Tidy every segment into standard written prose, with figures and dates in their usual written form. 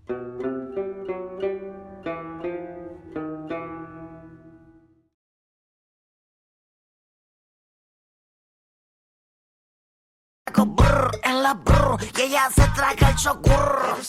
Brr, en la brr, y ella se traga el yogur.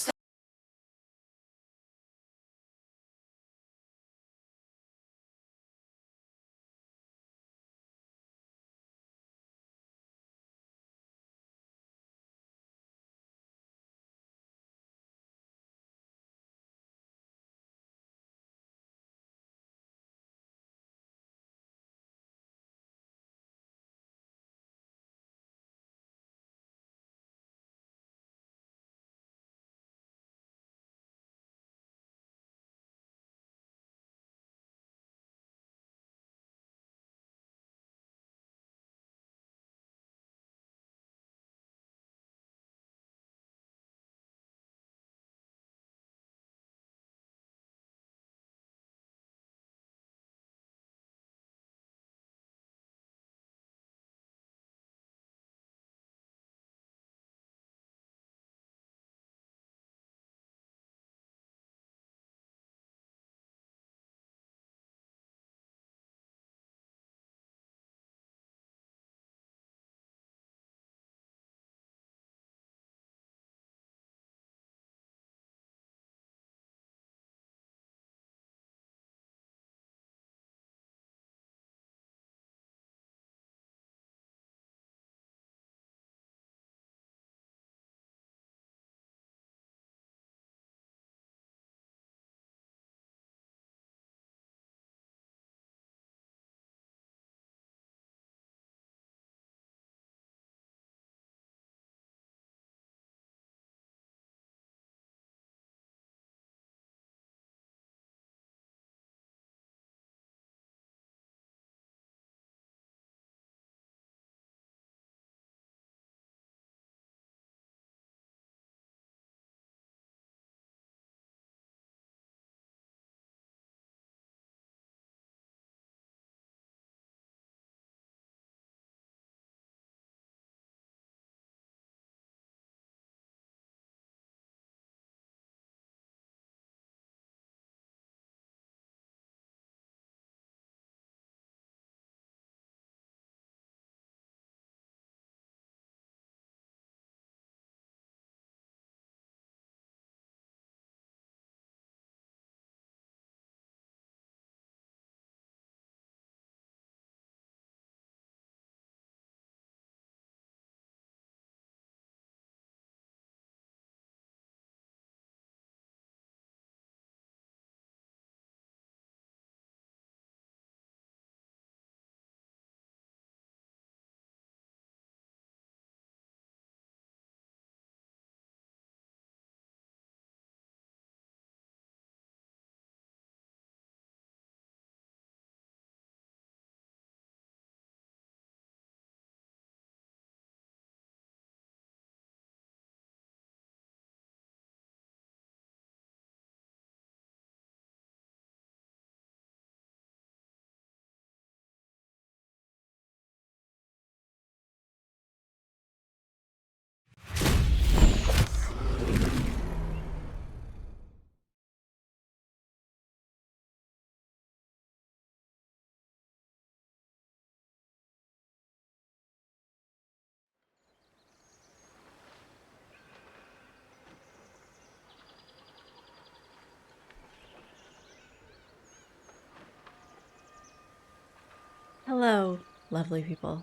Hello, lovely people.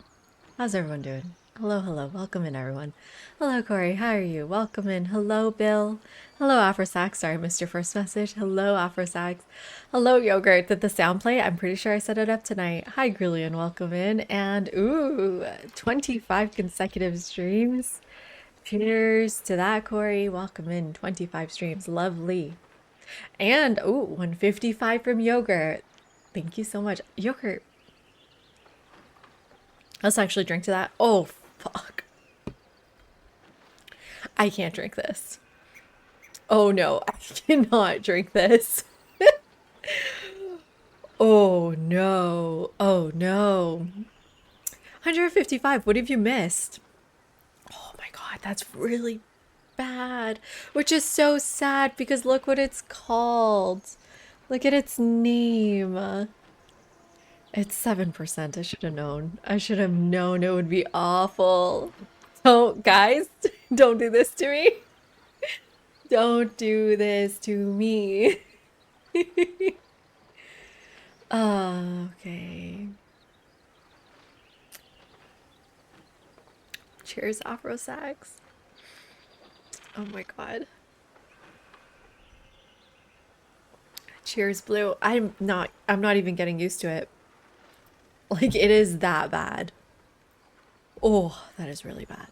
How's everyone doing? Hello, hello. Welcome in, everyone. Hello, Corey. How are you? Welcome in. Hello, Bill. Hello, Afrosax. Sorry, I missed your first message. Hello, Afrosax. Hello, Yogurt. Did the sound play? I'm pretty sure I set it up tonight. Hi, Grillian. Welcome in. And, ooh, 25 consecutive streams. Cheers to that, Corey. Welcome in. 25 streams. Lovely. And, ooh, 155 from Yogurt. Thank you so much. Yogurt, let's actually drink to that. Oh, fuck. I can't drink this. Oh no, I cannot drink this. Oh no. Oh no. 155. What have you missed? Oh my god, that's really bad, which is so sad because look what it's called. Look at its name. It's 7%. I should have known. I should have known it would be awful. Don't, guys, don't do this to me. Don't do this to me. Okay. Cheers, Afro Sax. Oh my god. Cheers, Blue. I'm not even getting used to it. Like it is that bad. Oh, that is really bad.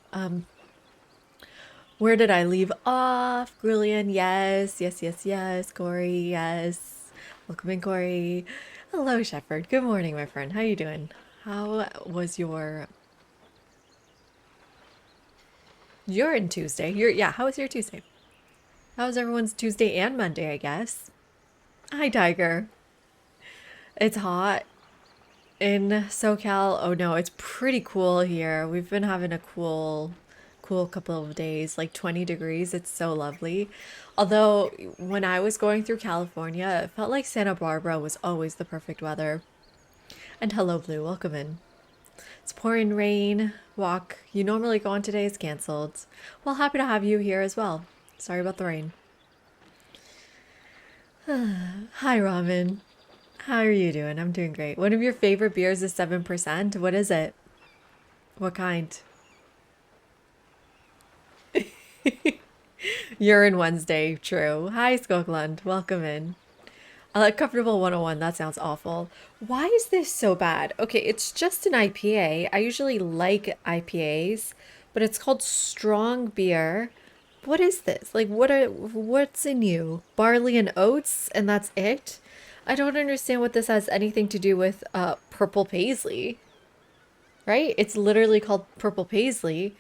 Where did I leave off? Grillian, yes, yes, yes, yes. Corey, yes. Welcome in, Corey. Hello, Shepherd. Good morning, my friend. How you doing? How was your... You're in Tuesday. Yeah, how was your Tuesday? How was everyone's Tuesday and Monday, I guess? Hi, Tiger. It's hot in SoCal. Oh no, it's pretty cool here. We've been having a cool couple of days, like 20 degrees. It's so lovely. Although when I was going through California, it felt like Santa Barbara was always the perfect weather. And hello, Blue. Welcome in. It's pouring rain. Walk you normally go on today is canceled. Well, happy to have you here as well. Sorry about the rain. Hi, Ramen. How are you doing? I'm doing great. One of your favorite beers is 7%. What is it? What kind? Urine Wednesday, true. Hi, Skogland. Welcome in. Comfortable 101, that sounds awful. Why is this so bad? Okay, it's just an IPA. I usually like IPAs, but it's called strong beer. What is this? Like, what's in you? Barley and oats, and that's it? I don't understand what this has anything to do with purple paisley, right? It's literally called purple paisley.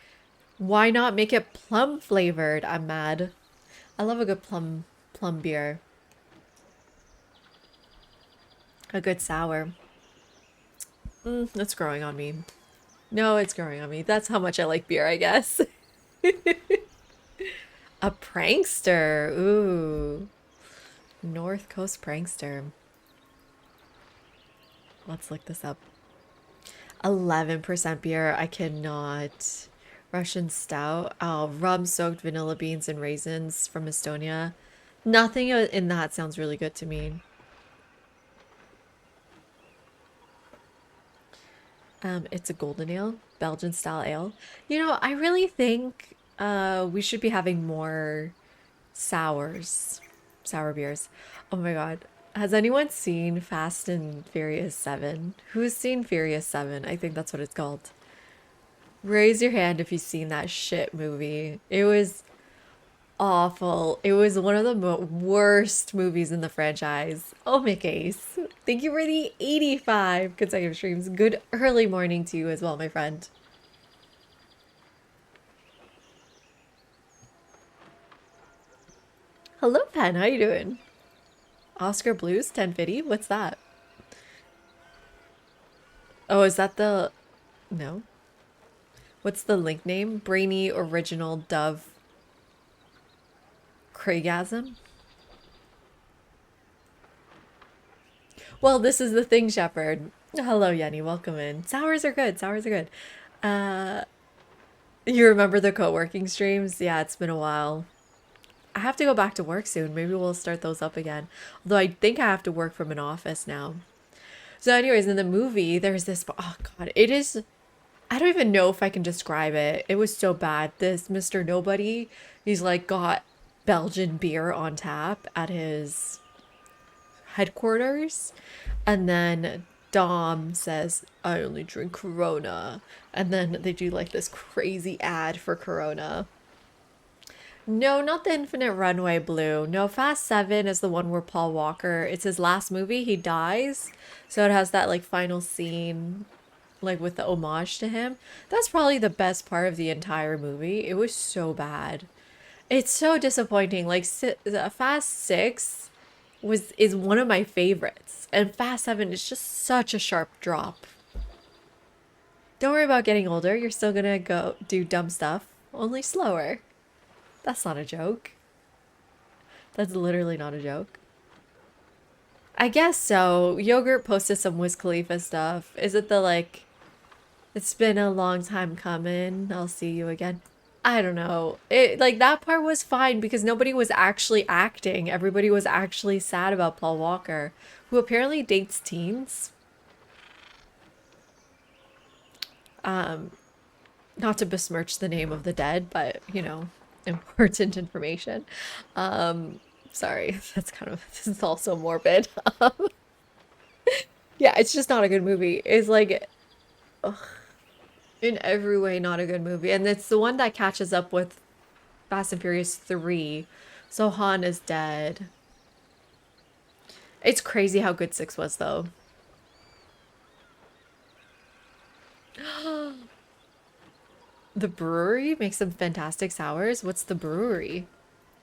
Why not make it plum flavored? I'm mad. I love a good plum beer. A good sour. It's growing on me. No, it's growing on me. That's how much I like beer, I guess. A prankster. Ooh. North Coast prankster. Let's look this up. 11% beer. I cannot. Russian stout. Oh, rum-soaked vanilla beans and raisins from Estonia. Nothing in that sounds really good to me. It's a golden ale, Belgian style ale. You know, I really think we should be having more sour beers. Oh my God. Has anyone seen Fast and Furious 7? Who's seen Furious 7? I think that's what it's called. Raise your hand if you've seen that shit movie. It was awful. It was one of the worst movies in the franchise. Oh, McAce. Thank you for the 85 consecutive streams. Good early morning to you as well, my friend. Hello, Pen. How you doing? Oscar Blues 1050? What's that? Oh, is that the... No. What's the link name? Brainy Original Dove Craigasm? Well, this is the thing, Shepherd. Hello, Yenny. Welcome in. Sours are good. Sours are good. You remember the co-working streams? Yeah, it's been a while. I have to go back to work soon. Maybe we'll start those up again. Although I think I have to work from an office now. So anyways, in the movie, there's this... Oh, God. It is... I don't even know if I can describe it. It was so bad. This Mr. Nobody, he's like got Belgian beer on tap at his headquarters. And then Dom says, I only drink Corona. And then they do like this crazy ad for Corona. No, not the Infinite Runway, Blue. No, Fast 7 is the one where Paul Walker, it's his last movie. He dies. So it has that like final scene like with the homage to him. That's probably the best part of the entire movie. It was so bad. It's so disappointing. Like Fast 6 is one of my favorites, and Fast 7 is just such a sharp drop. Don't worry about getting older. You're still gonna go do dumb stuff, only slower. That's not a joke. That's literally not a joke. I guess so. Yogurt posted some Wiz Khalifa stuff. Is it the like, it's been a long time coming, I'll see you again? I don't know. It like that part was fine because nobody was actually acting. Everybody was actually sad about Paul Walker, who apparently dates teens. Not to besmirch the name of the dead, but you know, important information. Sorry, that's kind of, this is also morbid. Yeah, it's just not a good movie. It's like, ugh, in every way, not a good movie. And it's the one that catches up with Fast and Furious 3. So Han is dead. It's crazy how good 6 was, though. The brewery makes some fantastic sours. What's the brewery?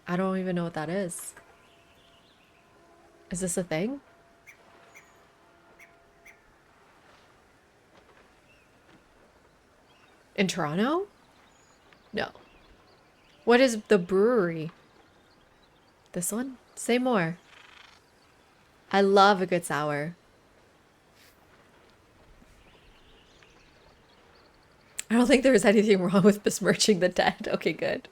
I don't even know what that is. Is this a thing? In Toronto? No. What is the brewery? This one? Say more. I love a good sour. I don't think there was anything wrong with besmirching the dead. Okay, good.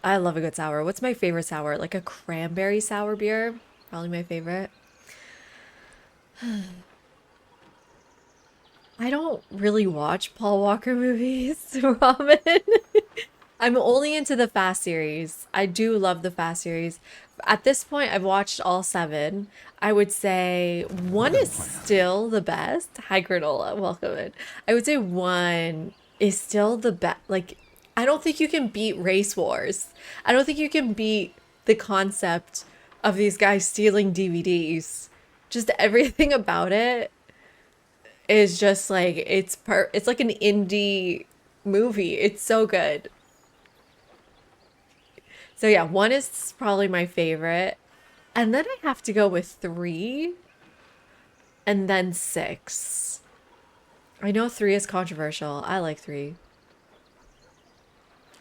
I love a good sour. What's my favorite sour? Like a cranberry sour beer? Probably my favorite. I don't really watch Paul Walker movies, Ramen. I'm only into the Fast series. I do love the Fast series. At this point, I've watched all 7. I would say 1 is still the best. Hi, Granola. Welcome in. I would say 1 is still the best. Like, I don't think you can beat Race Wars. I don't think you can beat the concept of these guys stealing DVDs. Just everything about it is just like, it's like an indie movie. It's so good. So yeah, 1 is probably my favorite. And then I have to go with 3 and then 6. I know 3 is controversial. I like 3.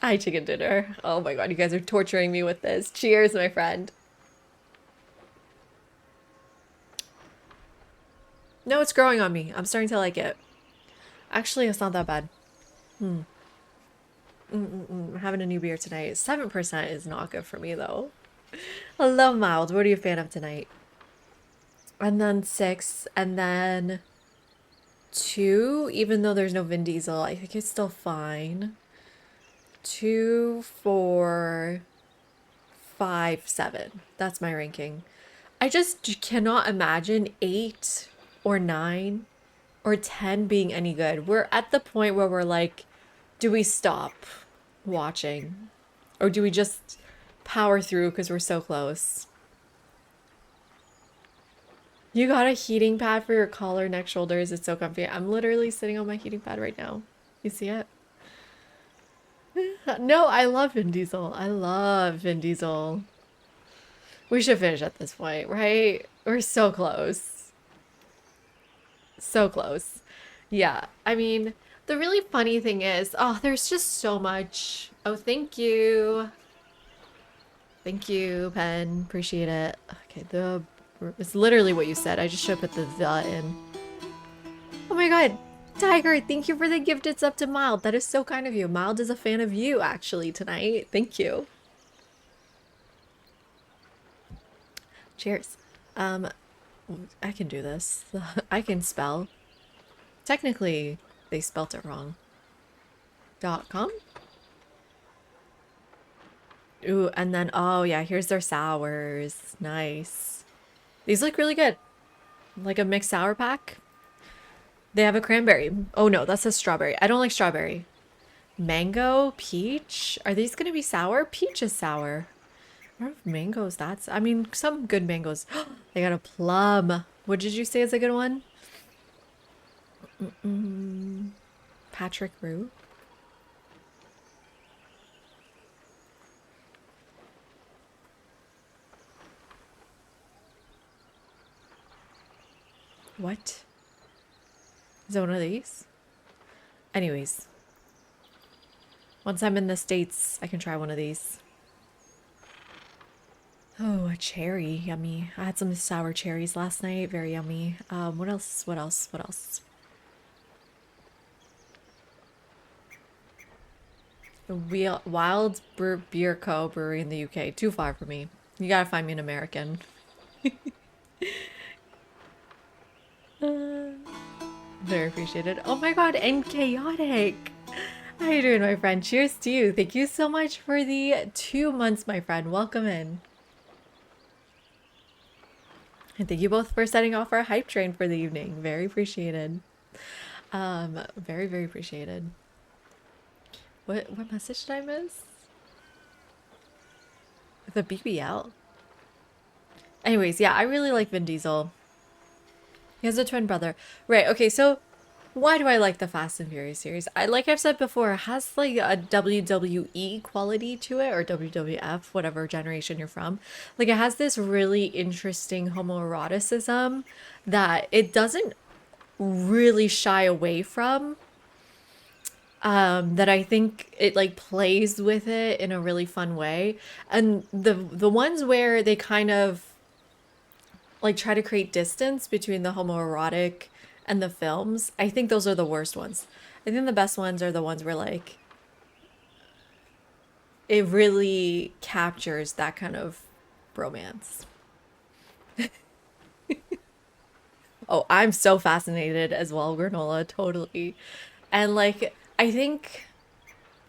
Hi, chicken dinner. Oh my god, you guys are torturing me with this. Cheers, my friend. No, it's growing on me. I'm starting to like it. Actually, it's not that bad. I'm having a new beer tonight. 7% is not good for me, though. Hello, Mild. What are you a fan of tonight? And then 6, and then 2, even though there's no Vin Diesel, I think it's still fine. 2, 4, 5, 7. That's my ranking. I just cannot imagine 8 or 9 or 10 being any good. We're at the point where we're like, do we stop watching? Or do we just power through because we're so close? You got a heating pad for your collar, neck, shoulders. It's so comfy. I'm literally sitting on my heating pad right now. You see it? No, I love Vin Diesel. I love Vin Diesel. We should finish at this point, right? We're so close. So close. Yeah, I mean, the really funny thing is, oh, there's just so much. Oh, thank you. Thank you, Pen. Appreciate it. Okay, it's literally what you said. I just should put the in. Oh my god. Tiger, thank you for the gift. It's up to Mild. That is so kind of you. Mild is a fan of you, actually, tonight. Thank you. Cheers. I can do this. I can spell. Technically, they spelt it wrong. .com? Ooh, and then, oh yeah, here's their sours. Nice. These look really good. Like a mixed sour pack. They have a cranberry. Oh no, that says strawberry. I don't like strawberry. Mango, peach. Are these gonna be sour? Peach is sour. I don't know if mangoes, I mean, some good mangoes. They got a plum. What did you say is a good one? Patrick Roux. What? Is that one of these? Anyways, once I'm in the States, I can try one of these. Oh, a cherry. Yummy. I had some sour cherries last night. Very yummy. What else? What else? What else? Wild Beer Co. brewery in the UK. Too far for me. You gotta find me an American. Very appreciated. Oh my god, and chaotic. How you doing, my friend? Cheers to you. Thank you so much for the 2 months, my friend. Welcome in. And thank you both for setting off our hype train for the evening. Very appreciated. Very, very appreciated. What message did I miss? The BBL. Anyways, yeah, I really like Vin Diesel. He has a twin brother. Right, okay, so why do I like the Fast and Furious series? Like I've said before, it has like a WWE quality to it, or WWF, whatever generation you're from. Like it has this really interesting homoeroticism that it doesn't really shy away from. That I think it like plays with it in a really fun way. And the ones where they kind of like try to create distance between the homoerotic and the films, I think those are the worst ones. I think the best ones are the ones where like it really captures that kind of romance. Oh, I'm so fascinated as well, Granola, totally. And like I think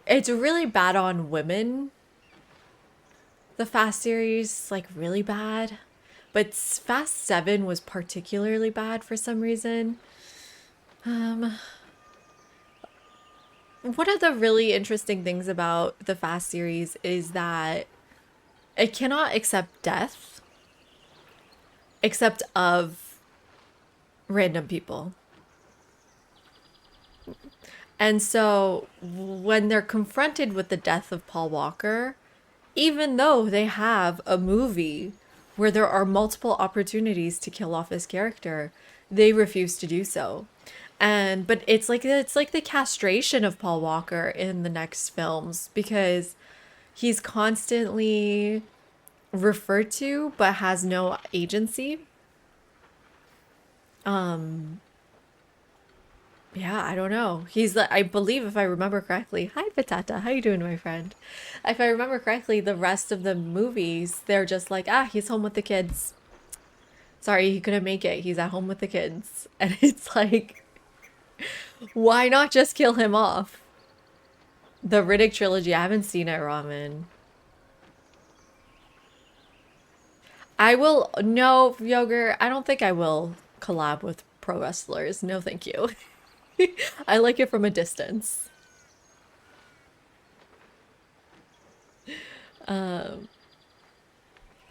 it's really bad on women. The Fast series, like really bad. But Fast 7 was particularly bad for some reason. One of the really interesting things about the Fast series is that it cannot accept death except of random people. And so when they're confronted with the death of Paul Walker, even though they have a movie where there are multiple opportunities to kill off his character, they refuse to do so. But it's like the castration of Paul Walker in the next films, because he's constantly referred to but has no agency. Yeah, I don't know. I believe, if I remember correctly. Hi, Patata. How you doing, my friend? If I remember correctly, the rest of the movies, they're just like, he's home with the kids. Sorry, he couldn't make it. He's at home with the kids. And it's like, why not just kill him off? The Riddick trilogy, I haven't seen it, Ramen. No, Yogurt, I don't think I will collab with pro wrestlers. No, thank you. I like it from a distance. No,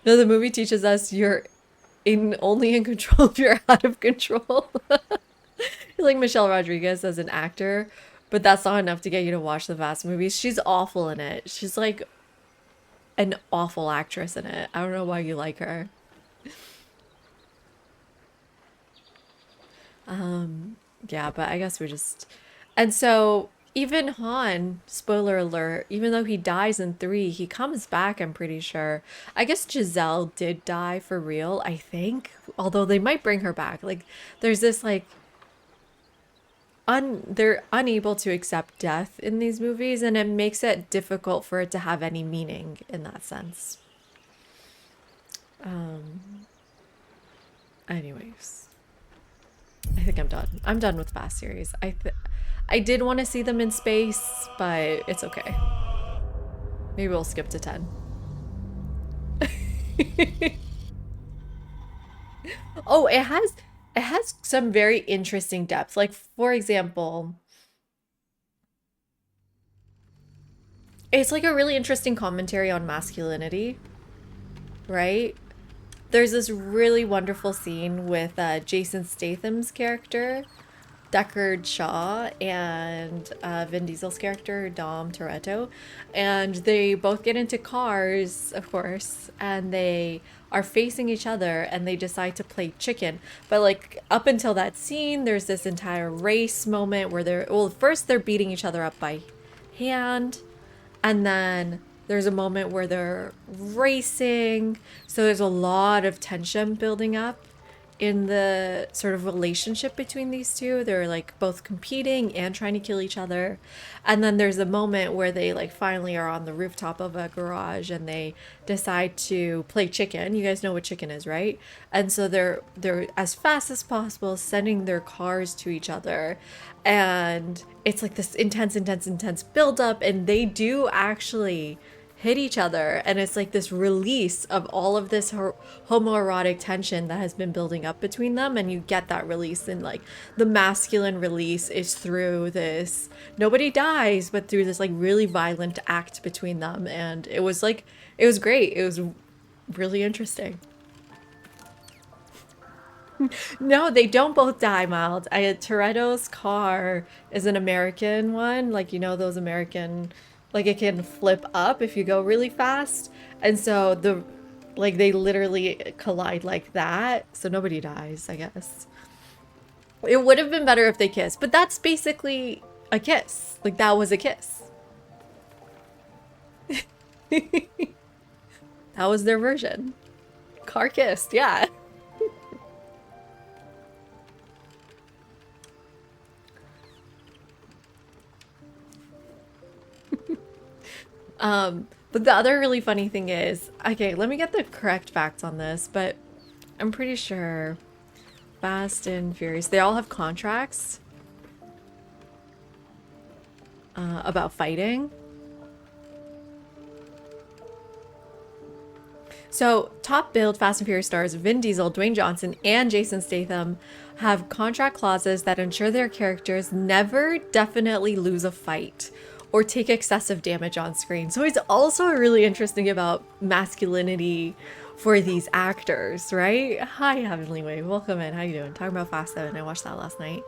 the movie teaches us you're only in control if you're out of control. Like Michelle Rodriguez as an actor, but that's not enough to get you to watch the Fast movies. She's awful in it. She's like an awful actress in it. I don't know why you like her. Yeah, but I guess we're just... And so even Han, spoiler alert, even though he dies in 3, he comes back, I'm pretty sure. I guess Giselle did die for real, I think. Although they might bring her back. Like, there's this, like... They're unable to accept death in these movies, and it makes it difficult for it to have any meaning in that sense. Anyways. I think I'm done. I'm done with Fast series. I did want to see them in space, but it's okay. Maybe we'll skip to 10. Oh, it has some very interesting depth. Like, for example, it's like a really interesting commentary on masculinity, right? There's this really wonderful scene with Jason Statham's character Deckard Shaw and Vin Diesel's character, Dom Toretto. And they both get into cars, of course, and they are facing each other and they decide to play chicken. But like up until that scene, there's this entire race moment where well, first they're beating each other up by hand, and then there's a moment where they're racing. So there's a lot of tension building up in the sort of relationship between these two. They're like both competing and trying to kill each other. And then there's a moment where they like finally are on the rooftop of a garage and they decide to play chicken. You guys know what chicken is, right? And so they're as fast as possible sending their cars to each other. And it's like this intense build up, and they do actually hit each other, and it's like this release of all of this homoerotic tension that has been building up between them, and you get that release, and like the masculine release is through this, nobody dies, but through this like really violent act between them. And it was like, it was great, it was really interesting. No, they don't both die, Mild. Toretto's car is an American one. Like, you know, those American, like it can flip up if you go really fast. And so like they literally collide like that. So nobody dies, I guess. It would have been better if they kissed, but that's basically a kiss. Like that was a kiss. That was their version. Car kissed, yeah. But the other really funny thing is, okay, let me get the correct facts on this, but I'm pretty sure Fast and Furious, they all have contracts about fighting. So, top billed Fast and Furious stars Vin Diesel, Dwayne Johnson, and Jason Statham have contract clauses that ensure their characters never definitely lose a fight or take excessive damage on screen. So it's also really interesting about masculinity for these actors, right? Hi, Heavenly Wave. Welcome in. How you doing? Talking about Fast 7. I watched that last night.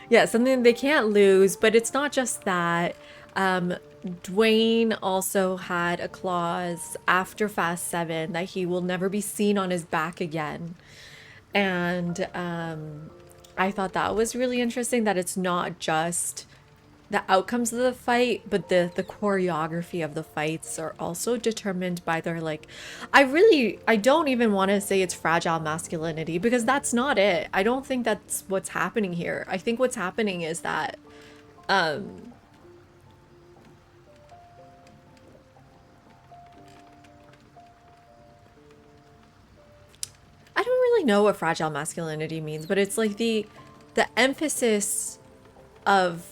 Yeah, something they can't lose, but it's not just that. Dwayne also had a clause after Fast 7 that he will never be seen on his back again. And I thought that was really interesting, that it's not just the outcomes of the fight, but the choreography of the fights are also determined by their like, I don't even want to say it's fragile masculinity, because that's not it. I don't think that's what's happening here. I think what's happening is that I don't really know what fragile masculinity means, but it's like the emphasis of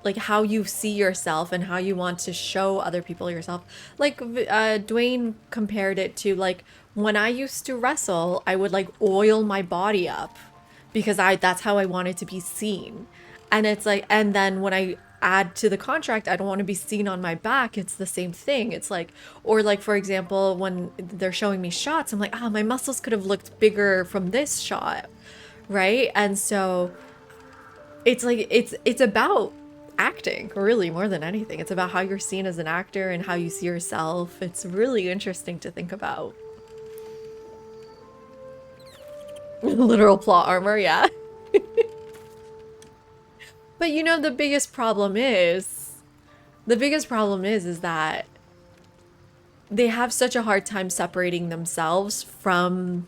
like how you see yourself and how you want to show other people yourself. Like Dwayne compared it to like, when I used to wrestle, I would like oil my body up because that's how I wanted to be seen. And it's like, and then when I add to the contract, I don't want to be seen on my back, it's the same thing. It's like, or like for example, when they're showing me shots, I'm like, ah, my muscles could have looked bigger from this shot, right? And so it's like, it's about acting, really, more than anything. It's about how you're seen as an actor and how you see yourself. It's really interesting to think about. Literal plot armor, yeah. But you know, the biggest problem is that they have such a hard time separating themselves from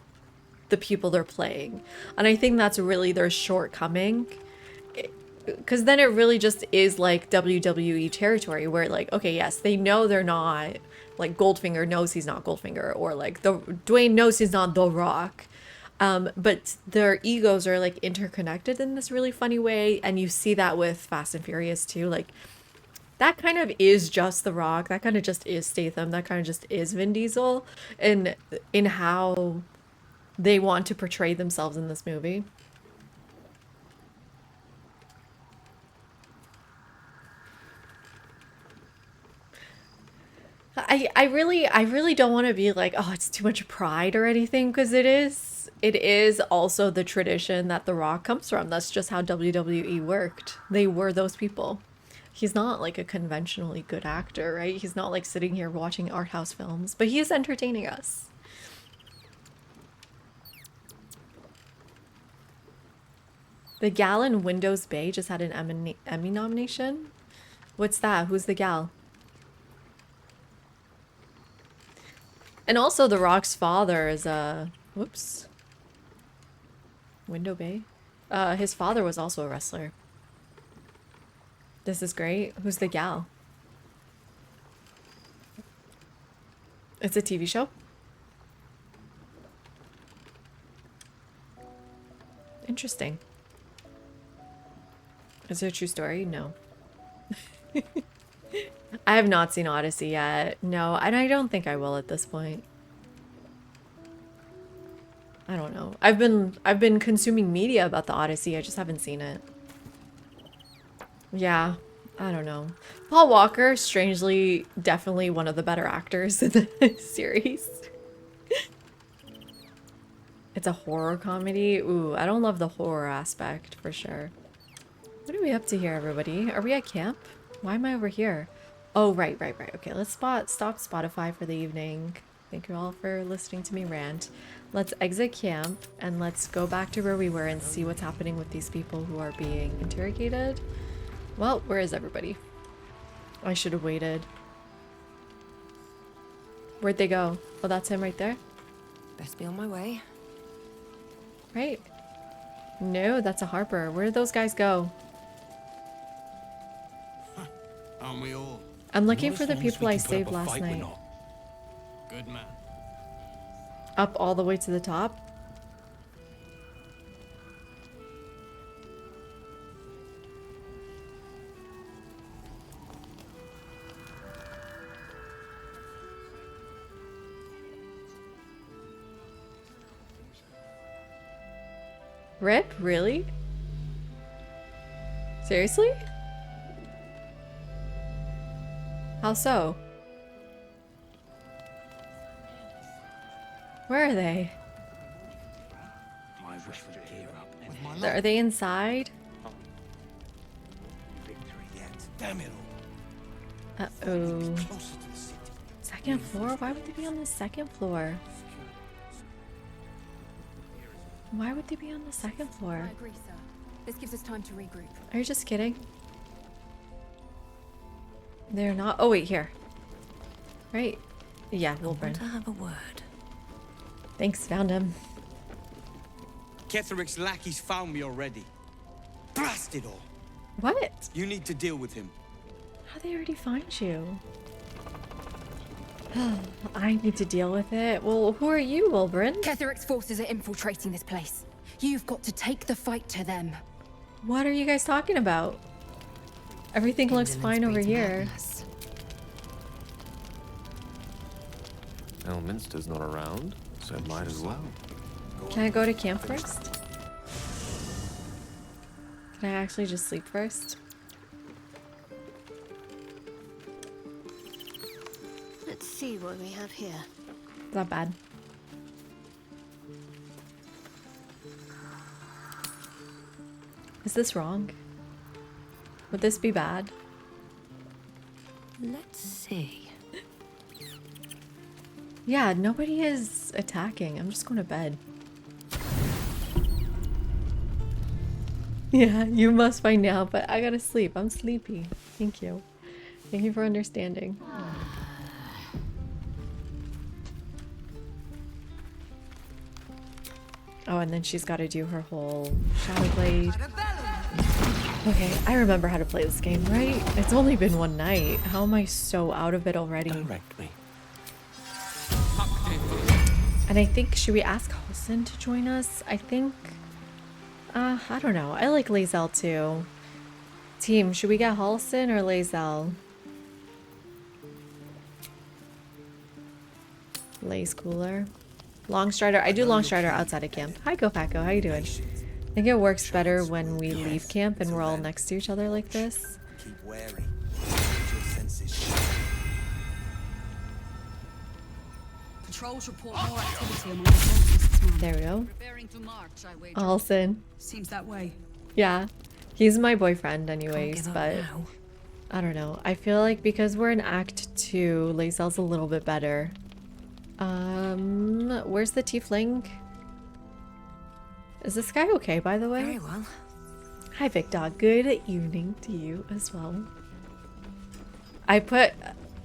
the people they're playing. And I think that's really their shortcoming. Because then it really just is like WWE territory where like, okay, yes, they know they're not, like Goldfinger knows he's not Goldfinger, or like Dwayne knows he's not The Rock. But their egos are like interconnected in this really funny way. And you see that with Fast and Furious too. Like that kind of is just The Rock. That kind of just is Statham. That kind of just is Vin Diesel in how they want to portray themselves in this movie. I really don't want to be like, oh, it's too much pride or anything, because it is also the tradition that The Rock comes from. That's just how WWE worked. They were those people. He's not like a conventionally good actor, right? He's not like sitting here watching art house films, but he is entertaining us. The gal in Windows Bay just had an Emmy nomination. What's that? Who's the gal? And also The Rock's father is whoops. Window Bay? His father was also a wrestler. This is great. Who's the gal? It's a TV show? Interesting. Is it a true story? No. I have not seen Odyssey yet. No, and I don't think I will at this point. I don't know. I've been consuming media about the Odyssey. I just haven't seen it. Yeah, I don't know. Paul Walker, strangely, definitely one of the better actors in the series. It's a horror comedy. Ooh, I don't love the horror aspect for sure. What are we up to here, everybody? Are we at camp? Why am I over here? Oh, right. Okay, let's stop Spotify for the evening. Thank you all for listening to me rant. Let's exit camp and let's go back to where we were and see what's happening with these people who are being interrogated. Well, where is everybody? I should have waited. Where'd they go? Oh, that's him right there? Best be on my way. Right. No, that's a Harper. Where did those guys go? Aren't we all? I'm looking for the people I saved last night. Good man. Up all the way to the top? Rip? Really? Seriously? How so? Where are they? My wish would gear up with my Are they inside? victory yet. Damn it all. Uh-oh. Closer to the city. Second floor? Why would they be on the second floor? Why would they be on the second floor? I agree, sir. This gives us time to regroup. Are you just kidding? They're not. Oh, wait, here. Right. Yeah, Wilburn. To have a word. Thanks, found him. Ketheric's lackeys found me already. Blast it all! What? You need to deal with him. How'd they already find you? I need to deal with it. Well, who are you, Wilburn? Ketheric's forces are infiltrating this place. You've got to take the fight to them. What are you guys talking about? Everything looks fine over here. Elminster's not around, so might as well. Can I go to camp first? Can I actually just sleep first? Let's see what we have here. Not bad. Is this wrong? Would this be bad? Let's see. Yeah, nobody is attacking. I'm just going to bed. Yeah, you must find out, but I gotta sleep. I'm sleepy. Thank you. Thank you for understanding. Oh, and then she's got to do her whole Shadow Blade. Okay, I remember how to play this game, right? It's only been one night. How am I so out of it already? Direct me. And I think, should we ask Halson to join us? I think, I don't know. I like Lae'zel too. Team, should we get Halson or Lae'zel? Lae's cooler. Longstrider. I do Longstrider outside of camp. Hi, GoPaco. How you doing? I think it works better when we leave camp and we're all next to each other like this. Keep wary. Your senses. Patrols report more activity among the cultists, ma'am. There we go. Preparing to march, I wager. Alson. Seems that way. Yeah. He's my boyfriend Can't anyways, give up but now. I don't know. I feel like because we're in Act 2, Lae'zel's a little bit better. Where's the tiefling? Is this guy okay, by the way? Very well. Hi, Victor. Good evening to you as well. I put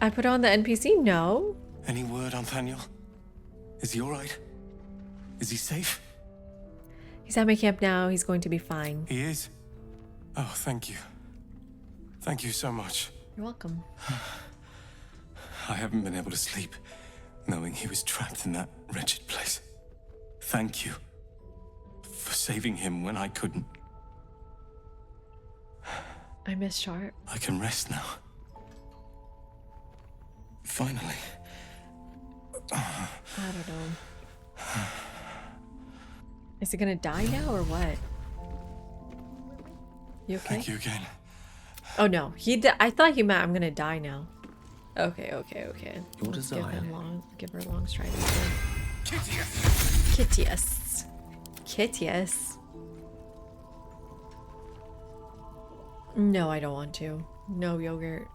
on the NPC? No. Any word on Thaniel? Is he alright? Is he safe? He's at my camp now. He's going to be fine. He is? Oh, thank you. Thank you so much. You're welcome. I haven't been able to sleep, knowing he was trapped in that wretched place. Thank you for saving him when I couldn't. I miss Sharp. I can rest now. Finally. I don't know. Is he gonna die now or what? You okay? Thank you again. Oh no, I thought he meant I'm gonna die now. Okay. Your Let's desire. give her long strides. Kittius. Kittius. No, I don't want to. No yogurt.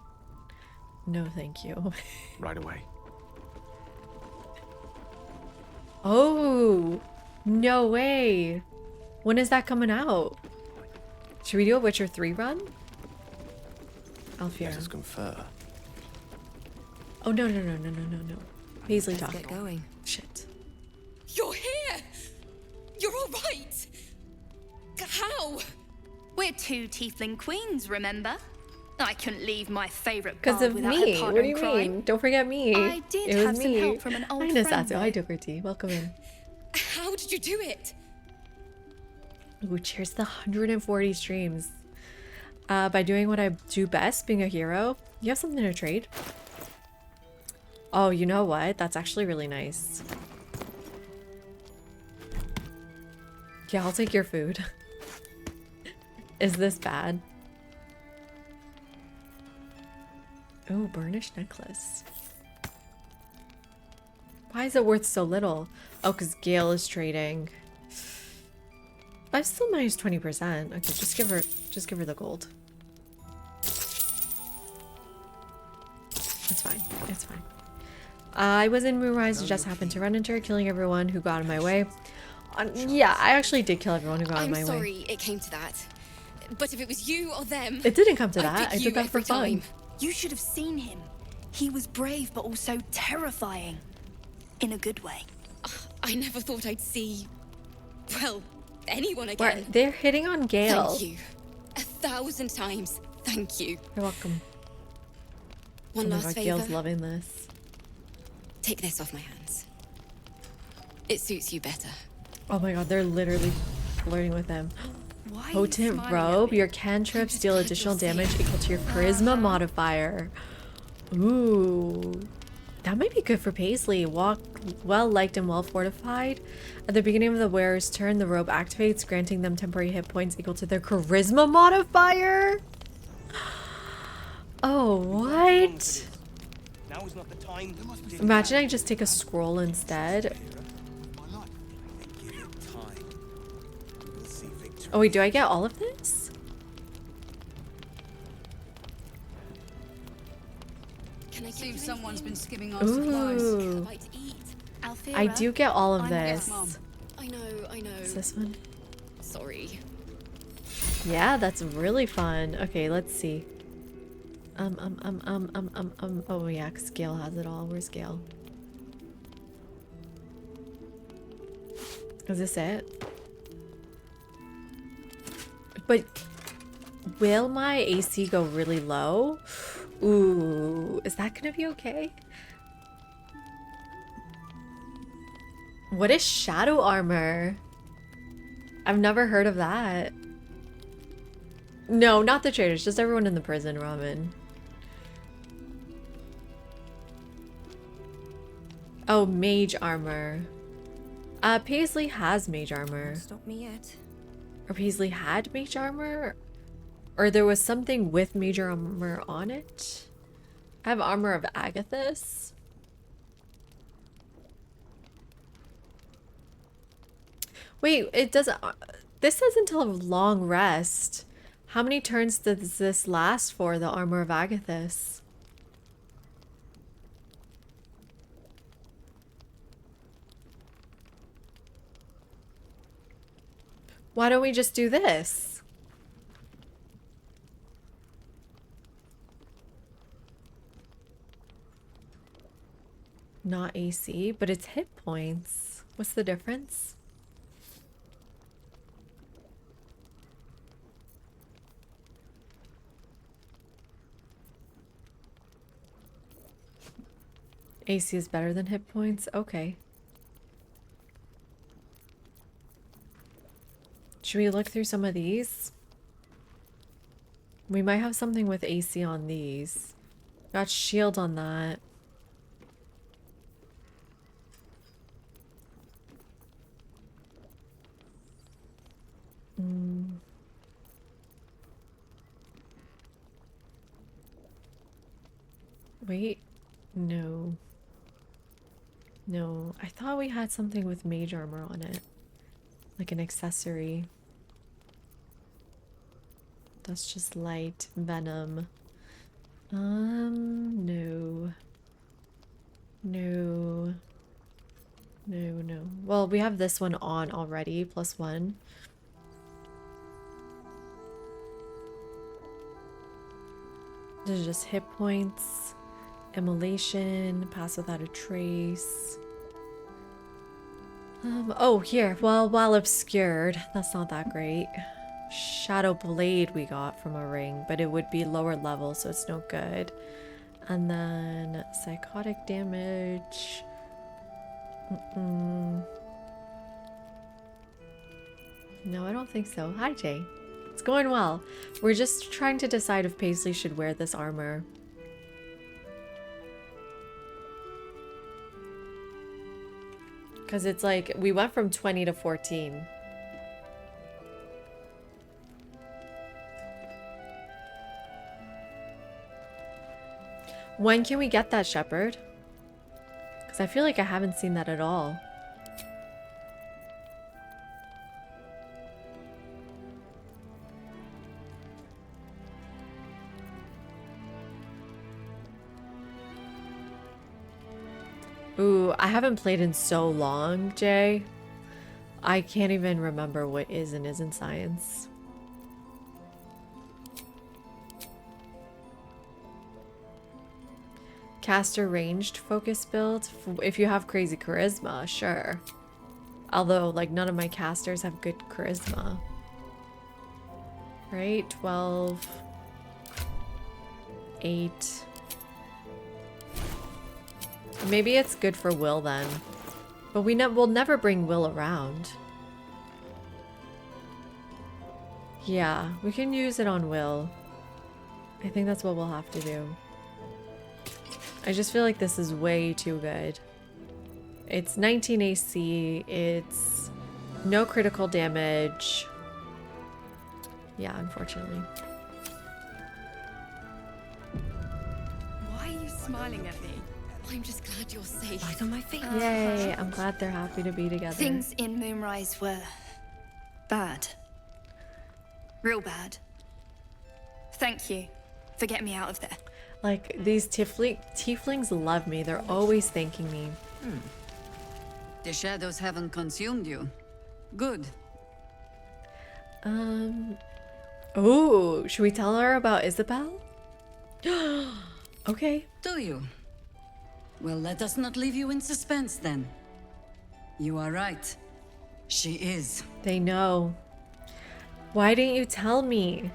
No, thank you. Right away. Oh, no way. When is that coming out? Should we do a Witcher 3 run? Alfira. Let us confer. Oh, no. Paisley Let's talk. get going. Shit. You're here! You're all right! How? We're two tiefling queens, remember? I couldn't leave my favourite Because bard of without me. her What partner do you in crime. mean? Don't forget me. I did it was have some me. help from an old Hi, friend, Nasatsu. Hi, though. Doherty. Welcome in. How did you do it? Ooh, cheers to the 140 streams. By doing what I do best, being a hero. You have something to trade? Oh, you know what? That's actually really nice. Yeah, I'll take your food. Is this bad? Ooh, burnished necklace. Why is it worth so little? Oh, because Gale is trading. I'm still minus 20%. Okay, just give her the gold. It's fine. It's fine. I was in Moonrise and just happened to run into her, killing everyone who got in my way. Yeah, I actually did kill everyone who got in my I'm way. sorry it came to that. But if it was you or them... It didn't come to I'd that. pick I you did that for every fun. time. You should have seen him. He was brave, but also terrifying. In a good way. I never thought I'd see... well, anyone Where again. they're hitting on Gale. Thank you. 1,000 times. Thank you. You're welcome. One Oh my last god, favor. Gale's loving this. Take this off my hands. It suits you better. Oh my god, they're literally flirting with him. Why are you Potent smiling at robe. me? Your cantrips deal glad additional you're damage safe. equal to your charisma modifier. Ooh. That might be good for Paisley. Walk well liked and well fortified. At the beginning of the wearer's turn, the robe activates, granting them temporary hit points equal to their charisma modifier. Oh, what? Now is not the time. Imagine I just take a scroll instead. Give it time. We'll see victory. Oh wait, do I get all of this? Can I give Seems you someone's anything? been skimming our supplies. Ooh. Bite to eat. Alfira, I do get all of I'm this. Mum. I know. Is this one? Sorry. Yeah, that's really fun. Okay, let's see. Oh yeah, 'cause Gale has it all. Where's Gale? Is this it? But will my AC go really low? Ooh, is that gonna be okay? What is shadow armor? I've never heard of that. No, not the traders, just everyone in the prison, Ramen. Oh, mage armor. Paisley has mage armor. Stop me yet. Or Paisley had mage armor? Or there was something with mage armor on it? I have armor of Agathis. Wait, it doesn't. This says until a long rest. How many turns does this last for, the Armor of Agathis? Why don't we just do this? Not AC, but it's hit points. What's the difference? AC is better than hit points? Okay. Should we look through some of these? We might have something with AC on these. Got shield on that. Wait. No. No. I thought we had something with mage armor on it. Like an accessory. That's just light. Venom. No. No. No, no. Well, we have this one on already. +1. This is just hit points. Immolation. Pass without a trace. Oh, here. Well, while obscured. That's not that great. Shadow Blade we got from a ring, but it would be lower level, so it's no good. And then psychotic damage. No, I don't think so. Hi, Jay. It's going well. We're just trying to decide if Paisley should wear this armor. Because it's like, we went from 20 to 14. When can we get that, Shepherd? Because I feel like I haven't seen that at all. Ooh, I haven't played in so long, Jay. I can't even remember what is and isn't science. Caster ranged focus build. If you have crazy charisma, sure. Although, like, none of my casters have good charisma. Right? 12. 8. Maybe it's good for Will then. But we'll never bring Will around. Yeah, we can use it on Will. I think that's what we'll have to do. I just feel like this is way too good. It's 19 AC. It's no critical damage. Yeah, unfortunately. Why are you smiling at me? I'm just glad you're safe. Light on my feet. Yay, I'm glad they're happy to be together. Things in Moonrise were bad. Real bad. Thank you for getting me out of there. Like, these tieflings love me. They're always thanking me. The shadows haven't consumed you. Good. Oh, should we tell her about Isabel? Okay. Do you? Well, let us not leave you in suspense then. You are right. She is. They know. Why didn't you tell me?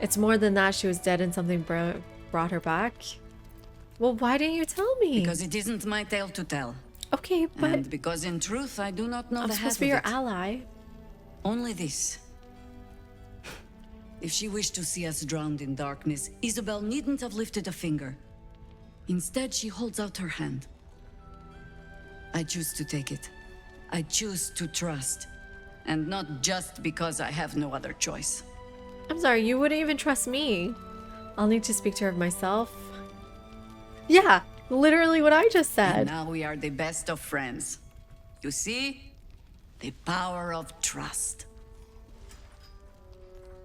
It's more than that. She was dead and something brought her back. Well, why didn't you tell me? Because it isn't my tale to tell. Okay, but And because in truth, I do not know I'm the half supposed to be of your it. ally. Only this. If she wished to see us drowned in darkness, Isabel needn't have lifted a finger. Instead, she holds out her hand. I choose to take it. I choose to trust. And not just because I have no other choice. I'm sorry, you wouldn't even trust me. I'll need to speak to her myself. Yeah, literally what I just And said. now we are the best of friends. You see? The power of trust.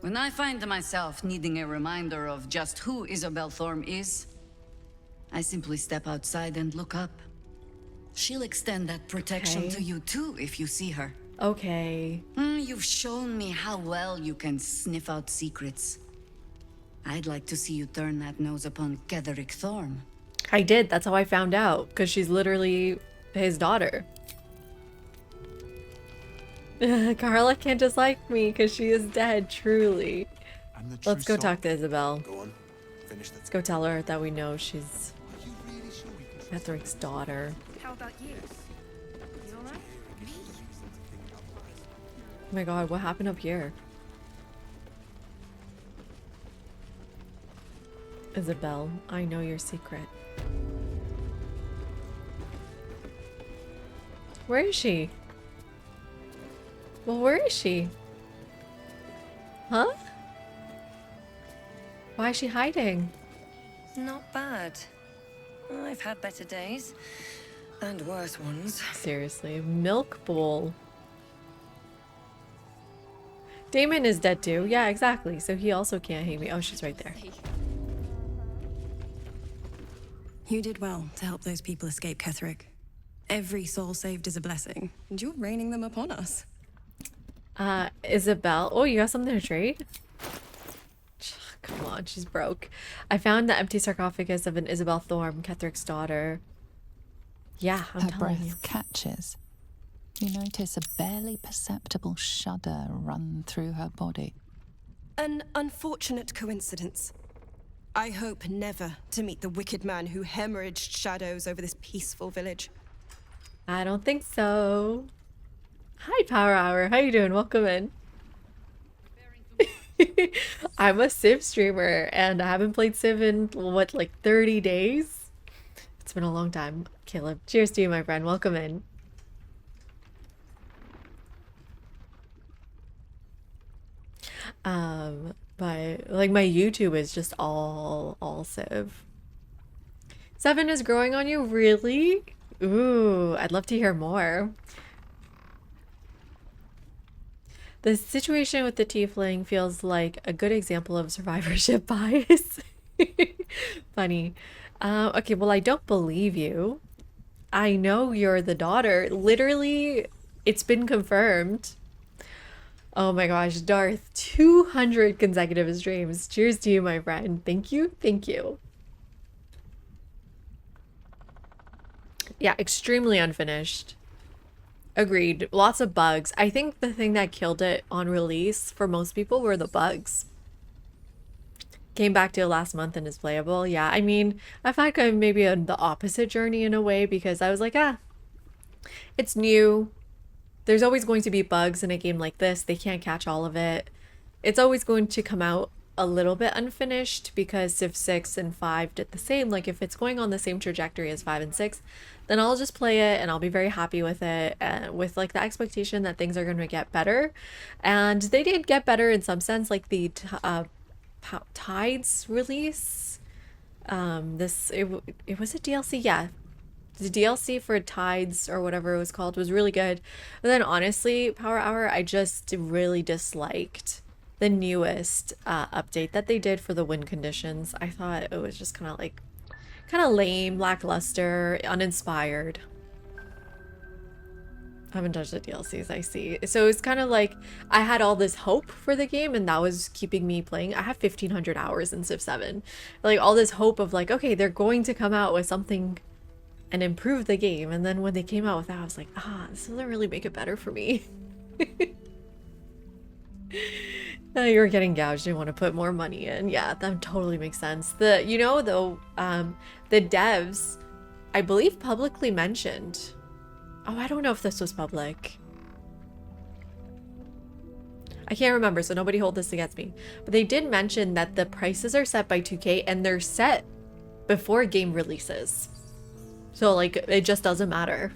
When I find myself needing a reminder of just who Isabel Thorne is, I simply step outside and look up. She'll extend that protection Okay. to you too if you see her. Okay. You've shown me how well you can sniff out secrets. I'd like to see you turn that nose upon Ketherick Thorne. I did. That's how I found out. Because she's literally his daughter. Carla can't dislike me because she is dead, truly. Let's go talk to Isabel. Go on. Finish that. Let's go tell her that we know she's Ketherick's daughter. How about you? You alright? Oh my god, what happened up here? Isabel, I know your secret. Where is she? Well, where is she? Huh? Why is she hiding? Not bad. I've had better days. And worse ones. Seriously, milk bowl. Damon is dead too. Yeah, exactly. So he also can't hate me. Oh, she's right there. You did well to help those people escape Ketherick. Every soul saved is a blessing, and you're raining them upon us. Isabel. Oh, you got something to trade? Come on, she's broke. I found the empty sarcophagus of an Isabel Thorne, Ketherick's daughter. Yeah, I'm Her telling breath you. catches. You notice a barely perceptible shudder run through her body. An unfortunate coincidence. I hope never to meet the wicked man who hemorrhaged shadows over this peaceful village. I don't think so. Hi, Power Hour. How you doing? Welcome in. I'm a Civ streamer, and I haven't played Civ in, what, like 30 days? It's been a long time, Caleb. Cheers to you, my friend. Welcome in. But like my YouTube is just all Civ. 7 is growing on you, really? Ooh, I'd love to hear more. The situation with the tiefling feels like a good example of survivorship bias. Funny. Okay, well, I don't believe you. I know you're the daughter. Literally, it's been confirmed. Oh my gosh, Darth, 200 consecutive streams. Cheers to you, my friend. Thank you. Thank you. Yeah, extremely unfinished. Agreed. Lots of bugs. I think the thing that killed it on release for most people were the bugs. Came back to it last month and is playable. Yeah, I mean, I felt like I'm maybe on the opposite journey in a way because I was like, it's new. There's always going to be bugs in a game like this. They can't catch all of it. It's always going to come out a little bit unfinished because Civ 6 and 5 did the same. Like if it's going on the same trajectory as 5 and 6, then I'll just play it and I'll be very happy with it with like the expectation that things are going to get better. And they did get better in some sense, like the Tides release. It was a DLC, yeah. The DLC for Tides or whatever it was called was really good. But then honestly, Power Hour, I just really disliked the newest update that they did for the wind conditions. I thought it was just kind of lame, lackluster, uninspired. I haven't touched the DLCs, I see. So it's kind of like I had all this hope for the game and that was keeping me playing. I have 1,500 hours in Civ 7. Like all this hope of like, okay, they're going to come out with something and improve the game. And then when they came out with that, I was like, this doesn't really make it better for me. You were getting gouged and want to put more money in. Yeah, that totally makes sense. The devs, I believe, publicly mentioned. Oh, I don't know if this was public. I can't remember, so nobody hold this against me. But they did mention that the prices are set by 2K and they're set before game releases. So like it just doesn't matter.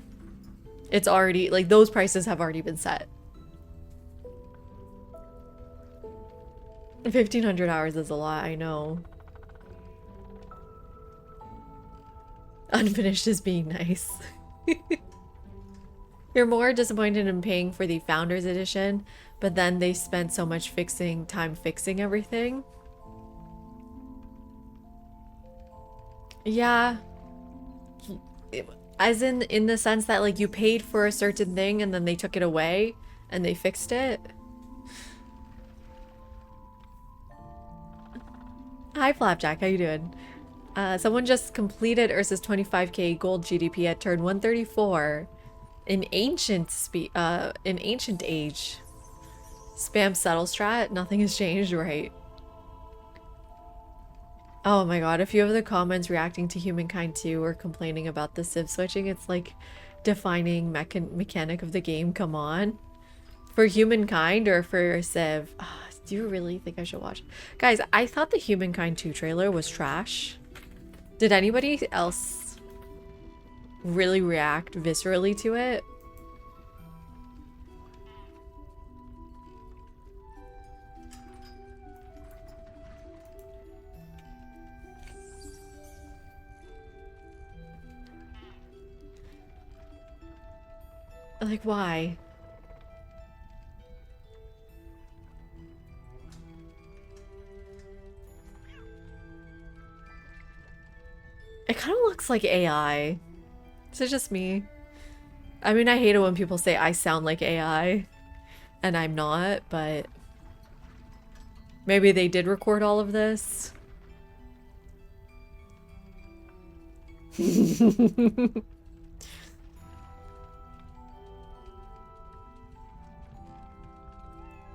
It's already like those prices have already been set. 1,500 hours is a lot, I know. Unfinished is being nice. You're more disappointed in paying for the Founders Edition, but then they spent so much time fixing everything. Yeah. As in the sense that like you paid for a certain thing and then they took it away and they fixed it. Hi Flapjack, how you doing? Someone just completed Ursa's 25k gold GDP at turn 134 in ancient age. Spam settle strat, nothing has changed, right? Oh my god, a few of the comments reacting to Humankind 2 were complaining about the Civ switching. It's like defining mechanic of the game, come on. For Humankind or for Civ? Do you really think I should watch? Guys, I thought the Humankind 2 trailer was trash. Did anybody else really react viscerally to it? Like, why? It kind of looks like AI. Is it just me? I mean, I hate it when people say I sound like AI, and I'm not, but maybe they did record all of this.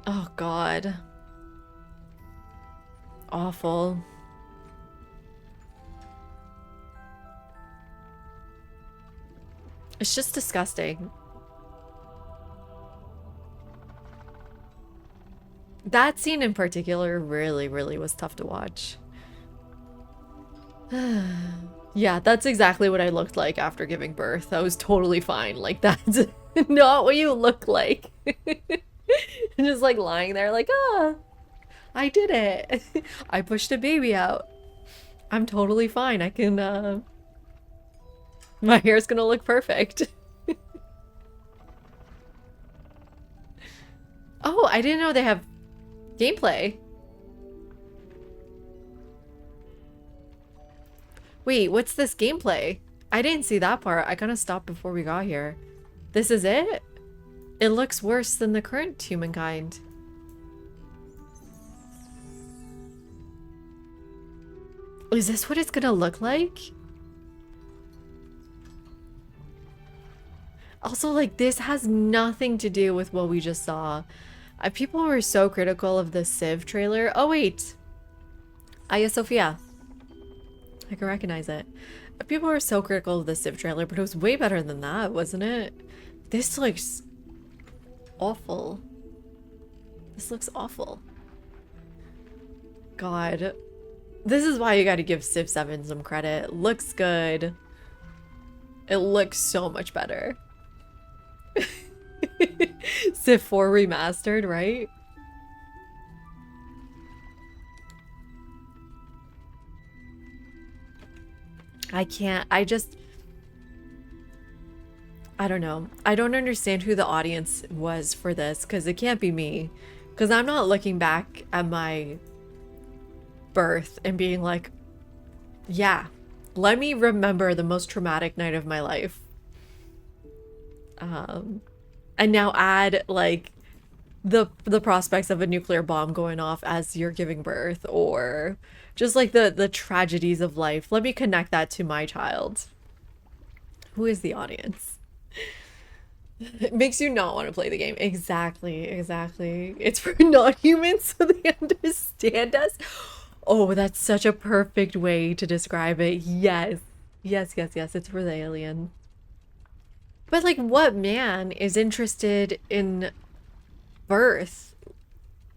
Oh god. Awful. It's just disgusting. That scene in particular really was tough to watch. Yeah, that's exactly what I looked like after giving birth. I was totally fine. Like, that's not what you look like. Just like lying there like, I did it. I pushed a baby out. I'm totally fine. I can, my hair's gonna look perfect. Oh, I didn't know they have gameplay. Wait, what's this gameplay? I didn't see that part. I kind of stopped before we got here. This is it? It looks worse than the current Humankind. Is this what it's gonna look like? Also, like, this has nothing to do with what we just saw. People were so critical of the Civ trailer. Oh, wait. Aya Sophia. I can recognize it. People were so critical of the Civ trailer, but it was way better than that, wasn't it? This looks awful. This looks awful. God. This is why you gotta give Civ 7 some credit. It looks good. It looks so much better. Civ 4 remastered, right? I can't, I don't know. I don't understand who the audience was for this, because it can't be me. Because I'm not looking back at my birth and being like, yeah, let me remember the most traumatic night of my life. And now add like the prospects of a nuclear bomb going off as you're giving birth, or just like the tragedies of life. Let me connect that to my child. Who is the audience? It makes you not want to play the game. Exactly. It's for non-humans so they understand us. Oh, that's such a perfect way to describe it. Yes. It's for the alien. But like, what man is interested in birth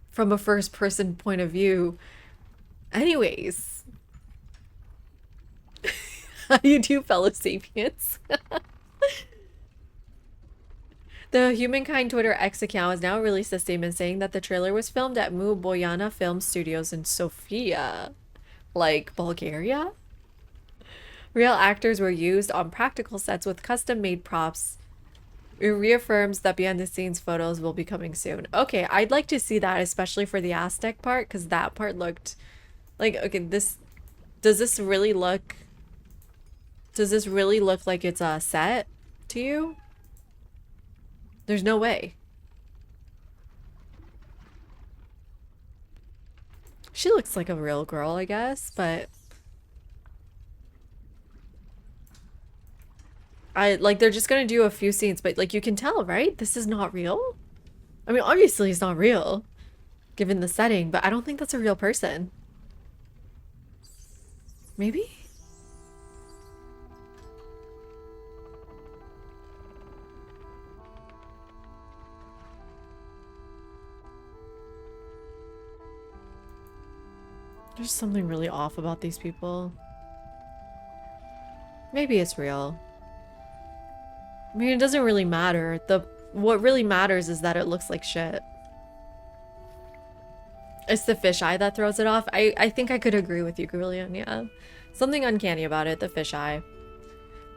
from a first person point of view? Anyways. How do you do, fellow sapiens? The Humankind Twitter X account has now released a statement saying that the trailer was filmed at Mu Boyana Film Studios in Sofia, like Bulgaria. Real actors were used on practical sets with custom-made props It reaffirms that behind the scenes photos will be coming soon. Okay, I'd like to see that, especially for the Aztec part, because that part looked like, okay, does this really look like it's a set to you? There's no way. She looks like a real girl, I guess, but they're just gonna do a few scenes, but like you can tell, right? This is not real. I mean, obviously it's not real given the setting, but I don't think that's a real person. Maybe? There's something really off about these people. Maybe it's real. I mean, it doesn't really matter. What really matters is that it looks like shit. It's the fisheye that throws it off. I think I could agree with you, Grillion, yeah. Something uncanny about it, the fisheye.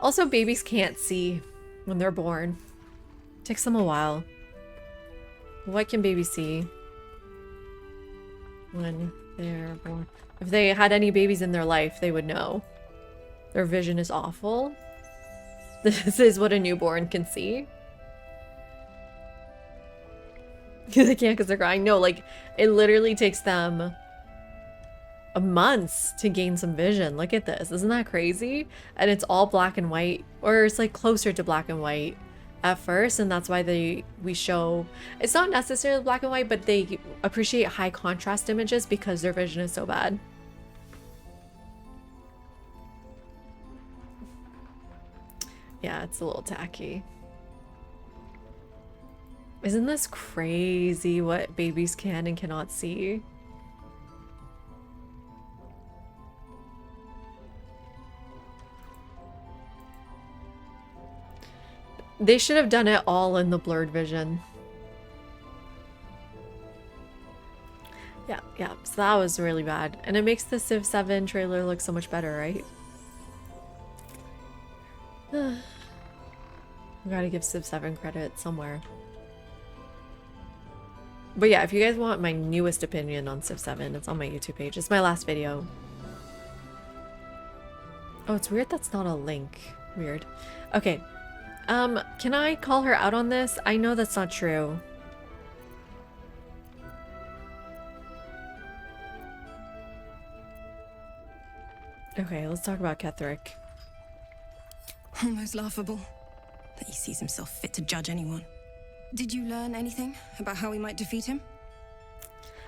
Also, babies can't see when they're born. It takes them a while. What can babies see when they're born? If they had any babies in their life, they would know. Their vision is awful. This is what a newborn can see. They can't because they're crying. No, like, it literally takes them months to gain some vision. Look at this. Isn't that crazy? And it's all black and white, or it's like closer to black and white at first, and that's why we show it's not necessarily black and white, but they appreciate high contrast images because their vision is so bad. Yeah, it's a little tacky. Isn't this crazy what babies can and cannot see? They should have done it all in the blurred vision. Yeah, so that was really bad. And it makes the Civ 7 trailer look so much better, right? We gotta give Civ 7 credit somewhere. But yeah, if you guys want my newest opinion on Civ 7, it's on my YouTube page. It's my last video. Oh, it's weird that's not a link. Weird. Okay. Can I call her out on this? I know that's not true. Okay, let's talk about Ketherick. Almost laughable that he sees himself fit to judge anyone. Did you learn anything about how we might defeat him?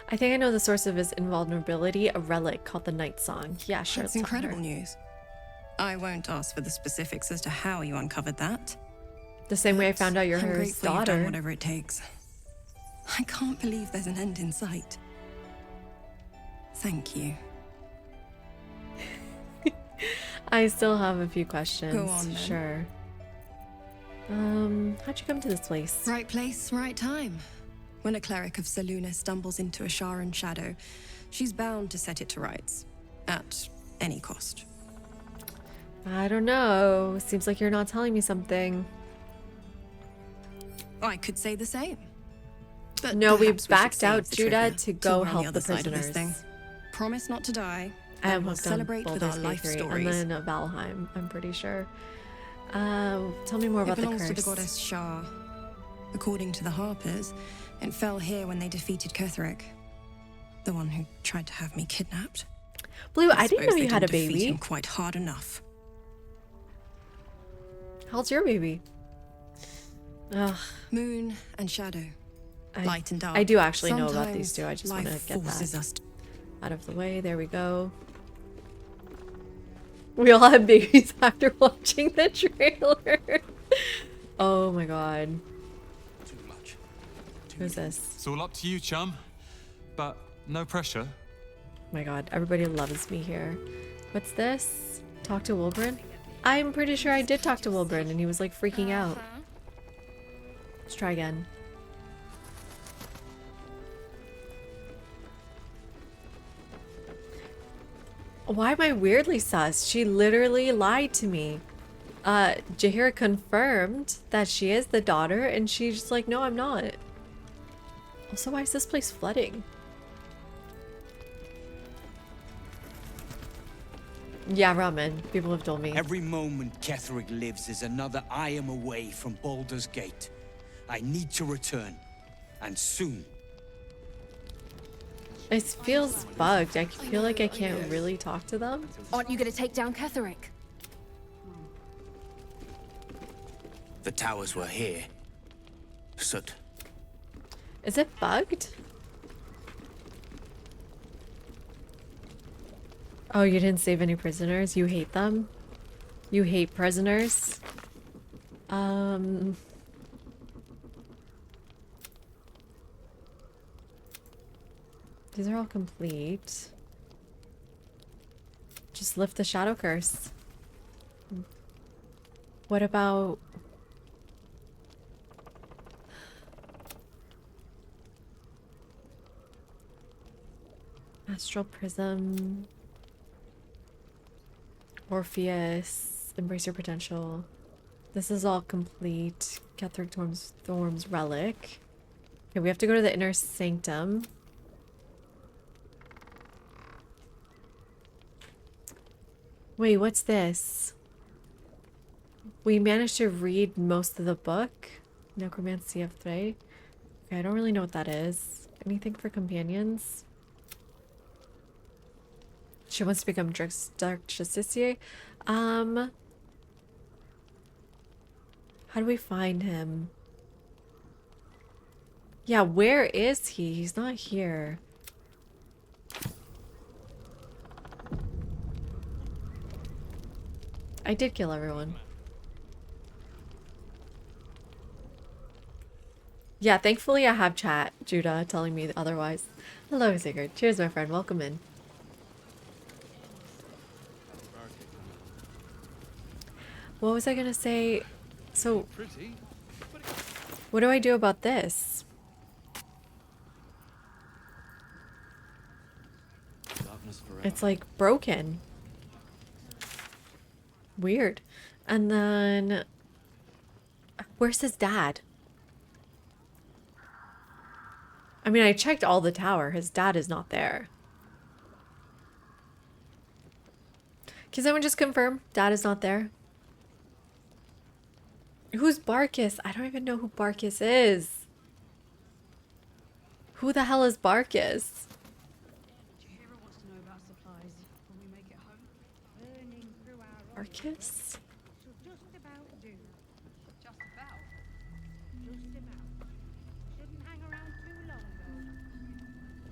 I think I know the source of his invulnerability, a relic called the Night Song. Yeah, sure. That's incredible news. I won't ask for the specifics as to how you uncovered that. The same way I found out you're I'm her grateful you've daughter. done whatever it takes. I can't believe there's an end in sight. Thank you. I still have a few questions. Go on, then. Sure. How'd you come to this place? Right place, right time. When a cleric of Selûne stumbles into a Sharan shadow, she's bound to set it to rights. At any cost. I don't know. Seems like you're not telling me something. I could say the same. But no, we perhaps backed should out save the Judah trivia to till go we're on help the the other side of this prisoners. thing. Promise not to die. I am We'll hooked on celebrate with our Baldur's Gate life 3 stories. and then Valheim, I'm pretty sure. Tell me more about It the belongs curse. to the goddess Shar. According to the Harpers, it fell here when they defeated Ketherick, the one who tried to have me kidnapped. Blue, I didn't know suppose you they had a didn't defeat baby. him quite hard enough. How's your baby? Ugh. Moon and shadow, light and dark. I do actually know about these two. I just want to life get forces that us out of the way. There we go. We all had babies after watching the trailer. Oh my god. Too much. Who's this? It's all up to you, chum. But no pressure. Oh my god, everybody loves me here. What's this? Talk to Wilbrin? I'm pretty sure I did talk to Wilbrin and he was like freaking out. Let's try again. Why am I weirdly sus? She literally lied to me. Jahira confirmed that she is the daughter, and she's just like, no, I'm not. Also, why is this place flooding? Yeah, ramen. People have told me. Every moment Ketheric lives is another I am away from Baldur's Gate. I need to return, and soon. It feels bugged. I feel like I can't really talk to them. Aren't you going to take down Ketheric? The towers were here. Soot. Is it bugged? Oh, you didn't save any prisoners? You hate them? You hate prisoners? These are all complete. Just lift the shadow curse. What about... Astral Prism... Orpheus, embrace your potential. This is all complete. Ketheric Thorm's relic. Okay, we have to go to the inner sanctum. Wait, what's this? We managed to read most of the book. Necromancy of Threy. Okay, I don't really know what that is. Anything for companions? She wants to become Dark Justicier. How do we find him? Yeah, where is he? He's not here. I did kill everyone. Yeah, thankfully I have chat, Judah, telling me otherwise. Hello, Sigurd. Cheers, my friend. Welcome in. What was I gonna say? So, what do I do about this? It's like broken. Weird. And then, where's his dad? I mean, I checked all the tower. His dad is not there. Can someone just confirm dad is not there? Who's Barkus? I don't even know who Barkus is. Who the hell is Barkus? Barkus?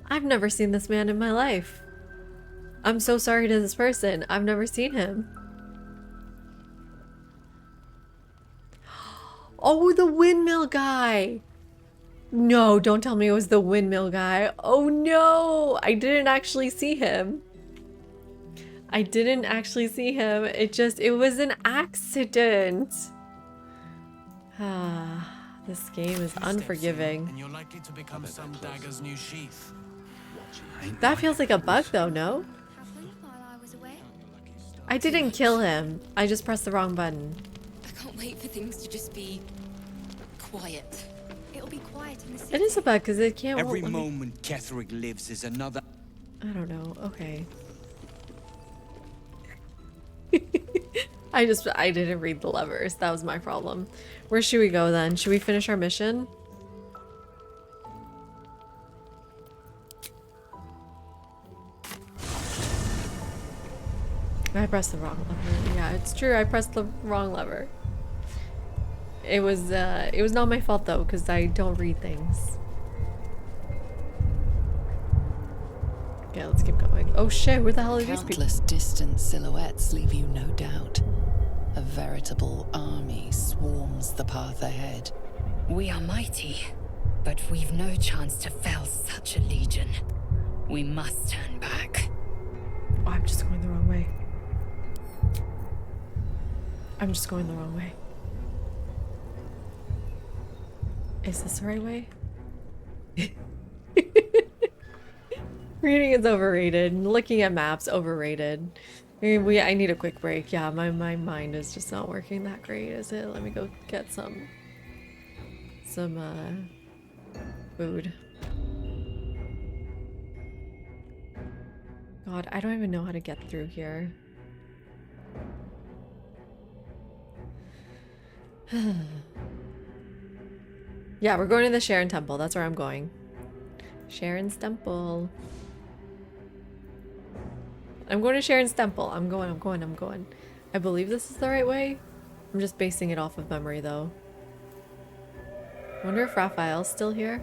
I've never seen this man in my life. I'm so sorry to this person. I've never seen him. Oh, the windmill guy. No, don't tell me it was the windmill guy. Oh no, I didn't actually see him. I didn't actually see him. It was an accident. Ah, this game is unforgiving. And you're likely to become some dagger's new sheath. That feels like a bug though, no? I didn't kill him. I just pressed the wrong button. I can't wait for things to just be quiet. It'll be quiet in the city. It is a bug because it can't. Every moment Ketheric lives is another. I don't know. Okay. I didn't read the levers. That was my problem. Where should we go then? Should we finish our mission? I pressed the wrong lever. Yeah, it's true. I pressed the wrong lever. It was not my fault though, because I don't read things. Okay, let's keep going. Oh shit, where the hell are these people? Countless distant silhouettes leave you no doubt. A veritable army swarms the path ahead. We are mighty, but we've no chance to fell such a legion. We must turn back. Oh, I'm just going the wrong way. I'm just going the wrong way. Is this the right way? Reading is overrated. Looking at maps, overrated. I need a quick break. Yeah, my mind is just not working that great, is it? Let me go get some food. God, I don't even know how to get through here. Yeah, we're going to the Sharon Temple. That's where I'm going. Sharon's Temple. I'm going to Sharon's Temple. I'm going. I believe this is the right way. I'm just basing it off of memory, though. I wonder if Raphael's still here.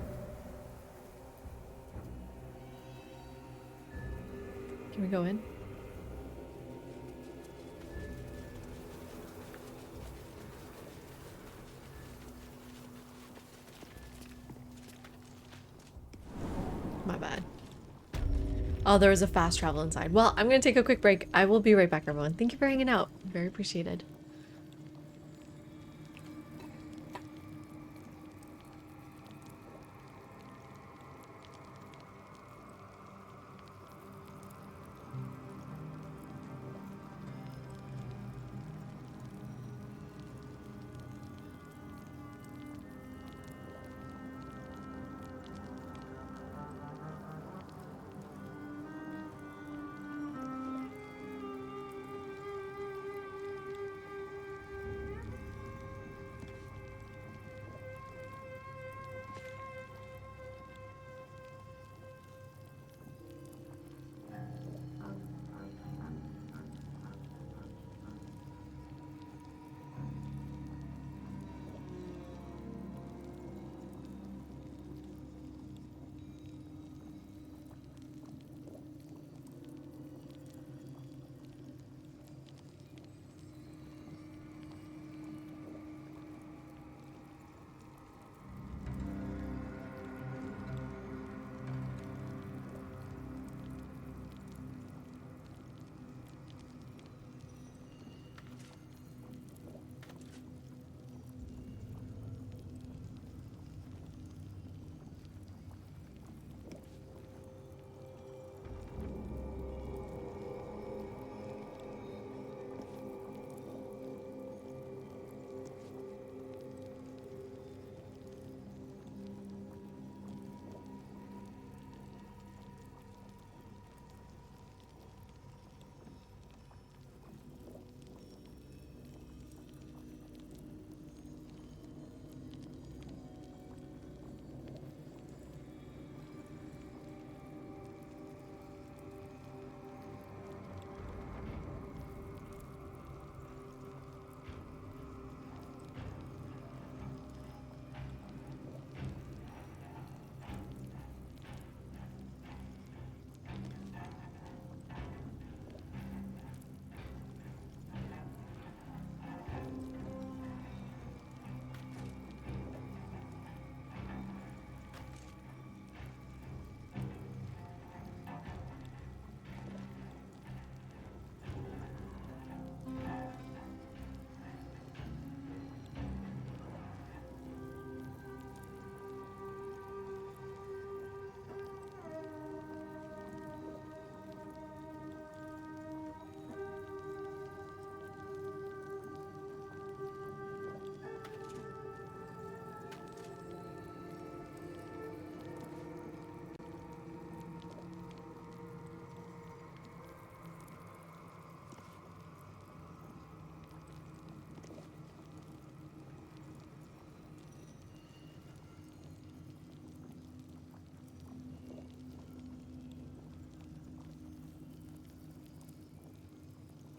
Can we go in? My bad. Oh, there was a fast travel inside. Well, I'm going to take a quick break. I will be right back, everyone. Thank you for hanging out. Very appreciated.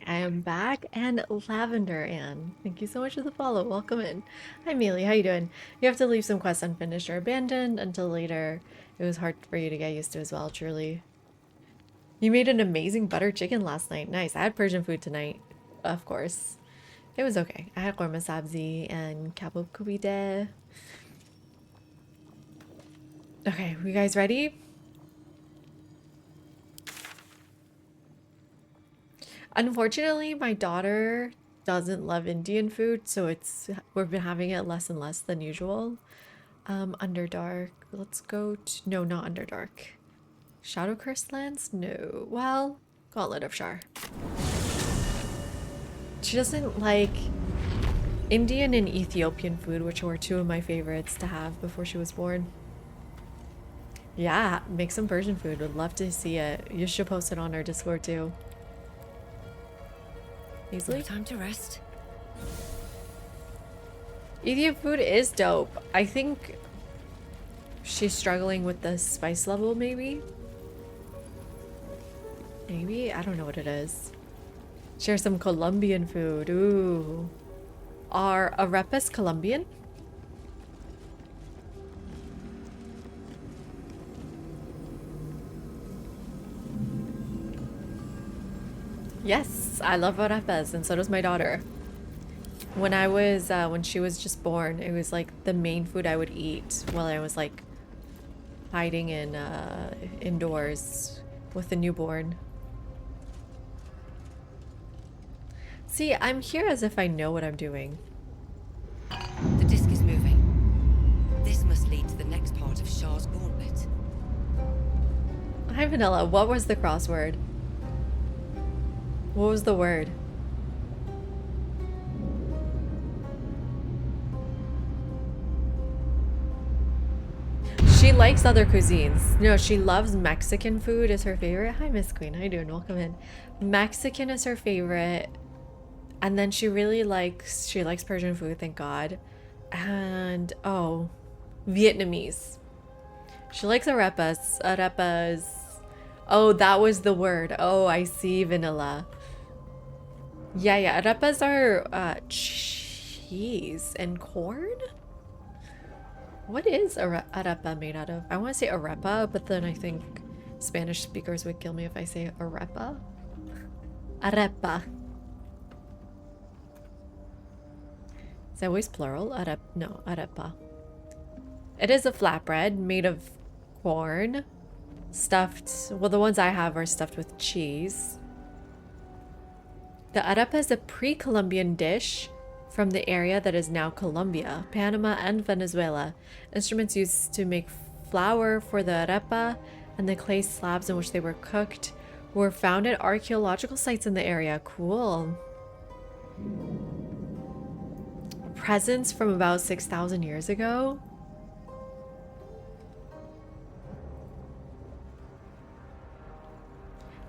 I am back, and Lavender Ann. Thank you so much for the follow. Welcome in. Hi, Mealy. How you doing? You have to leave some quests unfinished or abandoned until later. It was hard for you to get used to as well, truly. You made an amazing butter chicken last night. Nice. I had Persian food tonight, of course. It was okay. I had korma sabzi and kabab kubide. Okay, you guys ready? Unfortunately, my daughter doesn't love Indian food, so we've been having it less and less than usual. Underdark. Let's go to no, not Underdark. Shadow Cursed Lands? No. Well, Gauntlet of Shar. She doesn't like Indian and Ethiopian food, which were two of my favorites to have before she was born. Yeah, make some Persian food. Would love to see it. You should post it on our Discord too. Easily? No time to rest. Ethiopian food is dope. I think she's struggling with the spice level, maybe? Maybe? I don't know what it is. Share some Colombian food. Ooh. Are arepas Colombian? Yes, I love arepas, and so does my daughter. When she was just born, it was like the main food I would eat while I was like hiding in indoors with the newborn. See, I'm here as if I know what I'm doing. The disc is moving. This must lead to the next part of Shah's gauntlet. Hi, Vanilla. What was the crossword? What was the word? She likes other cuisines. No, she loves Mexican food is her favorite. Hi, Miss Queen. How you doing? Welcome in. Mexican is her favorite. And then she likes Persian food, thank God. And, oh, Vietnamese. She likes arepas. Arepas. Oh, that was the word. Oh, I see, Vanilla. Yeah, arepas are cheese and corn? What is arepa made out of? I want to say arepa, but then I think Spanish speakers would kill me if I say arepa. Arepa. Is that always plural? No, arepa. It is a flatbread made of corn, stuffed. Well, the ones I have are stuffed with cheese. The arepa is a pre-Columbian dish from the area that is now Colombia, Panama, and Venezuela. Instruments used to make flour for the arepa and the clay slabs in which they were cooked were found at archaeological sites in the area. Cool. Presents from about 6,000 years ago.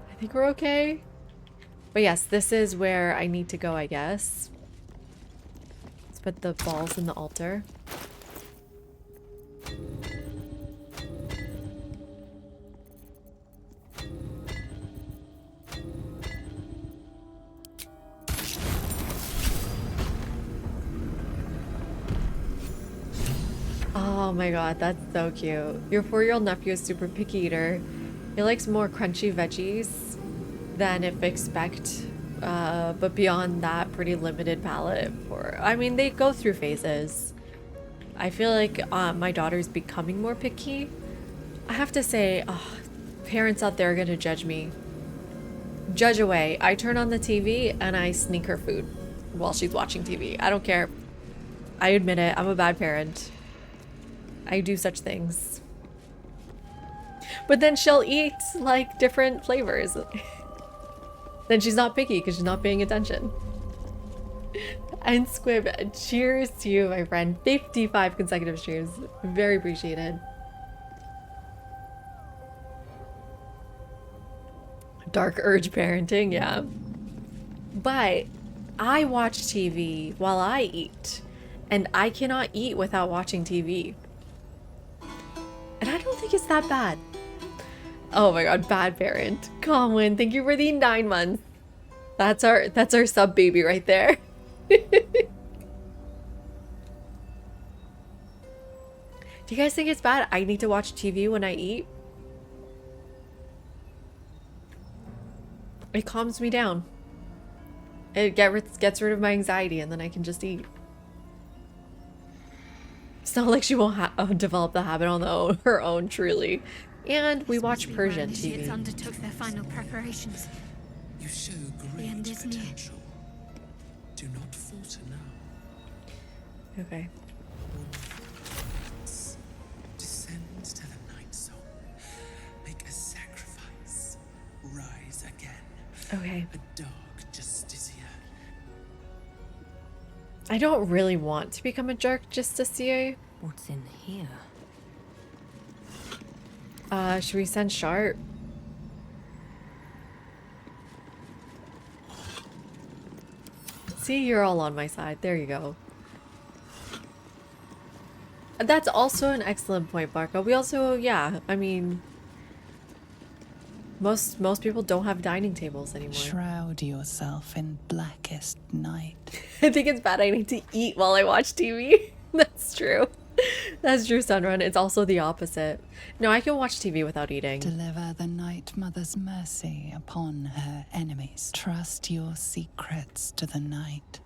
I think we're okay. But yes, this is where I need to go, I guess. Let's put the balls in the altar. Oh my god, that's so cute. Your 4-year-old nephew is super picky eater. He likes more crunchy veggies than if expect, but beyond that, pretty limited palate for. I mean, they go through phases. I feel like my daughter's becoming more picky. I have to say, parents out there are gonna judge me. Judge away. I turn on the TV and I sneak her food while she's watching TV. I don't care. I admit it. I'm a bad parent. I do such things. But then she'll eat like different flavors. Then she's not picky because she's not paying attention. And Squib, cheers to you, my friend. 55 consecutive cheers. Very appreciated. Dark urge parenting, yeah. But I watch TV while I eat. And I cannot eat without watching TV. And I don't think it's that bad. Oh my god, bad parent. Colin, thank you for the 9 months. That's our sub baby right there. Do you guys think it's bad? I need to watch TV when I eat. It calms me down. It gets rid of my anxiety and then I can just eat. It's not like she won't develop the habit on her own, truly. And we watch Persian TV. Undertook their final preparations. You show The end great is near. potential. Do not falter now. Okay. Descend to the night zone. Make a sacrifice. Rise again. Okay. A dark justiciar. I don't really want to become a jerk just to see. What's in here? Should we send Sharp? See, you're all on my side. There you go. That's also an excellent point, Barco. We also, yeah, I mean, most people don't have dining tables anymore. Shroud yourself in blackest night. I think it's bad I need to eat while I watch TV. That's true. That's true, Sunrun. It's also the opposite. No, I can watch TV without eating. Deliver the Night Mother's mercy upon her enemies. Trust your secrets to the night.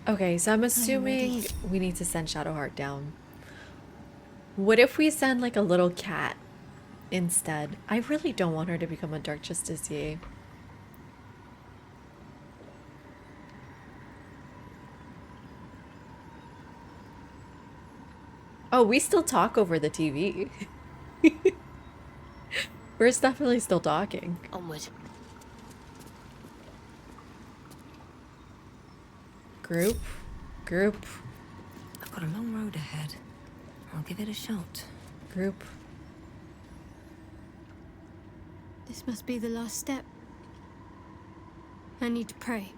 Okay, so I'm assuming we need to send Shadowheart down. What if we send like a little cat instead? I really don't want her to become a Dark Justicier. Oh, we still talk over the TV. We're definitely still talking. Onward. Group. I've got a long road ahead. I'll give it a shot. Group. This must be the last step. I need to pray.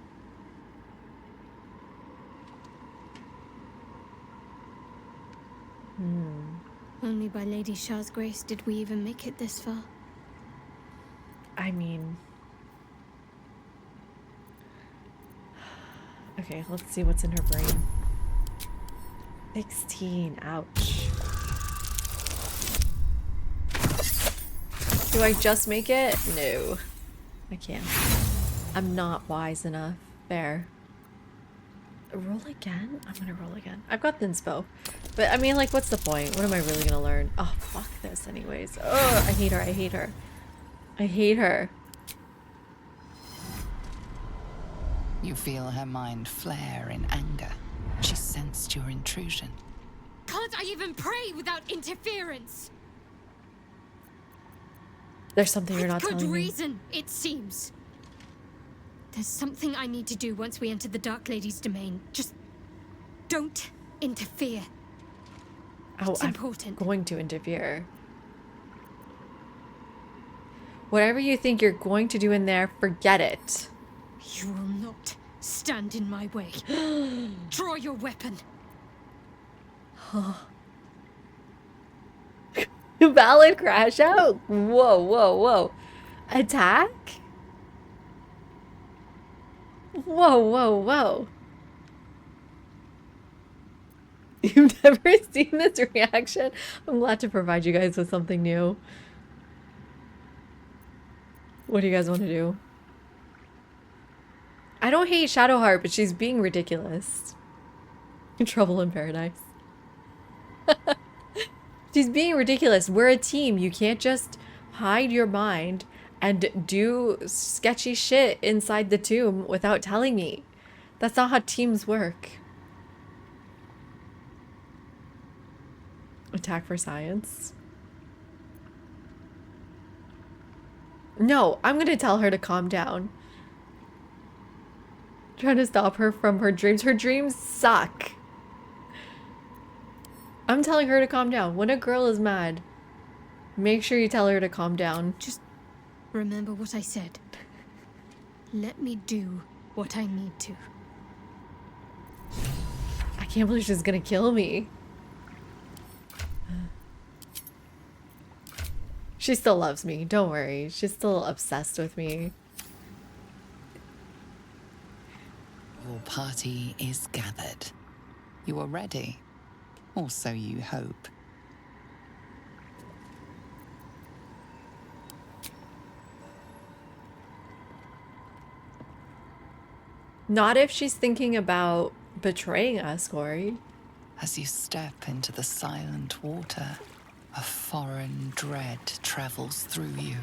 Only by Lady Shah's grace did we even make it this far. I mean... Okay, let's see what's in her brain. 16, ouch. Do I just make it? No. I can't. I'm not wise enough. There. Roll again? I'm gonna roll again. I've got the inspo. But I mean, like, what's the point? What am I really gonna learn? Oh, fuck this anyways. Oh, I hate her. I hate her. I hate her. You feel her mind flare in anger. She sensed your intrusion. Can't I even pray without interference? There's something you're not With telling good me. reason, it seems. There's something I need to do once we enter the Dark Lady's domain. Just don't interfere. Oh, It's important. I'm going to interfere. Whatever you think you're going to do in there, forget it. You will not stand in my way. Draw your weapon. Valid crash out. Whoa. Attack? Whoa. You've never seen this reaction? I'm glad to provide you guys with something new. What do you guys want to do? I don't hate Shadowheart, but she's being ridiculous. Trouble in paradise. She's being ridiculous. We're a team. You can't just hide your mind and do sketchy shit inside the tomb without telling me. That's not how teams work. Attack for science. No, I'm gonna tell her to calm down. Trying to stop her from her dreams. Her dreams suck. I'm telling her to calm down. When a girl is mad, make sure you tell her to calm down. Just remember what I said. Let me do what I need to. I can't believe she's gonna kill me. She still loves me. Don't worry. She's still obsessed with me. Your party is gathered. You are ready, or so you hope. Not if she's thinking about betraying us, Corey. As you step into the silent water, a foreign dread travels through you.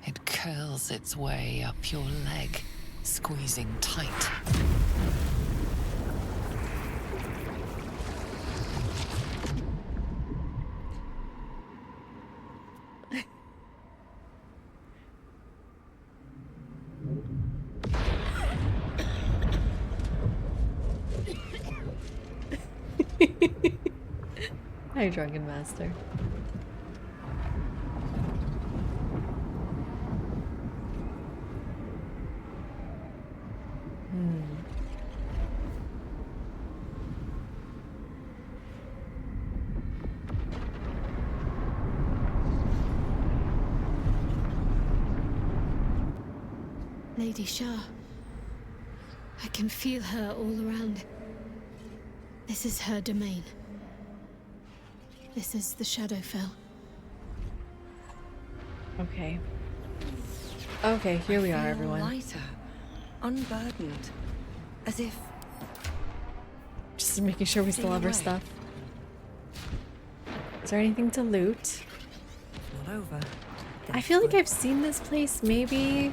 It curls its way up your leg, squeezing tight. Hi, Drunken Master. Lady Shah. I can feel her all around. This is her domain. This is the Shadowfell. Okay. Okay, here we are, everyone. Lighter, unburdened, as if Just making sure we still have our stuff. Is there anything to loot? not over. I feel like I've seen this place maybe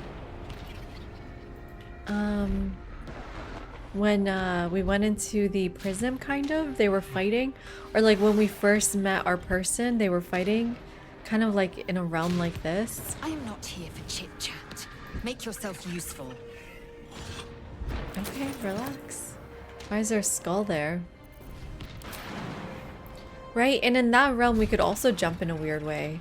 when we went into the prison, kind of, they were fighting, or like when we first met our person, they were fighting kind of like in a realm like this. I am not here for chit chat. Make yourself useful. Okay, relax. Why is there a skull there? Right, and in that realm we could also jump in a weird way.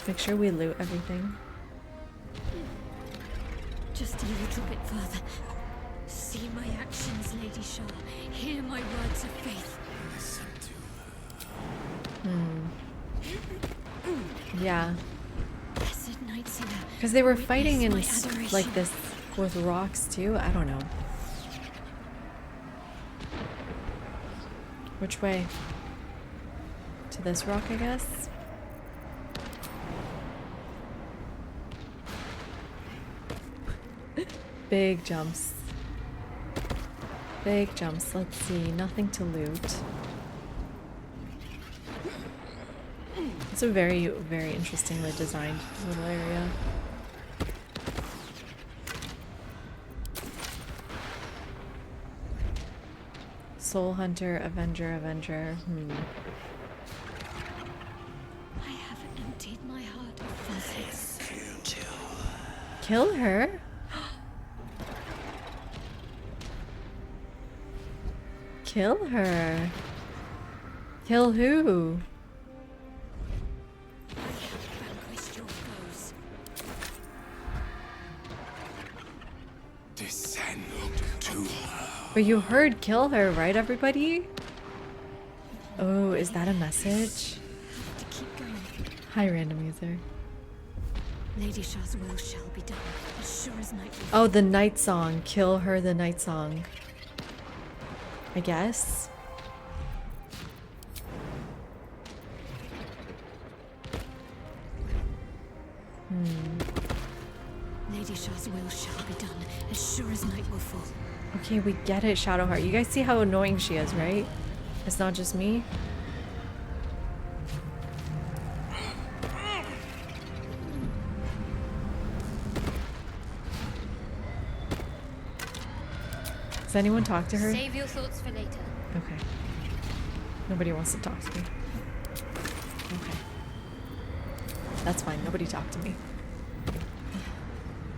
Make sure we loot everything. Just a little bit further. See my actions, Lady Shah. Hear my words of faith. Yeah. Blessed Night Singer. Because they were fighting in Witness my adoration. like this with rocks too. I don't know. Which way? To this rock, I guess? Big jumps. Big jumps. Let's see. Nothing to loot. It's a very, very interestingly designed little area. Soul Hunter, Avenger, Avenger. I have emptied my heart of fuzzies. Kill her? Kill her. Kill who? I have vanquished your foes. Descend to her. But you heard kill her, right, everybody? Oh, is that a message? Have to keep going. Hi, random user. Lady Shah's will shall be done, as sure as night will Oh, the night song. Kill her, the night song. I guess. Lady Shah's will shall be done, as sure as night will fall. Okay, we get it, Shadowheart. You guys see how annoying she is, right? It's not just me. Does anyone talk to her? Save your thoughts for later. Okay. Nobody wants to talk to me. Okay. That's fine. Nobody talk to me.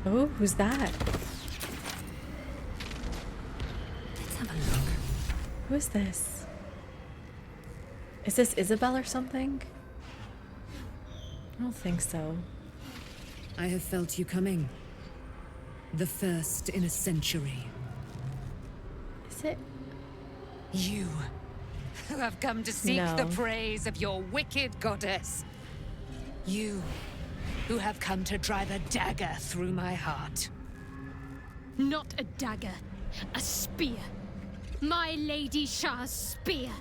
Oh, who's that? Let's have a look. Who is this? Is this Isabel or something? I don't think so. I have felt you coming. The first in a century. Is it? You, who have come to seek No. the praise of your wicked goddess. You, who have come to drive a dagger through my heart. Not a dagger, a spear. My Lady Shah's spear.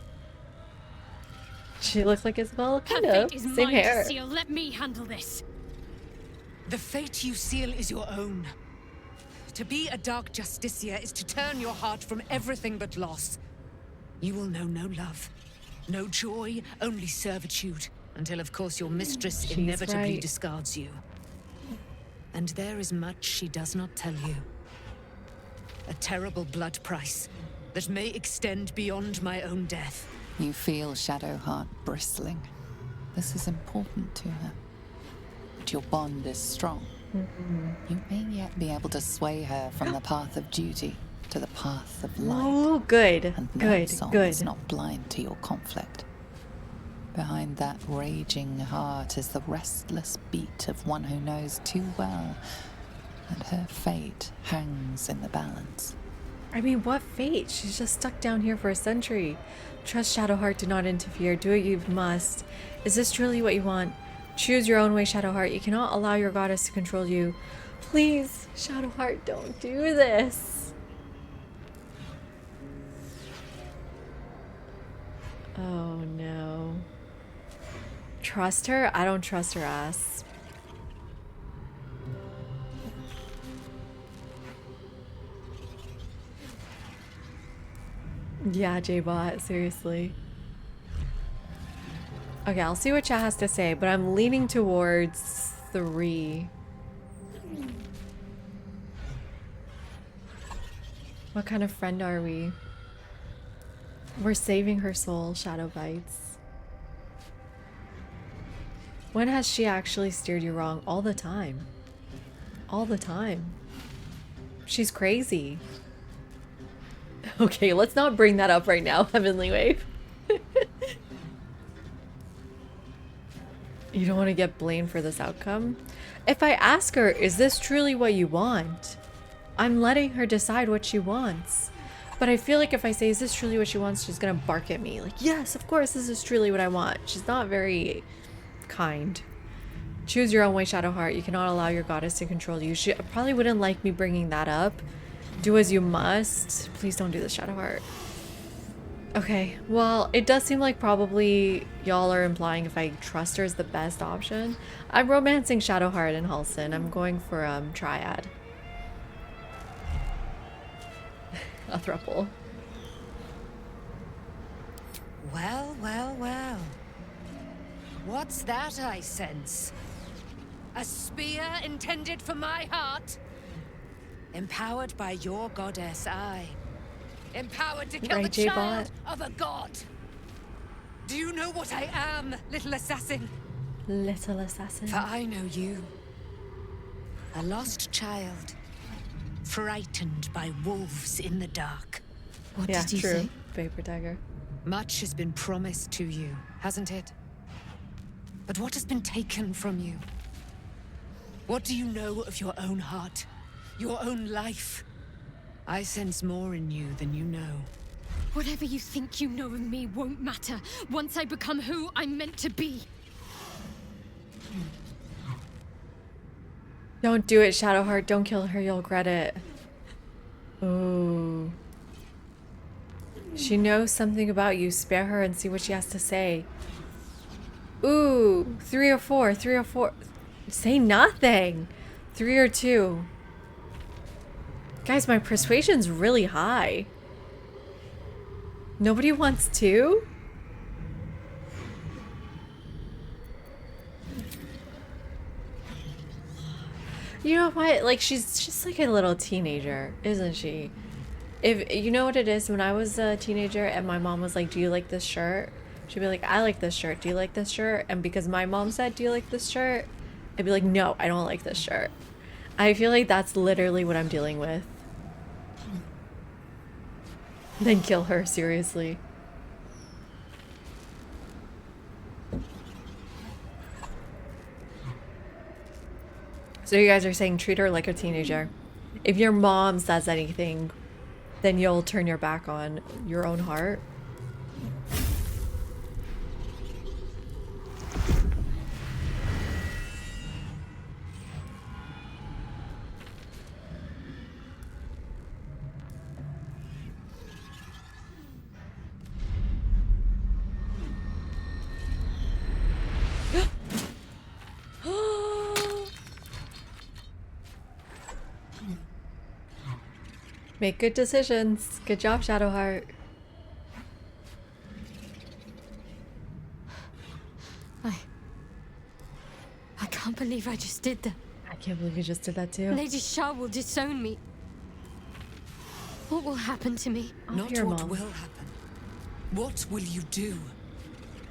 She looks like Isabel, Her kind of. fate is Same mine hair. to seal. Let me handle this. The fate you seal is your own. To be a Dark Justicia is to turn your heart from everything but loss. You will know no love, no joy, only servitude, until of course your mistress She's inevitably right. discards you. And there is much she does not tell you. A terrible blood price that may extend beyond my own death. You feel Shadowheart bristling. This is important to her. doubt your bond is strong, you may yet be able to sway her from the path of duty to the path of light. Oh, good. And Good. Nightsong Good. is not blind to your conflict. Behind that raging heart is the restless beat of one who knows too well that her fate hangs in the balance. I mean, what fate? She's just stuck down here for a century. Trust Shadowheart, do not interfere. Do what you must. Is this truly what you want? Choose your own way, Shadowheart. You cannot allow your goddess to control you. Please, Shadowheart, don't do this. Oh no. Trust her? I don't trust her ass. Yeah, J-Bot, seriously. Okay, I'll see what chat has to say, but I'm leaning towards 3. What kind of friend are we? We're saving her soul, Shadow Bites. When has she actually steered you wrong? All the time. All the time. She's crazy. Okay, let's not bring that up right now, Heavenly Wave. You don't want to get blamed for this outcome? If I ask her, is this truly what you want? I'm letting her decide what she wants. But I feel like if I say, is this truly what she wants? She's gonna bark at me. Like, yes, of course, this is truly what I want. She's not very kind. Choose your own way, Shadowheart. You cannot allow your goddess to control you. She probably wouldn't like me bringing that up. Do as you must. Please don't do this, Shadowheart. Okay, well, it does seem like probably y'all are implying if I trust her is the best option. I'm romancing Shadowheart and Halsin. I'm going for Triad. A throuple. Well, well, well. What's that I sense? A spear intended for my heart? Empowered by your goddess, I. Empowered to kill Right, the child J-Bot? of a god. Do you know what I am, little assassin? Little assassin. For I know you. A lost child. Frightened by wolves in the dark. What Yeah, did you true. say? Vapor Dagger. Much has been promised to you, hasn't it? But what has been taken from you? What do you know of your own heart? Your own life? I sense more in you than you know. Whatever you think you know of me won't matter once I become who I'm meant to be. Don't do it, Shadowheart. Don't kill her. You'll regret it. Ooh. She knows something about you. Spare her and see what she has to say. Ooh. 3 or 4. 3 or 4. Say nothing. 3 or 2. Guys, my persuasion's really high. Nobody wants 2? You know what? Like, she's just like a little teenager, isn't she? If you know what it is, when I was a teenager and my mom was like, do you like this shirt? She'd be like, I like this shirt. Do you like this shirt? And because my mom said, do you like this shirt? I'd be like, no, I don't like this shirt. I feel like that's literally what I'm dealing with. Then kill her, seriously. So you guys are saying treat her like a teenager. If your mom says anything, then you'll turn your back on your own heart. Make good decisions. Good job, Shadowheart. I can't believe I just did that. I can't believe you just did that too. Lady Shah will disown me. What will happen to me? Not your what mom. will happen. What will you do?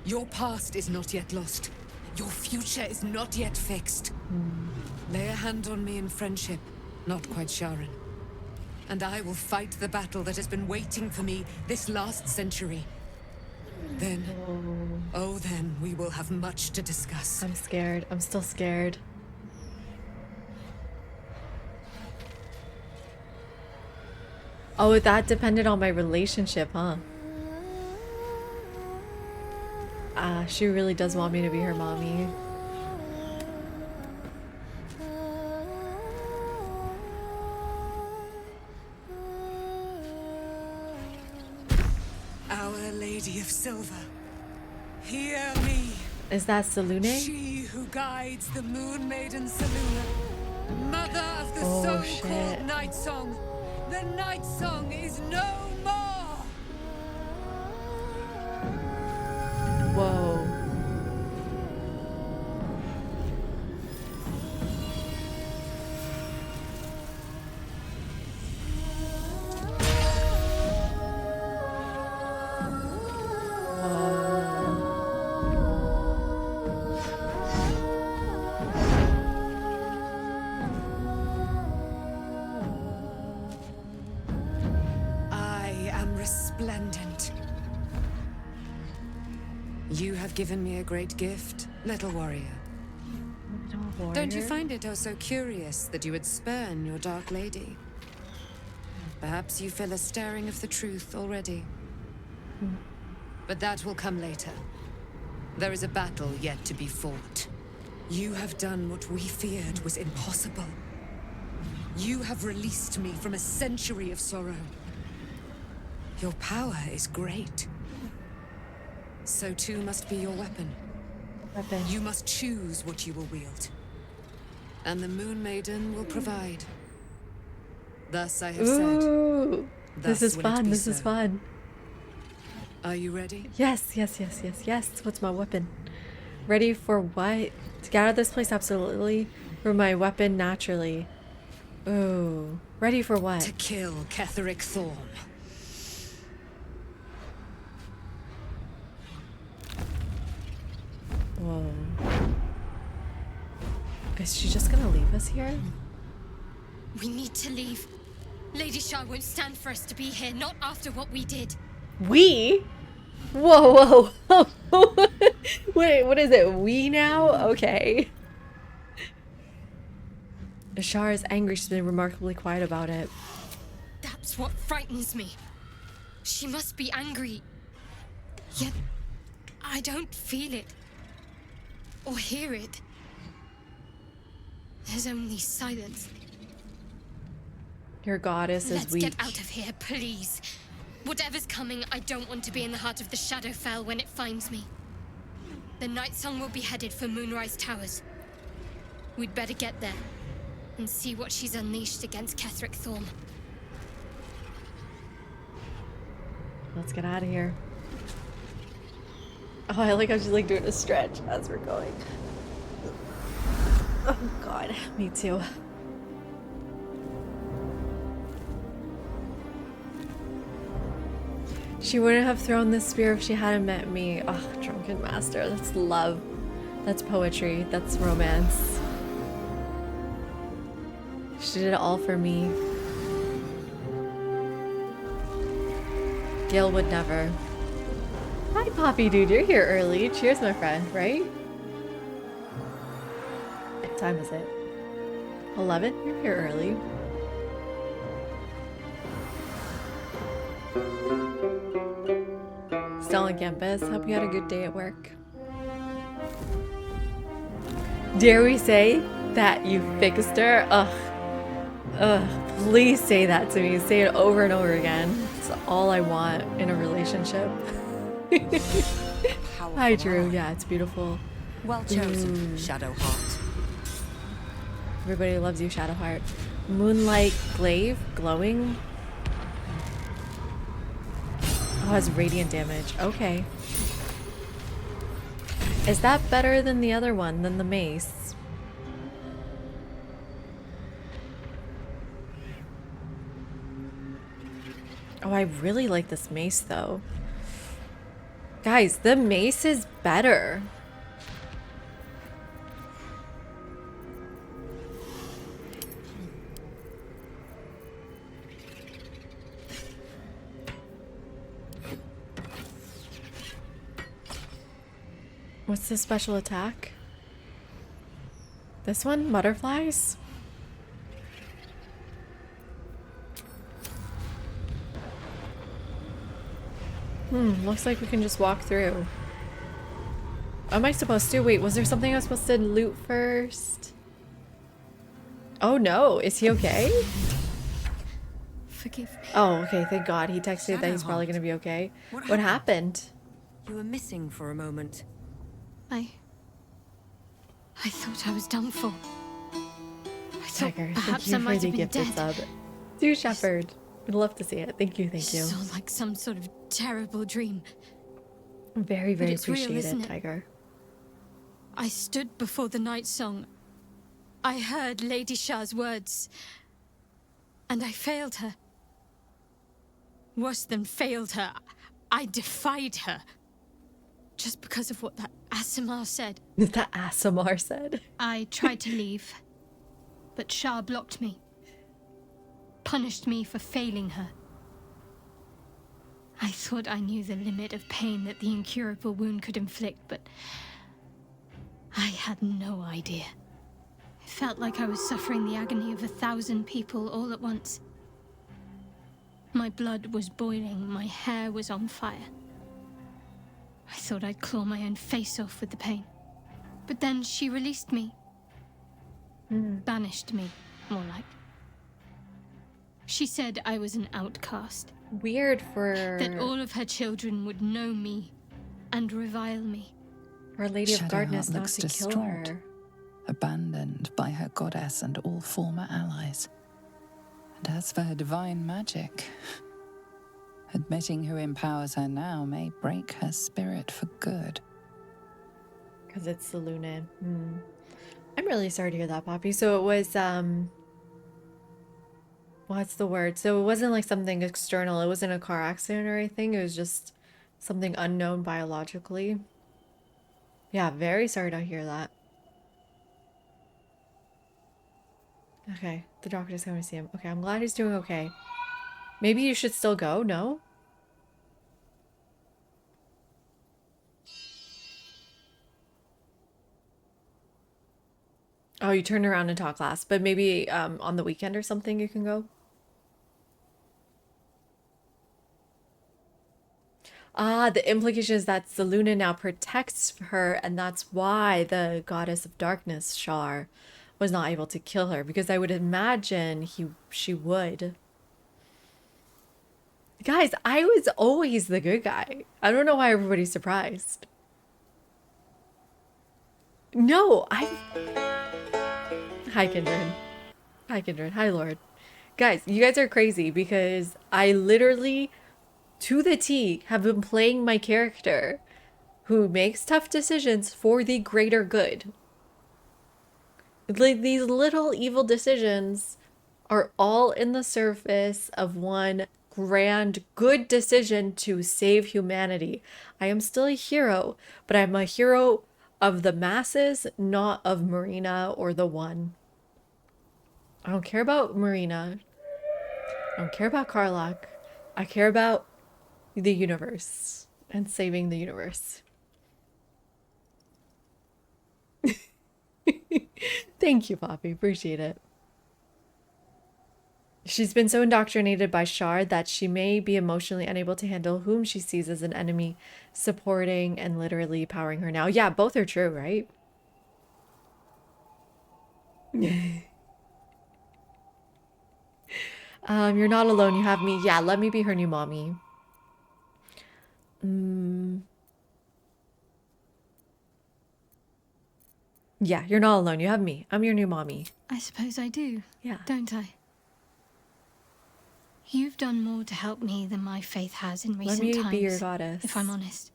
Your past is not yet lost. Your future is not yet fixed. Lay a hand on me in friendship, not quite Sharon. And I will fight the battle that has been waiting for me this last century. Then, oh then, we will have much to discuss. I'm scared. I'm still scared. Oh, that depended on my relationship, huh? Ah, she really does want me to be her mommy. Our Lady of Silver, hear me. Is that Selune? She who guides the Moon Maiden Seluna, mother of the Oh, so-called shit. Night Song. The Night Song is no more! Whoa. I am resplendent. You have given me a great gift, little warrior. Don't you find it oh so curious that you would spurn your Dark Lady? Perhaps you feel a stirring of the truth already. But that will come later. There is a battle yet to be fought. You have done what we feared was impossible. You have released me from a century of sorrow. Your power is great. So too must be your weapon. You must choose what you will wield. And the Moon Maiden will provide. Thus I have said. Ooh, this Thus is will it fun. be This is so. fun. Are you ready? Yes, yes, yes, yes, yes. What's my weapon? Ready for what? To get out of this place, absolutely. For my weapon, naturally. Ooh. Ready for what? To kill Ketheric Thorm. Whoa. Is she just gonna leave us here? We need to leave. Lady Shah won't stand for us to be here, not after what we did. We? Whoa, whoa. Wait, what is it? We now? Okay. Ashar is angry. She's been remarkably quiet about it. That's what frightens me. She must be angry. Yet, I don't feel it. Or hear it. There's only silence. Your goddess is Let's weak. get out of here, please. Whatever's coming, I don't want to be in the heart of the Shadowfell when it finds me. The Night Song will be headed for Moonrise Towers. We'd better get there and see what she's unleashed against Ketheric Thorm. Let's get out of here. Oh, I like how she's like doing a stretch as we're going. Oh god, me too. She wouldn't have thrown this spear if she hadn't met me. Oh, drunken master. That's love. That's poetry. That's romance. She did it all for me. Gil would never. Hi, Poppy dude. You're here early. Cheers, my friend, right? What time is it? 11? You're here early. Still on campus. Hope you had a good day at work. Dare we say that you fixed her? Ugh. Ugh. Please say that to me. Say it over and over again. It's all I want in a relationship. Hi, Drew. Yeah, it's beautiful. Well chosen, Shadowheart. Everybody loves you, Shadowheart. Moonlight glaive, glowing. Oh, has radiant damage. Okay. Is that better than the other one, than the mace? Oh, I really like this mace, though. Guys, the mace is better. What's the special attack? This one? Butterflies? Looks like we can just walk through. What am I supposed to? Wait, was there something I was supposed to loot first? Oh no, is he okay? Forgive me. Oh, okay, thank God. He texted that he's probably gonna be okay. What happened? You were missing for a moment. I thought I was done for. I thought Tiger, perhaps thank you I might for the have been gifted dead. sub. Do Shepherd. Would love to see it. Thank you, thank you. So like some sort of terrible dream. Very, But very it's real, appreciated, isn't it? Tiger. I stood before the night song. I heard Lady Shah's words. And I failed her. Worse than failed her, I defied her. Just because of what that Asimar said. That Asimar said. I tried to leave, but Shah blocked me. Punished me for failing her. I thought I knew the limit of pain that the incurable wound could inflict, but I had no idea. It felt like I was suffering the agony of 1,000 people all at once. My blood was boiling, my hair was on fire. I thought I'd claw my own face off with the pain. But then she released me. Banished me, more like. She said I was an outcast. Weird for... That all of her children would know me and revile me. Our Lady of Darkness Shadowheart not looks to kill distraught, her. abandoned by her goddess and all former allies. And as for her divine magic, admitting who empowers her now may break her spirit for good. Because it's the Luna. I'm really sorry to hear that, Poppy. So it was, what's the word? So it wasn't like something external. It wasn't a car accident or anything. It was just something unknown biologically. Yeah, very sorry to hear that. Okay, the doctor's coming to see him. Okay, I'm glad he's doing okay. Maybe you should still go, no? Oh, you turned around and taught class, but maybe on the weekend or something you can go? Ah, the implication is that Selûne now protects her, and that's why the goddess of darkness, Shar, was not able to kill her, because I would imagine she would. Guys, I was always the good guy. I don't know why everybody's surprised. No, Hi, Kindred. Hi, Kindred. Hi, Lord. Guys, you guys are crazy because I literally, to the T, have been playing my character who makes tough decisions for the greater good. Like, these little evil decisions are all in the surface of one grand good decision to save humanity. I am still a hero, but I'm a hero of the masses, not of Marina or the One. I don't care about Marina. I don't care about Karlach. I care about the universe and saving the universe. Thank you, Poppy. Appreciate it. She's been so indoctrinated by Shard that she may be emotionally unable to handle whom she sees as an enemy, supporting and literally powering her now. Yeah, both are true, right? You're not alone. You have me. Yeah, let me be her new mommy. Yeah, you're not alone. You have me. I'm your new mommy. I suppose I do. Yeah. Don't I? You've done more to help me than my faith has in recent times. Let me be your goddess. If I'm honest.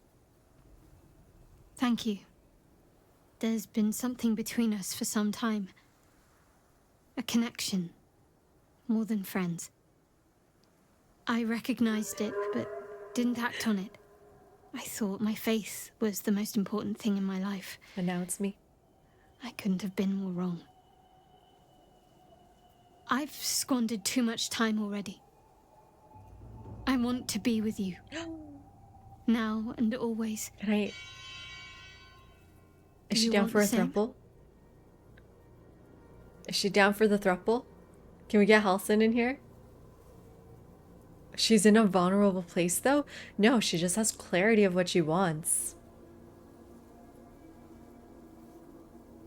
Thank you. There's been something between us for some time. A connection. More than friends. I recognized it, but didn't act on it. I thought my faith was the most important thing in my life. And now it's me. I couldn't have been more wrong. I've squandered too much time already. I want to be with you. Now and always. Can I... Is Do she you down want for a the same? throuple? Is she down for the throuple? Can we get Halson in here? She's in a vulnerable place though? No, she just has clarity of what she wants.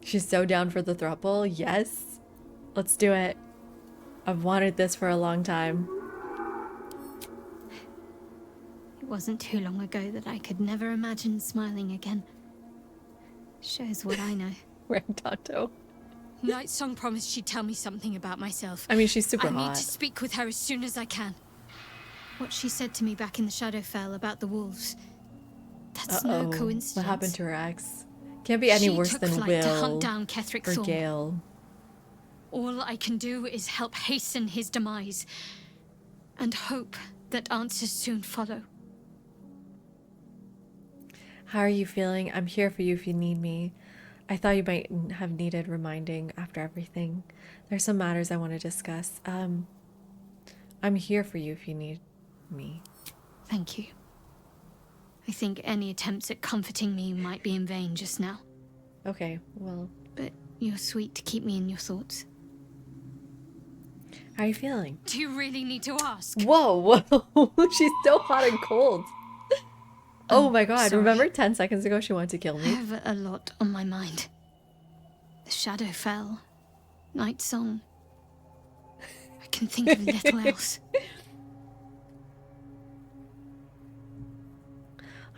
She's so down for the throuple. Yes. Let's do it. I've wanted this for a long time. It wasn't too long ago that I could never imagine smiling again. Shows what I know. Ragdotto. Night Song promised she'd tell me something about myself. I mean, she's super I hot. need to speak with her as soon as I can. What she said to me back in the Shadowfell about the wolves. That's no coincidence. What happened to her ex? Can't be any worse than She took flight to hunt Will down Ketheric or Thorn. Gale. All I can do is help hasten his demise, and hope that answers soon follow. How are you feeling? I'm here for you if you need me. I thought you might have needed reminding after everything. There's some matters I want to discuss. I'm here for you if you need me. Thank you. I think any attempts at comforting me might be in vain just now. Okay, well. But you're sweet to keep me in your thoughts. How are you feeling? Do you really need to ask? Whoa, she's so hot and cold. Oh my god, sorry. remember 10 seconds ago she wanted to kill I me? have a lot on my mind. The Shadowfell, Night Song. I can think of little else.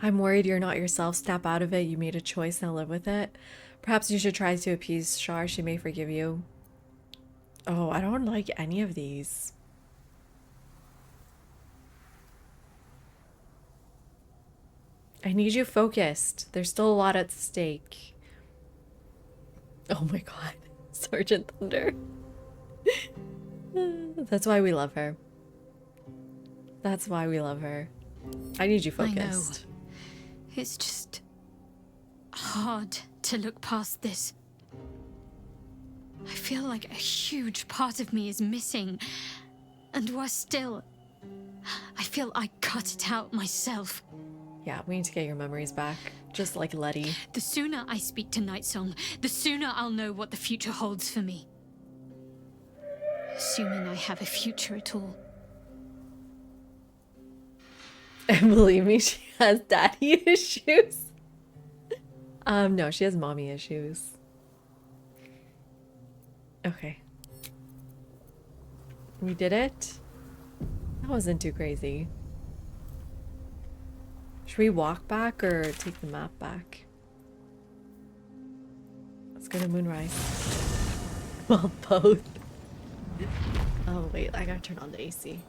I'm worried you're not yourself. Snap out of it. You made a choice, now live with it. Perhaps you should try to appease Shar. She may forgive you. Oh, I don't like any of these. I need you focused. There's still a lot at stake. Oh my god. Sergeant Thunder. That's why we love her. That's why we love her. I need you focused. I know. It's just hard to look past this. I feel like a huge part of me is missing. And worse still, I feel I cut it out myself. Yeah, we need to get your memories back. Just like Letty. The sooner I speak to Night Song, the sooner I'll know what the future holds for me. Assuming I have a future at all. And believe me, she has daddy issues. No, she has mommy issues. Okay. We did it. That wasn't too crazy. Should we walk back or take the map back? Let's go to Moonrise. Well, both. Oh, wait, I gotta turn on the AC.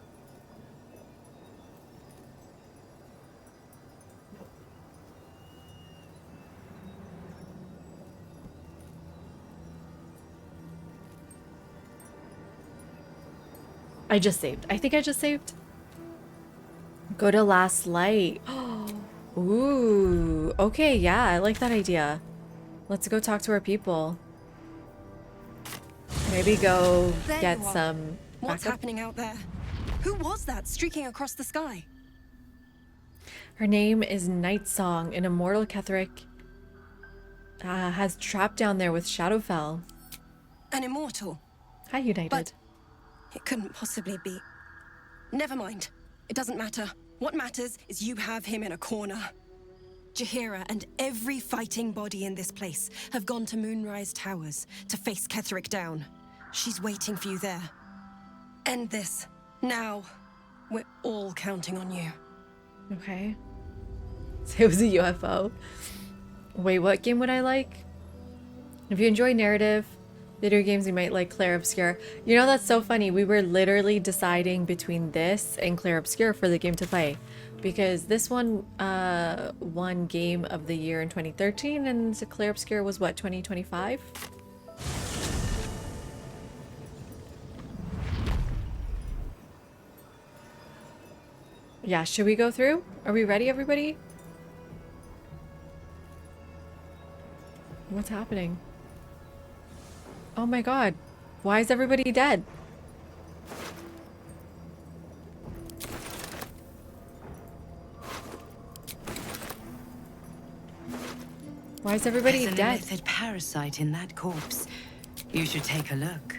I just saved. I think I just saved. Go to Last Light. Ooh. Okay, yeah, I like that idea. Let's go talk to our people. Maybe go There get you are. some What's backup. happening out there? Who was that streaking across the sky? Her name is Night Song, an immortal Ketheric has trapped down there with Shadowfell. An immortal. Hi, United. But it couldn't possibly be. Never mind. It doesn't matter. What matters is you have him in a corner. Jaheira and every fighting body in this place have gone to Moonrise Towers to face Ketheric down. She's waiting for you there. End this. Now. We're all counting on you. Okay. So it was a UFO. Wait, what game would I like? If you enjoy narrative video games, you might like Clair Obscur. You know, that's so funny. We were literally deciding between this and Clair Obscur for the game to play. Because this one won Game of the Year in 2013 and Clair Obscur was what, 2025? Yeah, should we go through? Are we ready, everybody? What's happening? Oh my god. Why is everybody dead? Why is everybody There's an dead? illithid parasite in that corpse. You should take a look.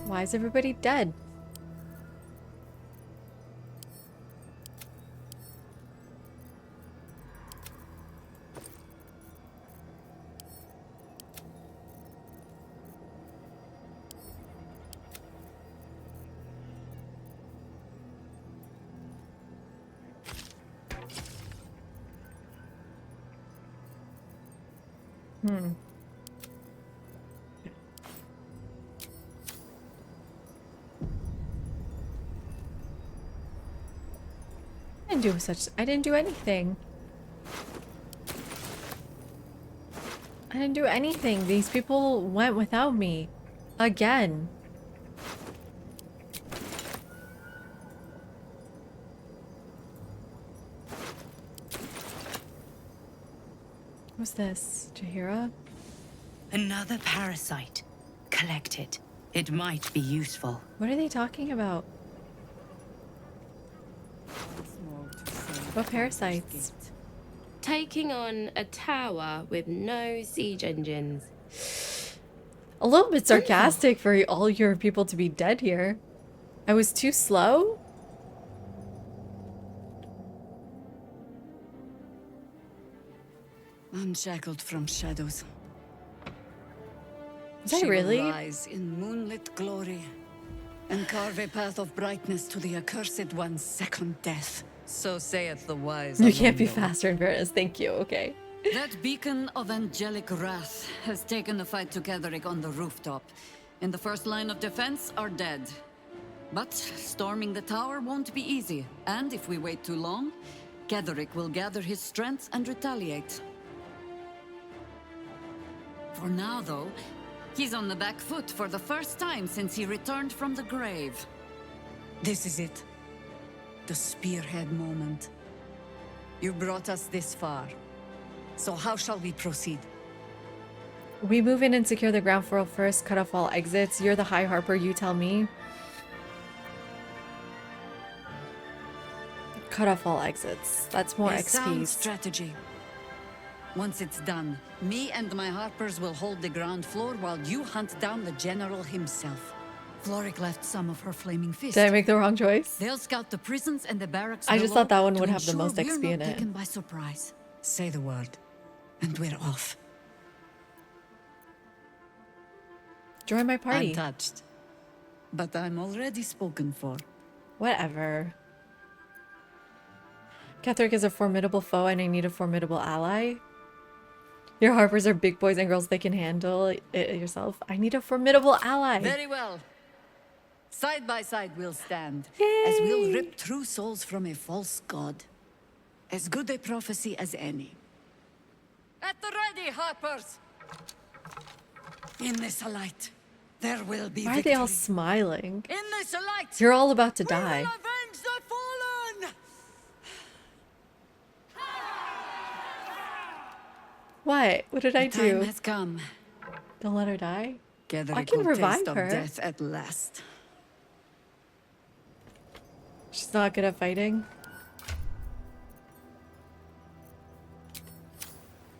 Why is everybody dead? I didn't do anything. I didn't do anything. These people went without me. Again. What's this? Jahira? Another parasite. Collect it. It might be useful. What are they talking about? What parasites? Taking on a tower with no siege engines. A little bit sarcastic for all your people to be dead here. I was too slow? Unshackled from shadows. Is that She will really? rise in moonlit glory and carve a path of brightness to the accursed one's second death. So saith the wise. You can't be Armando. faster in fairness. Thank you. Okay. That beacon of angelic wrath has taken the fight to Ketheric on the rooftop. In the first line of defense are dead. But storming the tower won't be easy. And if we wait too long, Ketheric will gather his strength and retaliate. For now, though, he's on the back foot for the first time since he returned from the grave. This is it. The spearhead moment. You brought us this far. So how shall we proceed? We move in and secure the ground floor first, cut off all exits. You're the High Harper, you tell me. Cut off all exits. That's more A sound XP. strategy. Once it's done, me and my Harpers will hold the ground floor while you hunt down the General himself. Floric left some of her flaming fists. Did I make the wrong choice? They'll scout the prisons and the barracks I just below thought that one to would have the ensure most we're XP not in it. taken by surprise. Say the word, and we're off. Join my party. I'm touched, but I'm already spoken for. Whatever. Ketheric is a formidable foe and I need a formidable ally. Your Harpers are big boys and girls they can handle it yourself. I need a formidable ally. Very well. Side by side we'll stand, Yay! as we'll rip true souls from a false god. As good a prophecy as any. At the ready, Harpers! In this light, there will be Why are victory. they all smiling? In this light, You're all about to we die. will avenge the fallen! What? What did I The time do? has come. Don't let her die? Ketheric I can will revive taste of her. death at last. She's not good at fighting.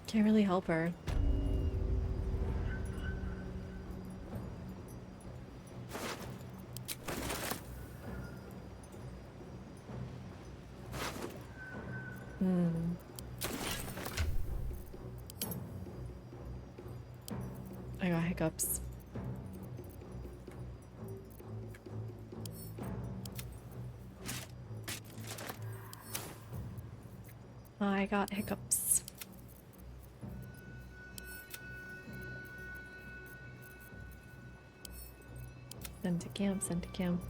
Can't really help her. I got hiccups. I got hiccups. Send to camp, send to camp.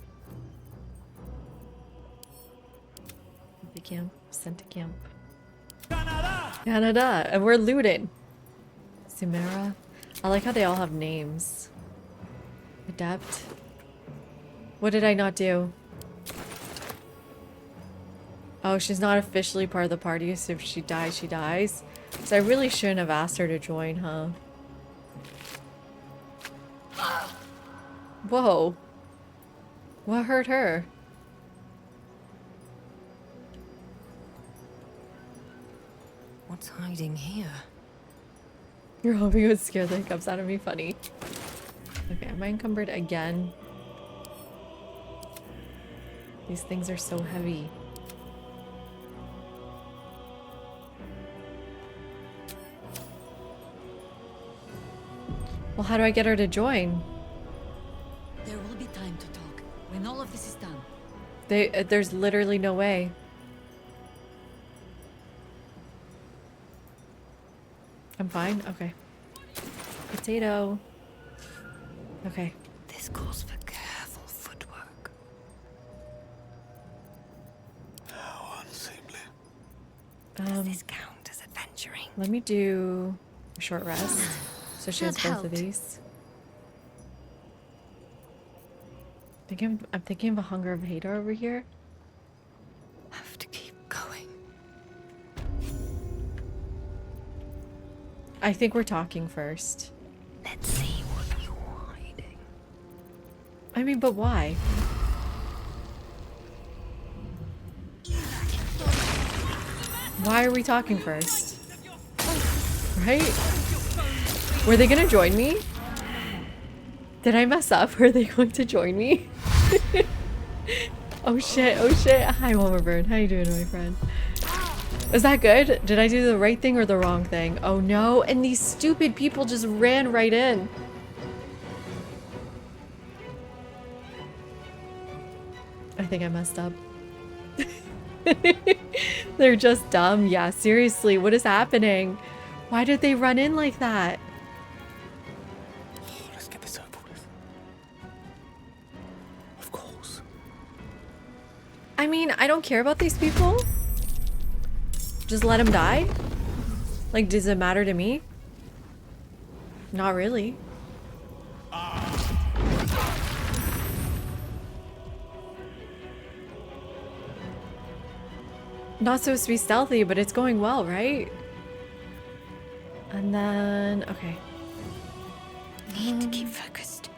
Send to camp, send to camp. Canada! And we're looted. Sumera. I like how they all have names. Adept. What did I not do? Oh, she's not officially part of the party, so if she dies, she dies. So I really shouldn't have asked her to join, huh? Whoa. What hurt her? hiding here? You're hoping it would scare the hiccups out of me. Funny. Okay, am I encumbered again? These things are so heavy. Well, how do I get her to join? There will be time to talk when all of this is done. There's literally no way. I'm fine? Okay. Potato. Okay. This calls for careful footwork. How unseemly. Does this count as adventuring? Let me do a short rest. So she has That both of helped. these. I'm thinking of a Hunger of Hadar over here. Have to keep going. I think we're talking first. Let's see what you're hiding. I mean, but why? Why are we talking first? Right? Were they gonna join me? Did I mess up? Were they going to join me? Oh shit, oh shit. Hi, Wilmerbird. How you doing, my friend? Was that good? Did I do the right thing or the wrong thing? Oh no, and these stupid people just ran right in. I think I messed up. They're just dumb. Yeah, seriously, what is happening? Why did they run in like that? Let's get this over with. Of course. I mean, I don't care about these people. Just let them die? Like, does it matter to me? Not really. Not supposed to be stealthy, but it's going well, right? And then, okay. Need to keep focused.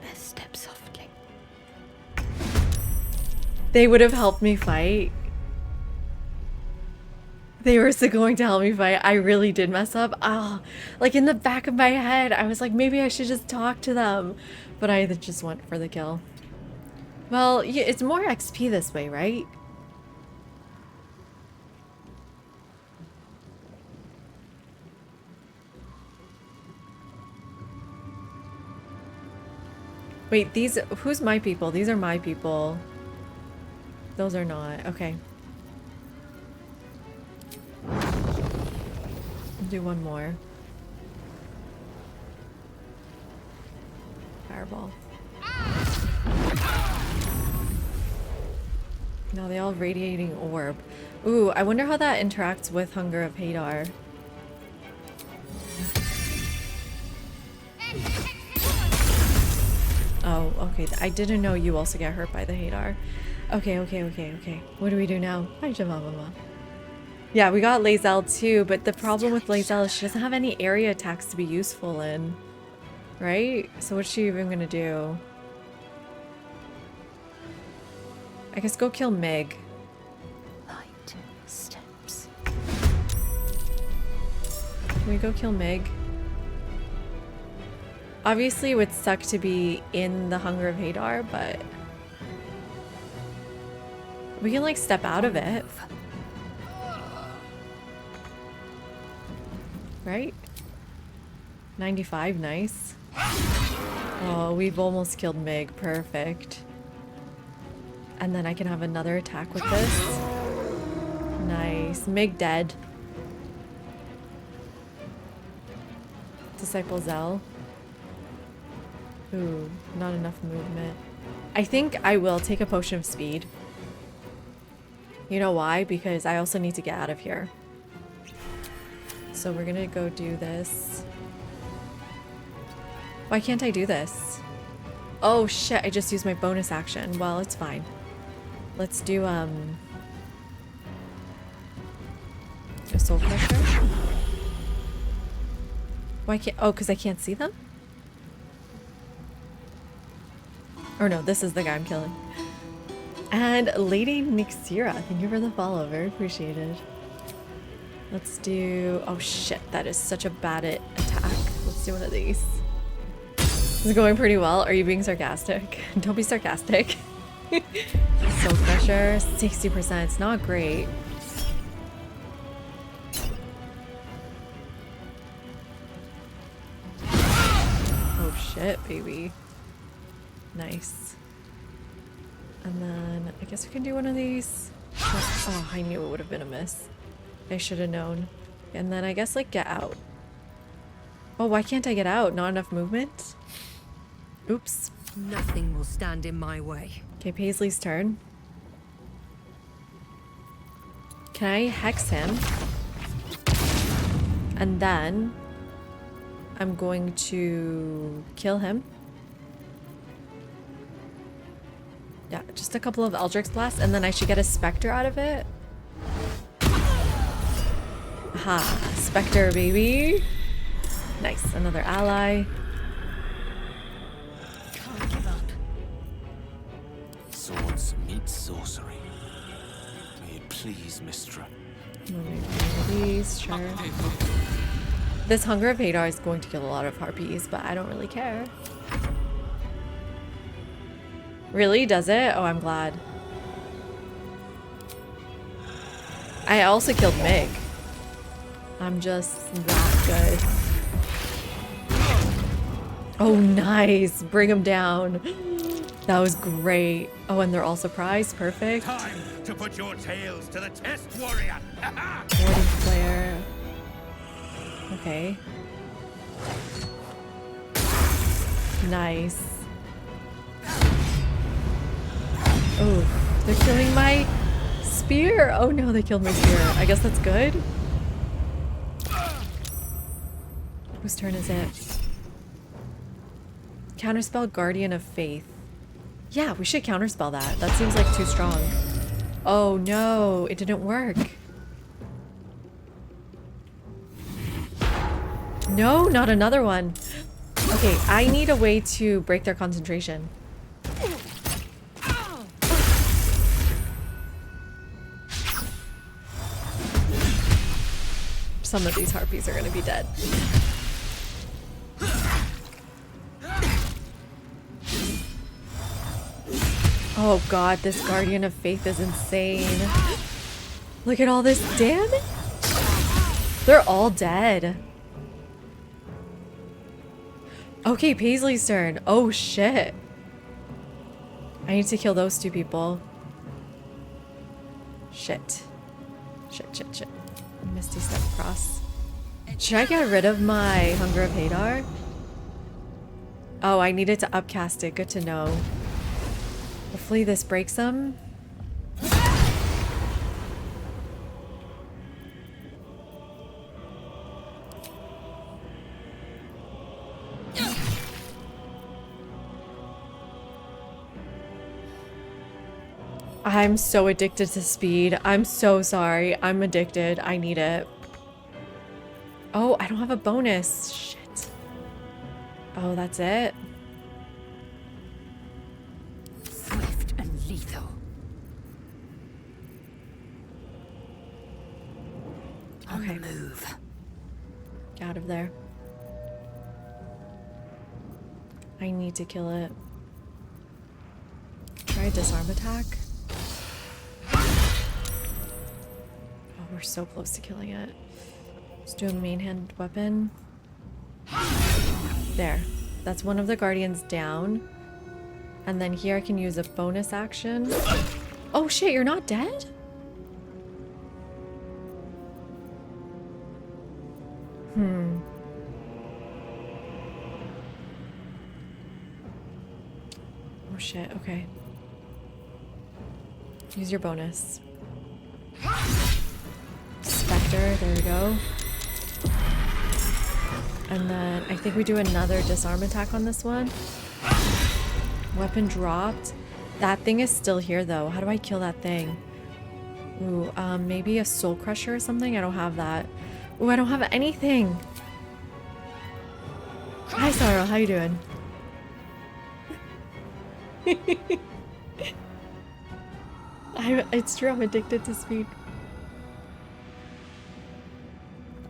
Best step softly. They would have helped me fight. They were so going to help me fight. I really did mess up. Ah, like in the back of my head, I was like, maybe I should just talk to them. But I just went for the kill. Well, yeah, it's more XP this way, right? Wait, these, who's my people? These are my people. Those are not. Okay. Do one more. Fireball. Now they all have radiating orb. Ooh, I wonder how that interacts with Hunger of Hadar. Oh, okay. I didn't know you also get hurt by the Hadar. Okay, okay, okay, okay. What do we do now? Hi, Jamamama. Yeah, we got Lae'zel too, but the problem with Lae'zel is she doesn't have any area attacks to be useful in. Right? So what's she even gonna do? I guess go kill Meg. Light steps. Can we go kill Meg? Obviously, it would suck to be in the Hunger of Hadar, but we can like step out of it. Right? 95, nice. Oh, we've almost killed Meg. Perfect. And then I can have another attack with this. Nice. Meg dead. Disciple Zell. Ooh, not enough movement. I think I will take a potion of speed. You know why? Because I also need to get out of here. So we're gonna go do this. Why can't I do this? Oh shit, I just used my bonus action. Well, it's fine. Let's do, a soul crusher. Why can't, oh, because I can't see them? Or no, this is the guy I'm killing. And Lady Nixira, thank you for the follow. Very appreciated. Let's do... Oh shit, that is such a bad attack. Let's do one of these. This is going pretty well. Are you being sarcastic? Don't be sarcastic. Soul Crusher, 60%. It's not great. Oh shit, baby. Nice. And then I guess we can do one of these. Oh, I knew it would have been a miss. I should have known. And then I guess like get out. Oh, why can't I get out? Not enough movement? Oops. Nothing will stand in my way. Okay, Paisley's turn. Can I hex him? And then I'm going to kill him. Yeah, just a couple of Eldritch Blasts, and then I should get a Spectre out of it. Aha, Spectre, baby. Nice, another ally. Can't give up. Swords meet sorcery. May it please, Mistra. These, sure. This Hunger of Hadar is going to kill a lot of harpies, but I don't really care. Really? Does it? Oh, I'm glad. I also killed Mig. I'm just that good. Oh, nice. Bring him down. That was great. Oh, and they're all surprised. Perfect. Time to put your tails to the test, warrior. Warding Flare. Okay. Nice. Oh, they're killing my spear. Oh no, they killed my spear. I guess that's good. Whose turn is it? Counterspell Guardian of Faith. Yeah, we should counterspell that. That seems like too strong. Oh no, it didn't work. No, not another one. Okay, I need a way to break their concentration. Some of these harpies are gonna be dead. Oh god, this Guardian of Faith is insane. Look at all this damage. They're all dead. Okay, Paisley's turn. Oh shit. I need to kill those two people. Shit. Shit. Misty Step Across. Should I get rid of my Hunger of Hadar? Oh, I needed to upcast it. Good to know. Hopefully this breaks them. I'm so addicted to speed. I'm so sorry. I'm addicted. I need it. Oh, I don't have a bonus. Shit. Oh, that's it? Swift and lethal. On the move. Get out of there. I need to kill it. Try a disarm attack. Oh, we're so close to killing it. Let's do a main hand weapon. There. That's one of the guardians down. And then here I can use a bonus action. Oh shit, you're not dead? Oh shit, okay. Use your bonus. Spectre, there we go. And then I think we do another disarm attack on this one. Weapon dropped. That thing is still here though. How do I kill that thing? Ooh, maybe a soul crusher or something? I don't have that. Ooh, I don't have anything. Hi Sorrow, how you doing? It's true, I'm addicted to speed.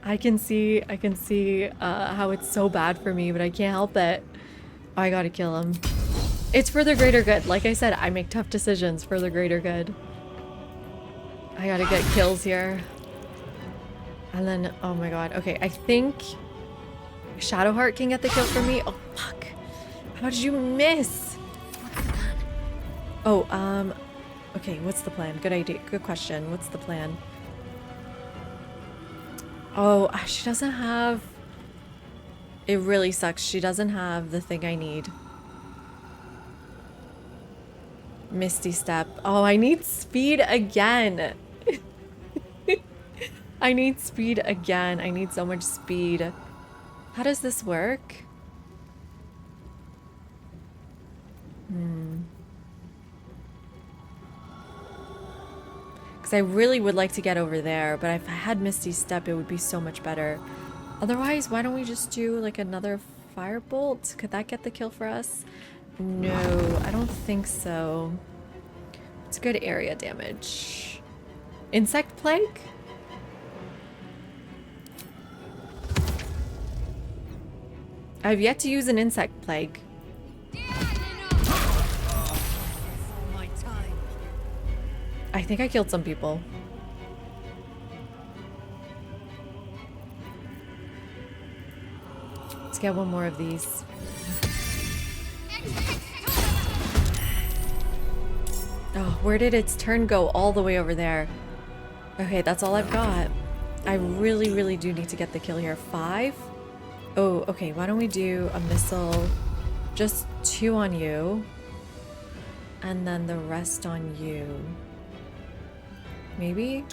I can see how it's so bad for me, but I can't help it. Oh, I gotta kill him. It's for the greater good. Like I said, I make tough decisions for the greater good. I gotta get kills here. And then, oh my god. Okay, I think Shadowheart can get the kill for me. Oh, fuck. How did you miss? Oh, okay, what's the plan? Good idea. Good question. What's the plan? Oh, she doesn't have... It really sucks. She doesn't have the thing I need. Misty Step. Oh, I need speed again. I need speed again. I need so much speed. How does this work? Because I really would like to get over there, but if I had Misty Step, it would be so much better. Otherwise, why don't we just do like another Firebolt? Could that get the kill for us? No, I don't think so. It's good area damage. Insect Plague? I've yet to use an Insect Plague. I think I killed some people. Let's get one more of these. Oh, where did its turn go? All the way over there. Okay, that's all I've got. I really, really do need to get the kill here. 5? Oh, okay. Why don't we do a missile? Just 2 on you. And then the rest on you. Maybe?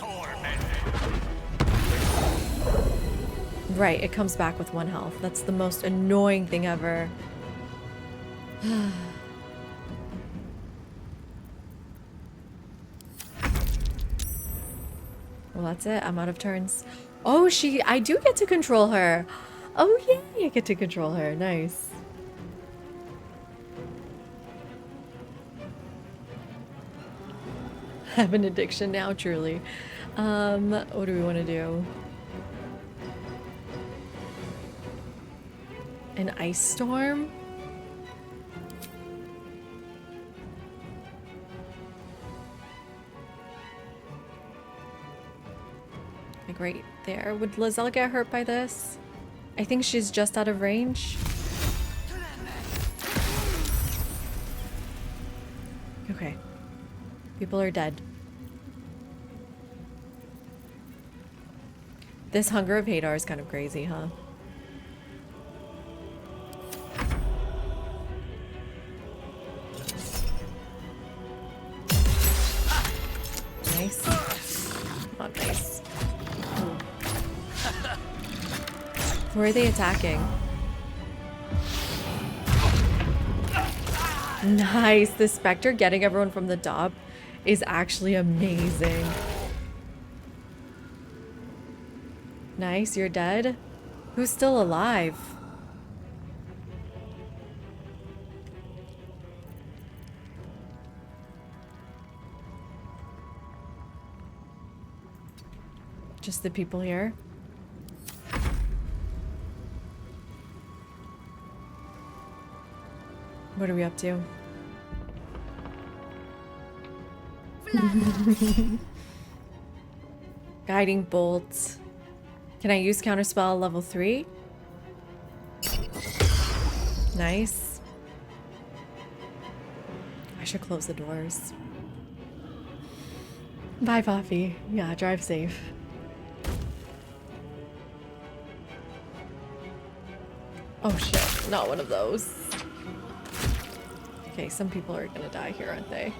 Right, it comes back with 1 health. That's the most annoying thing ever. Well, that's it. I'm out of turns. Oh, I do get to control her. Oh, yay, I get to control her. Nice. I have an addiction now, truly. What do we want to do? An ice storm? Like right there. Would Lizelle get hurt by this? I think she's just out of range. Okay. People are dead. This Hunger of Hadar is kind of crazy, huh? Nice. Not nice. Where are they attacking? Nice. The Spectre getting everyone from the top is actually amazing. Nice, you're dead. Who's still alive? Just the people here. What are we up to? Guiding bolt. Can I use counterspell level 3? Nice. I should close the doors. Bye, Poppy. Yeah, drive safe. Oh shit, not one of those. Okay, some people are gonna die here, aren't they?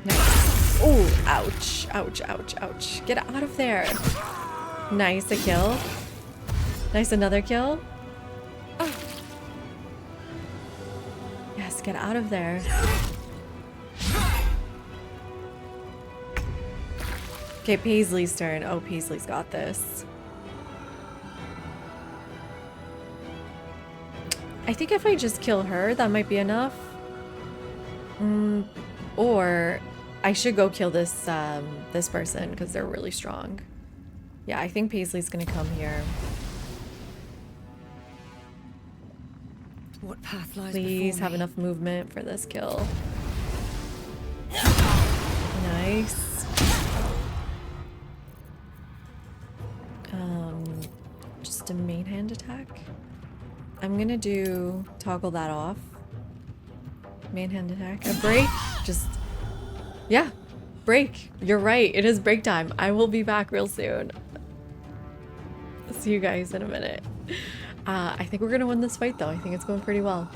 Nice. Oh, ouch, ouch, ouch, ouch. Get out of there. Nice, a kill. Nice, another kill. Yes, get out of there. Okay, Paisley's turn. Oh, Paisley's got this. I think if I just kill her, that might be enough. Or I should go kill this this person because they're really strong. Yeah, I think Paisley's gonna come here. What path lies Please before have me? enough movement for this kill. Nice. Just a main hand attack. I'm gonna do toggle that off. Main hand attack. A break. Just yeah, break. You're right. It is break time. I will be back real soon. See you guys in a minute. I think we're gonna win this fight though. I think it's going pretty well.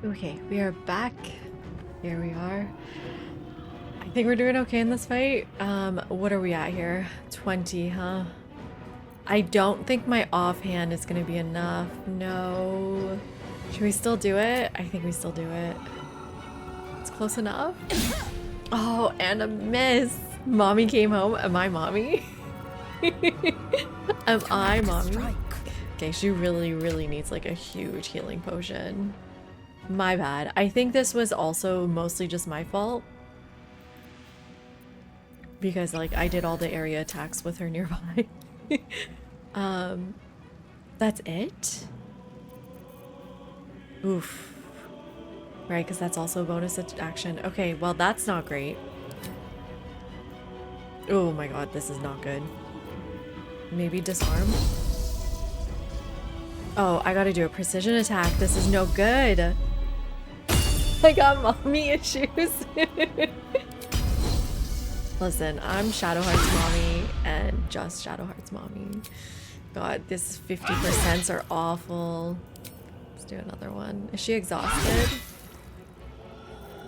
Okay, we are back. Here we are. I think we're doing okay in this fight. What are we at here? 20, huh? I don't think my offhand is gonna be enough. No. Should we still do it? I think we still do it. It's close enough. Oh, and a miss. Mommy came home. Am I mommy? Am I mommy? Okay, she really needs like a huge healing potion. My bad. I think this was also mostly just my fault. Because like I did all the area attacks with her nearby. That's it? Oof. Right, because that's also a bonus action. Okay, well that's not great. Oh my god, this is not good. Maybe disarm? Oh, I gotta do a precision attack. This is no good. I got mommy issues. Listen, I'm Shadowheart's mommy and just Shadowheart's mommy. God, this 50% are awful. Let's do another one. Is she exhausted?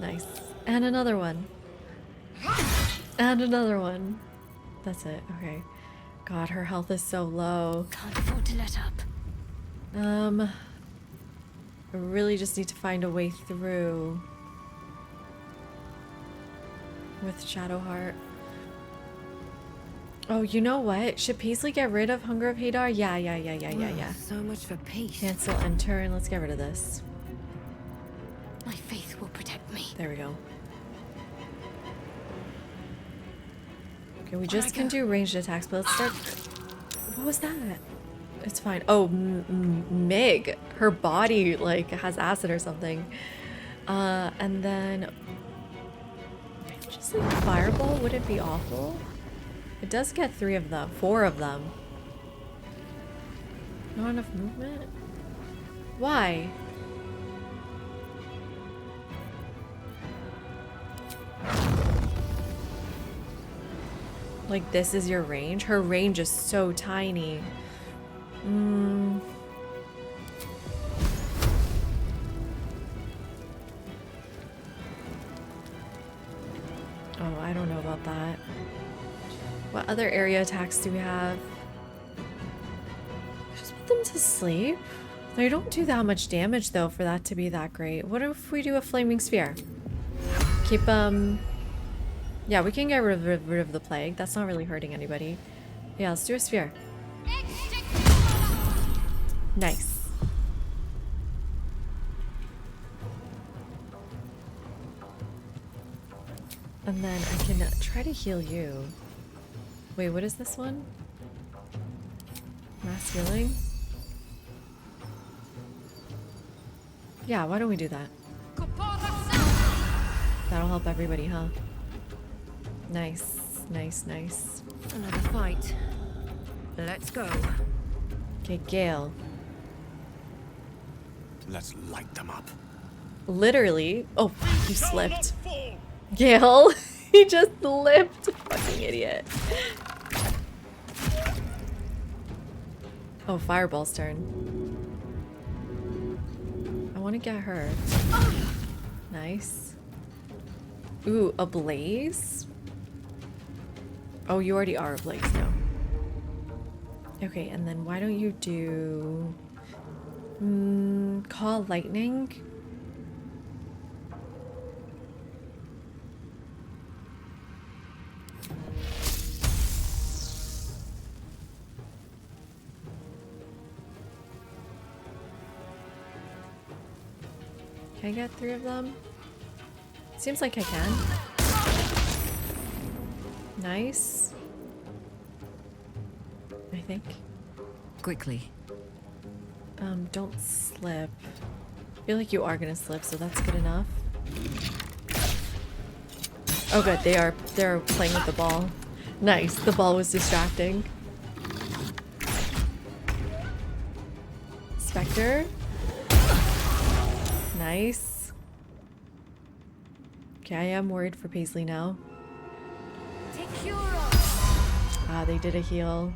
Nice. And another one. And another one. That's it. Okay. God, her health is so low. Can't afford to let up. I really just need to find a way through with Shadowheart. Oh, you know what? Should Paisley get rid of Hunger of Hadar? Yeah. So much for peace. Cancel and turn. Let's get rid of this. My faith will protect me. There we go. Okay, we just can do ranged attacks, but let's start. What was that? It's fine. Oh, Mig. Her body, like, has acid or something. And then... just, like, Fireball? Would it be awful? It does get 4 of them. Not enough movement? Why? Like, this is your range? Her range is so tiny. Oh, I don't know about that. What other area attacks do we have? Just put them to sleep. They don't do that much damage though for that to be that great. What if we do a flaming sphere? Keep yeah, we can get rid of the plague. That's not really hurting anybody. Yeah, let's do a sphere. Nice. And then I can try to heal you. Wait, what is this one? Mass healing? Yeah, why don't we do that? That'll help everybody, huh? Nice. Another fight. Let's go. Okay, Gale. Let's light them up. Literally. Oh, you slipped. Gale. He just slipped. Fucking idiot. Oh, Fireball's turn. I want to get her. Nice. Ooh, a blaze? Oh, you already are a blaze now. Okay, and then why don't you do... call lightning? Can I get 3 of them? Seems like I can. Nice. I think. Quickly. Don't slip. I feel like you are gonna slip, so that's good enough. Oh good, they're playing with the ball. Nice, the ball was distracting. Spectre. Nice. Okay, I am worried for Paisley now. Ah, they did a heal.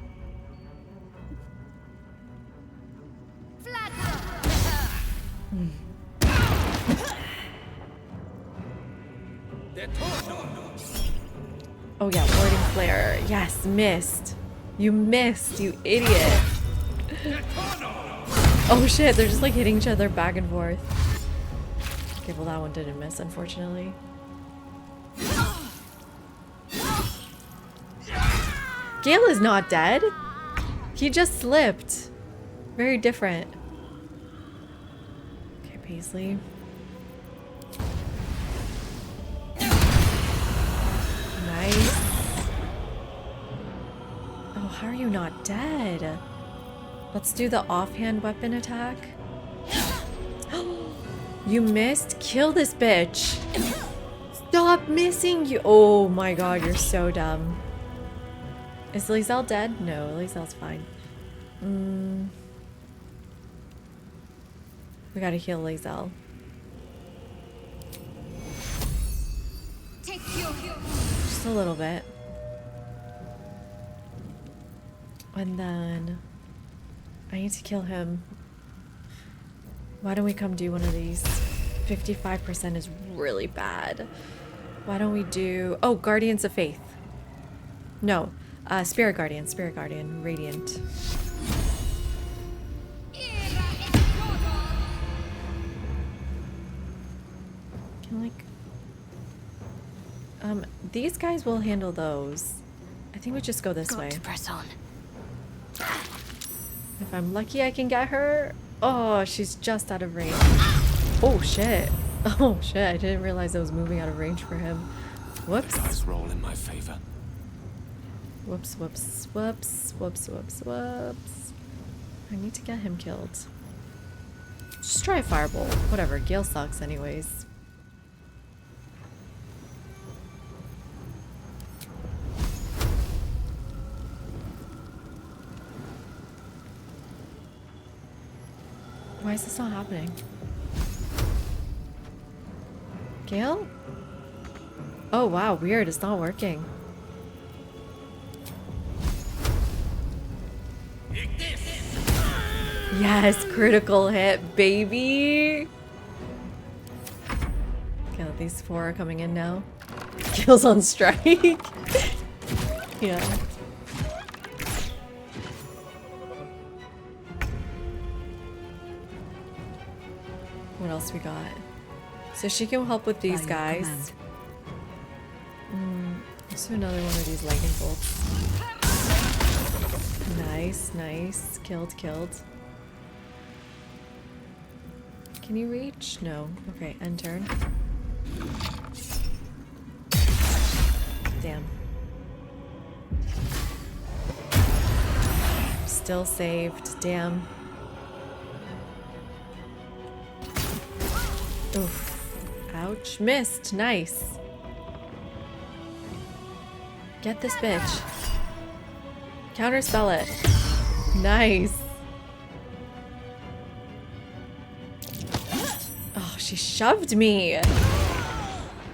Oh yeah, warding flare. Yes, missed. You missed, you idiot. Oh shit, they're just like hitting each other back and forth. Okay, well that one didn't miss, unfortunately. Gale is not dead. He just slipped. Very different. Okay, Paisley. Nice. Oh, how are you not dead? Let's do the offhand weapon attack. You missed? Kill this bitch. Stop missing you. Oh my god, you're so dumb. Is Lizelle dead? No, Lizelle's fine. We gotta heal Lizelle. Just a little bit. And then I need to kill him. Why don't we come do one of these? 55% is really bad. Why don't we do... Oh, Guardians of Faith. No. Spirit Guardian, Radiant. Can like... these guys will handle those. I think we just go this way. To press on. If I'm lucky, I can get her. Oh, she's just out of range. Oh shit. Oh shit, I didn't realize I was moving out of range for him. Whoops. Dice roll in my favor. Whoops, whoops, whoops, whoops, whoops, whoops. I need to get him killed. Just try a firebolt. Whatever, Gale sucks anyways. Why is this not happening? Gale? Oh wow, weird, it's not working. Yes, critical hit, baby! Okay, these 4 are coming in now. Gale's on strike. Yeah. What else we got? So she can help with these guys. Let's do another one of these lightning bolts. Nice, nice. Killed. Can you reach? No. Okay, end turn. Damn. Still saved. Damn. Oof. Ouch. Missed. Nice. Get this bitch. Counterspell it. Nice. Oh, she shoved me.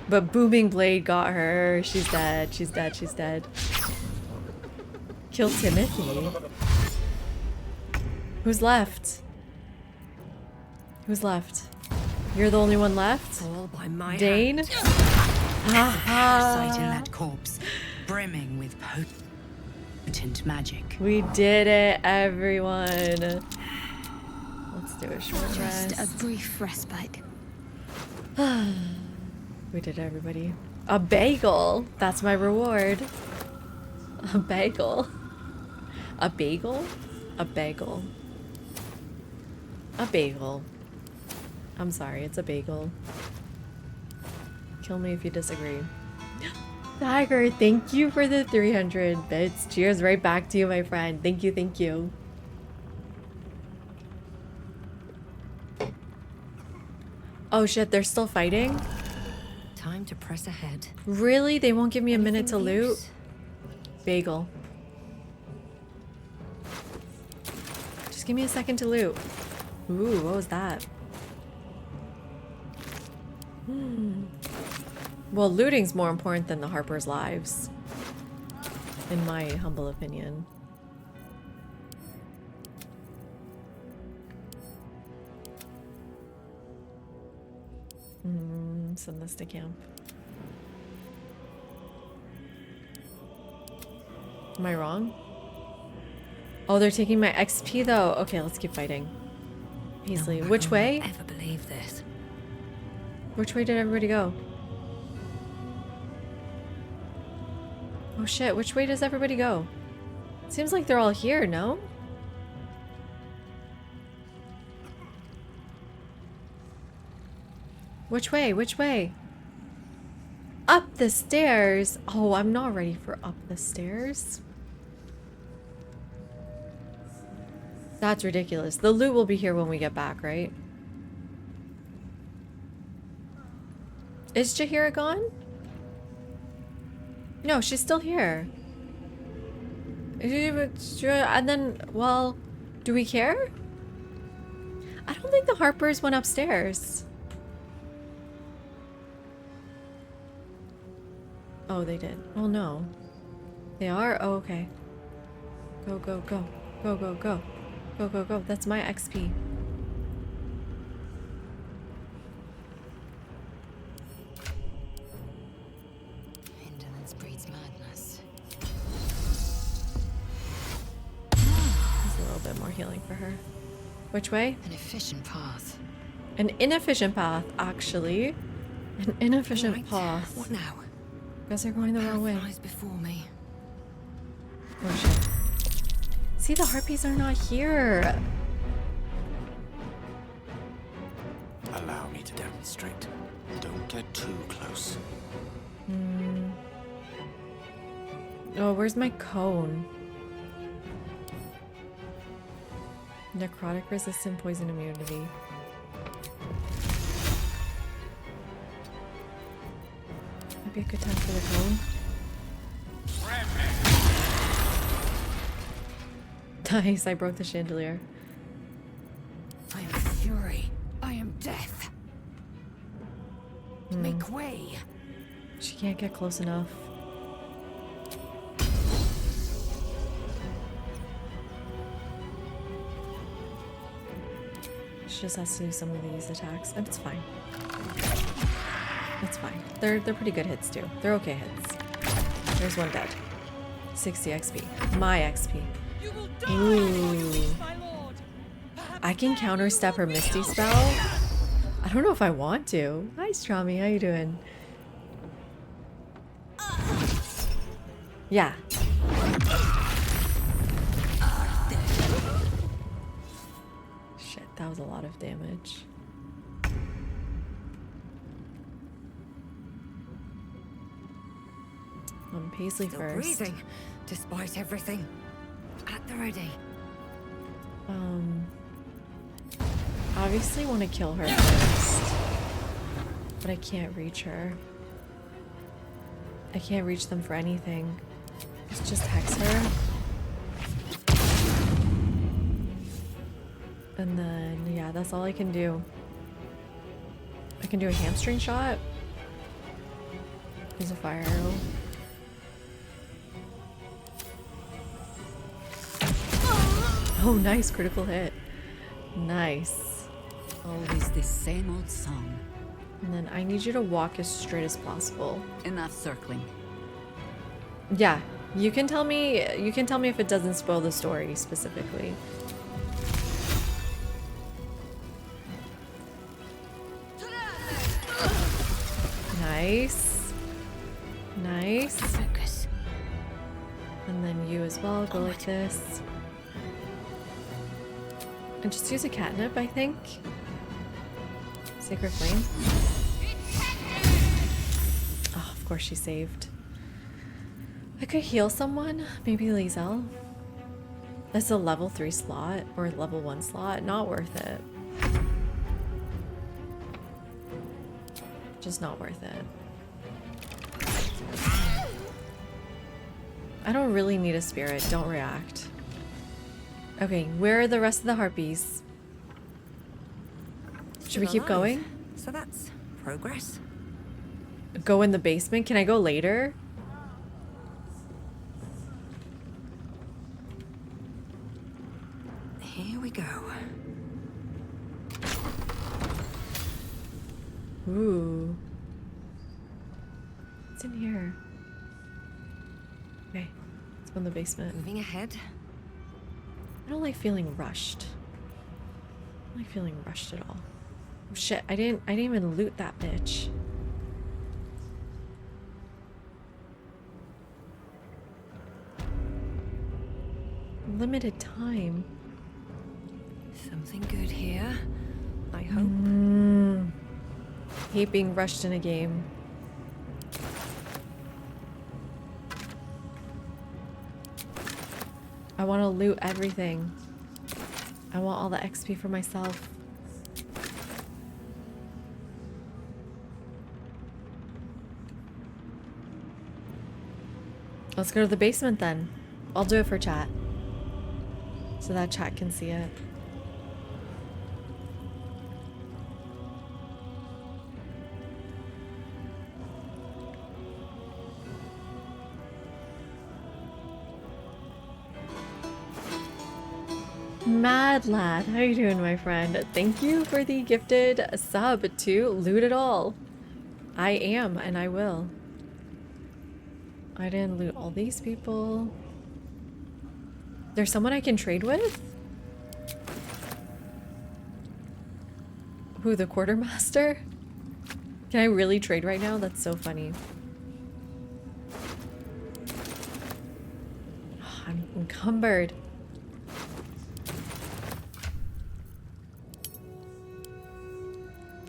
But Booming Blade got her. She's dead. She's dead. Kill Timothy. Who's left? You're the only one left? All by my Dane? hand. Parasite in that corpse, brimming with potent magic. We did it, everyone. Let's do a short rest. Just a brief respite. We did it, everybody. A bagel. That's my reward. A bagel. A bagel? A bagel. A bagel. I'm sorry, it's a bagel. Kill me if you disagree. Tiger, thank you for the 300 bits. Cheers right back to you, my friend. Thank you. Oh shit, they're still fighting? Time to press ahead. Really? They won't give me a minute to loot? Bagel. Just give me a second to loot. Ooh, what was that? Well, looting's more important than the Harper's lives, in my humble opinion. Send this to camp. Am I wrong? Oh, they're taking my XP though. Okay, let's keep fighting. Paisley, which way? Ever believe this? Which way did everybody go? Oh shit, which way does everybody go? Seems like they're all here, no? Which way? Which way? Up the stairs! Oh, I'm not ready for up the stairs. That's ridiculous. The loot will be here when we get back, right? Is Jaheira gone? No, she's still here. And then, well, do we care? I don't think the Harpers went upstairs. Oh, they did. Oh, no. They are? Oh, okay. Go, go, go. Go, go, go. Go, go, go. That's my XP. Indolence breeds madness. There's a little bit more healing for her. Which way? An efficient path. An inefficient path, actually. An inefficient path. What now? Guess they're going the wrong way. Lies before me. Oh shit. See, the harpies are not here. Allow me to demonstrate. Don't get too close. Oh, where's my cone? Necrotic resistant poison immunity. Might be a good time for the cone. Nice, I broke the chandelier. I am fury. I am death. Make way. She can't get close enough. She just has to do some of these attacks. It's fine. It's fine. They're pretty good hits too. They're okay hits. There's one dead. 60 XP. My XP. Ooh. I can counterstep her Misty spell. I don't know if I want to. Hi, Strami. How you doing? Yeah. Shit, that was a lot of damage. Paisley Still first. breathing, despite everything. At the ready. Obviously want to kill her first, but I can't reach her. I can't reach them for anything. Let's just hex her. And then, yeah, that's all I can do. I can do a hamstring shot. Use a fire arrow. Oh, nice critical hit. Nice. Always the same old song. And then I need you to walk as straight as possible. Enough circling. Yeah, you can tell me if it doesn't spoil the story specifically. Nice. Nice. Focus. And then you as well, go like this. And just use a catnip, I think. Sacred Flame. Oh, of course she saved. I could heal someone. Maybe Lizelle. That's a level 3 slot or level 1 slot. Not worth it. Just not worth it. I don't really need a spirit. Don't react. Okay, where are the rest of the harpies? Should we keep going? So that's progress. Go in the basement? Can I go later? Here we go. Ooh. What's in here? Okay, let's go in the basement. Moving ahead. I don't like feeling rushed. I don't like feeling rushed at all. Oh shit, I didn't even loot that bitch. Limited time. Something good here, I hope. Hate being rushed in a game. I want to loot everything. I want all the XP for myself. Let's go to the basement then. I'll do it for chat. So that chat can see it. Mad Lad, how you doing, my friend? Thank you for the gifted sub to Loot It All. I am, and I will. I didn't loot all these people. There's someone I can trade with? Who, the quartermaster? Can I really trade right now? That's so funny. Oh, I'm encumbered.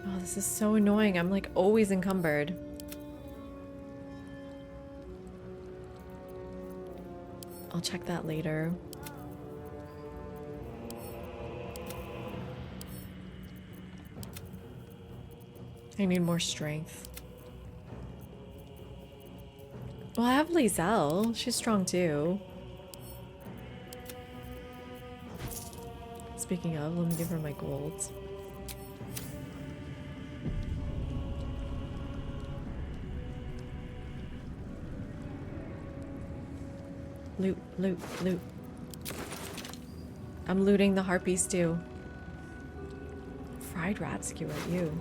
Oh, this is so annoying. I'm like always encumbered. I'll check that later. I need more strength. Well, I have Lizelle. She's strong too. Speaking of, let me give her my golds. Loot, loot, loot. I'm looting the harpies too. Fried rat skewer, you.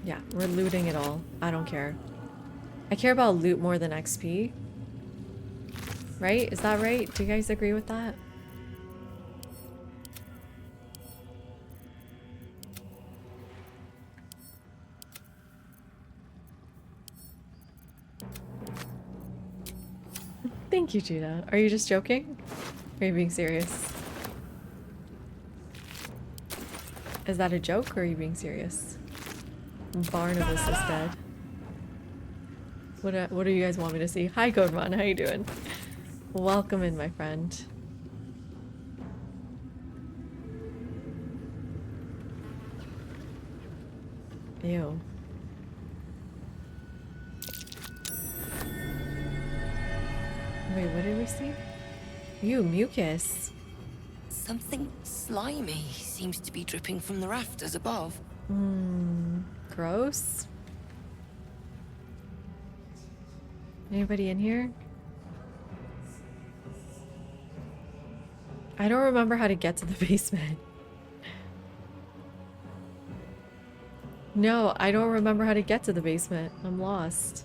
Yeah, we're looting it all. I don't care. I care about loot more than XP. Right? Is that right? Do you guys agree with that? Thank you, Judah. Are you just joking? Are you being serious? Is that a joke or are you being serious? Barnabas is dead. What do you guys want me to see? Hi, Godman. How you doing? Welcome in, my friend. Ew. Wait, what did we see? Ew, mucus. Something slimy seems to be dripping from the rafters above. Gross. Anybody in here? I don't remember how to get to the basement. No, I don't remember how to get to the basement. I'm lost.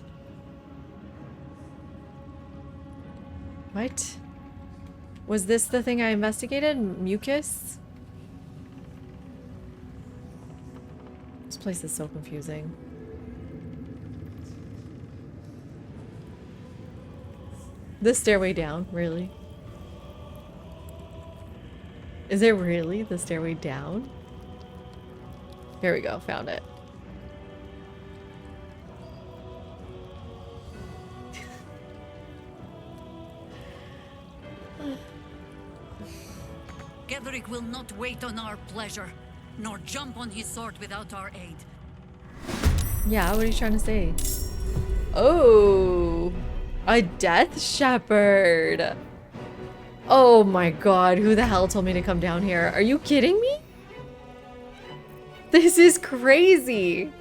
What? Was this the thing I investigated? Mucus? This place is so confusing. The stairway down, really? Is it really the stairway down? Here we go, found it. Gedrick will not wait on our pleasure, nor jump on his sword without our aid. Yeah, what are you trying to say? Oh, a death shepherd. Oh my god, who the hell told me to come down here? Are you kidding me? This is crazy.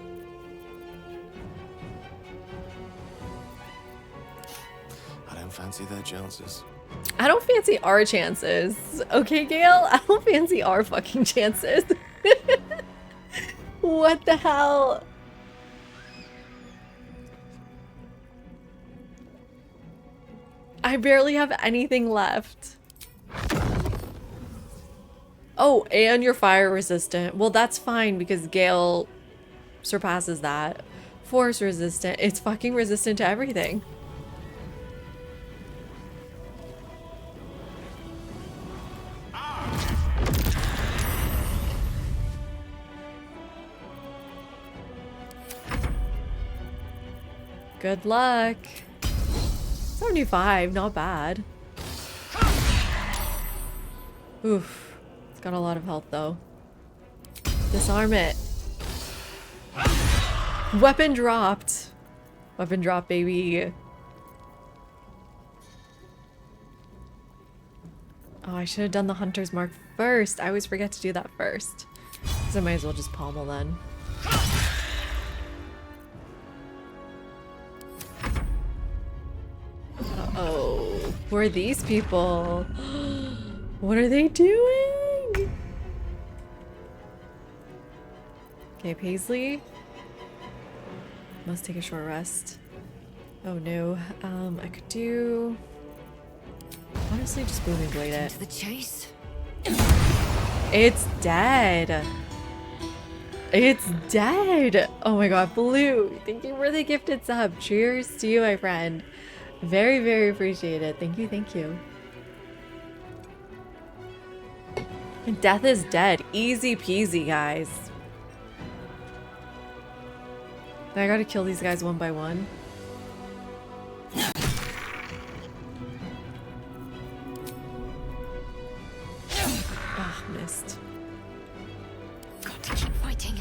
I don't fancy their chances. I don't fancy our chances. Okay, Gale? I don't fancy our fucking chances. What the hell? I barely have anything left. Oh, and you're fire resistant. Well, that's fine because Gale surpasses that. Force resistant. It's fucking resistant to everything. Good luck. 75, not bad. Oof. It's got a lot of health though. Disarm it. Weapon dropped. Weapon drop, baby. Oh, I should have done the hunter's mark first. I always forget to do that first. So I might as well just pommel then. Uh-oh. Who are these people? What are they doing? Okay, Paisley. Must take a short rest. Oh no. I could do... honestly, just booming blade it. To the chase. It's dead. It's dead. Oh my god, Blue. Thank you for the gifted sub. Cheers to you, my friend. Very, very appreciated. Thank you, thank you. Death is dead. Easy peasy, guys. I gotta kill these guys one by one. Ah, missed. Got to keep fighting.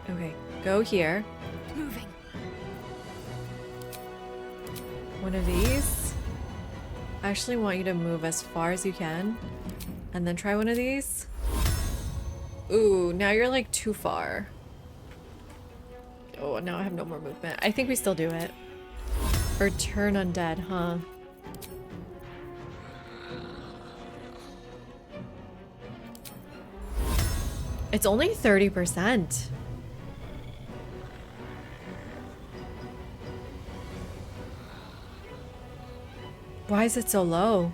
Okay, go here. Moving. One of these. I actually want you to move as far as you can. And then try one of these. Ooh, now you're like too far. Oh, now I have no more movement. I think we still do it. Or turn undead, huh? It's only 30%. Why is it so low?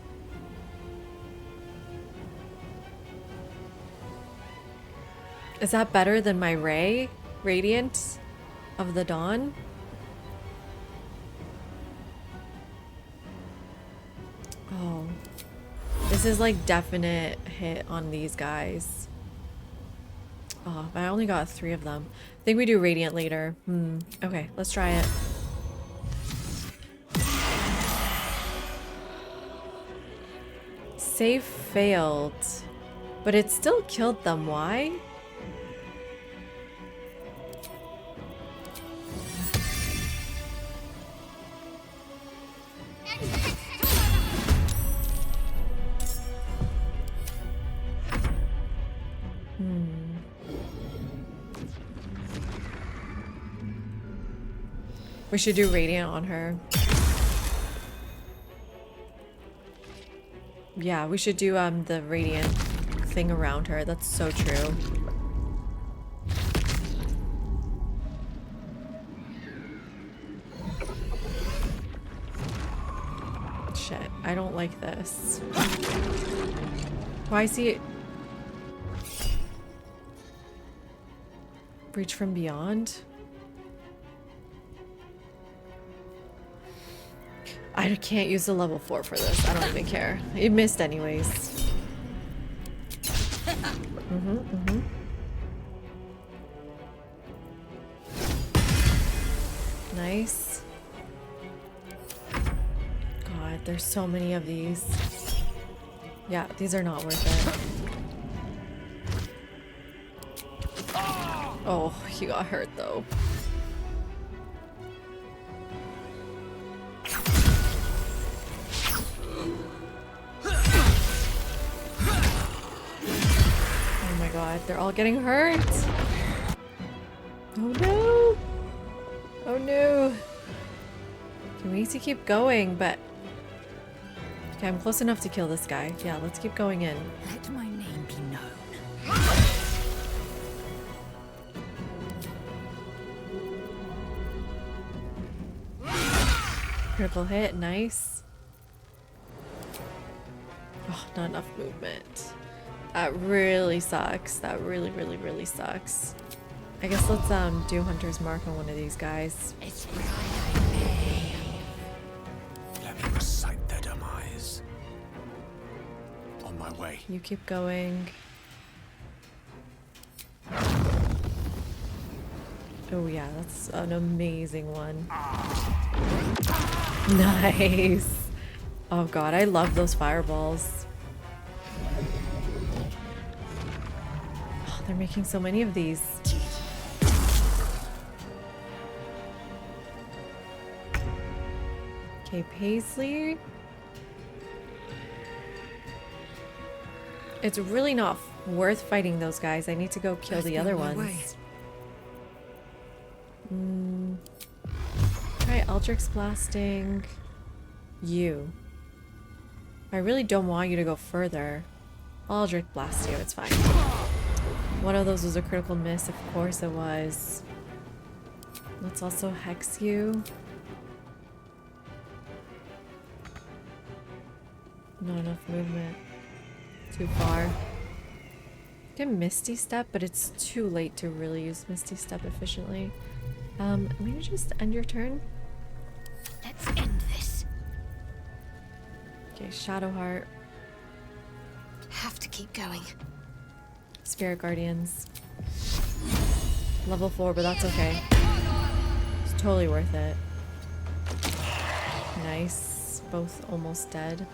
Is that better than my Ray? Radiant of the Dawn? Oh. This is like definite hit on these guys. Oh, I only got 3 of them. I think we do Radiant later. Okay, let's try it. Save failed. But it still killed them. Why? We should do Radiant on her. Yeah, we should do the Radiant thing around her. That's so true. Shit, I don't like this. Why is he... Breach from Beyond? I can't use the level 4 for this. I don't even care. It missed anyways. Nice. God, there's so many of these. Yeah, these are not worth it. Oh, he got hurt though. Oh my god, they're all getting hurt. Oh no. Oh no. We need to keep going, but Okay, I'm close enough to kill this guy. Yeah, let's keep going in. Let my name be known. Critical hit, nice. Oh, not enough movement. That really sucks. That really, really, really sucks. I guess let's do Hunter's Mark on one of these guys. Let me recite their demise. On my way. You keep going. Oh yeah, that's an amazing one. Nice. Oh god, I love those fireballs. Oh, they're making so many of these. Okay, Paisley. It's really not worth fighting those guys. I need to go kill the other ones. Alright, Eldrick's blasting you. I really don't want you to go further. Eldrick blast you, it's fine. One of those was a critical miss, of course it was. Let's also hex you. Not enough movement. Too far. I can Misty Step, but it's too late to really use Misty Step efficiently. I'm gonna just end your turn. Let's end this. Okay, Shadowheart. Have to keep going. Spirit Guardians. Level 4, but that's okay. It's totally worth it. Nice. Both almost dead.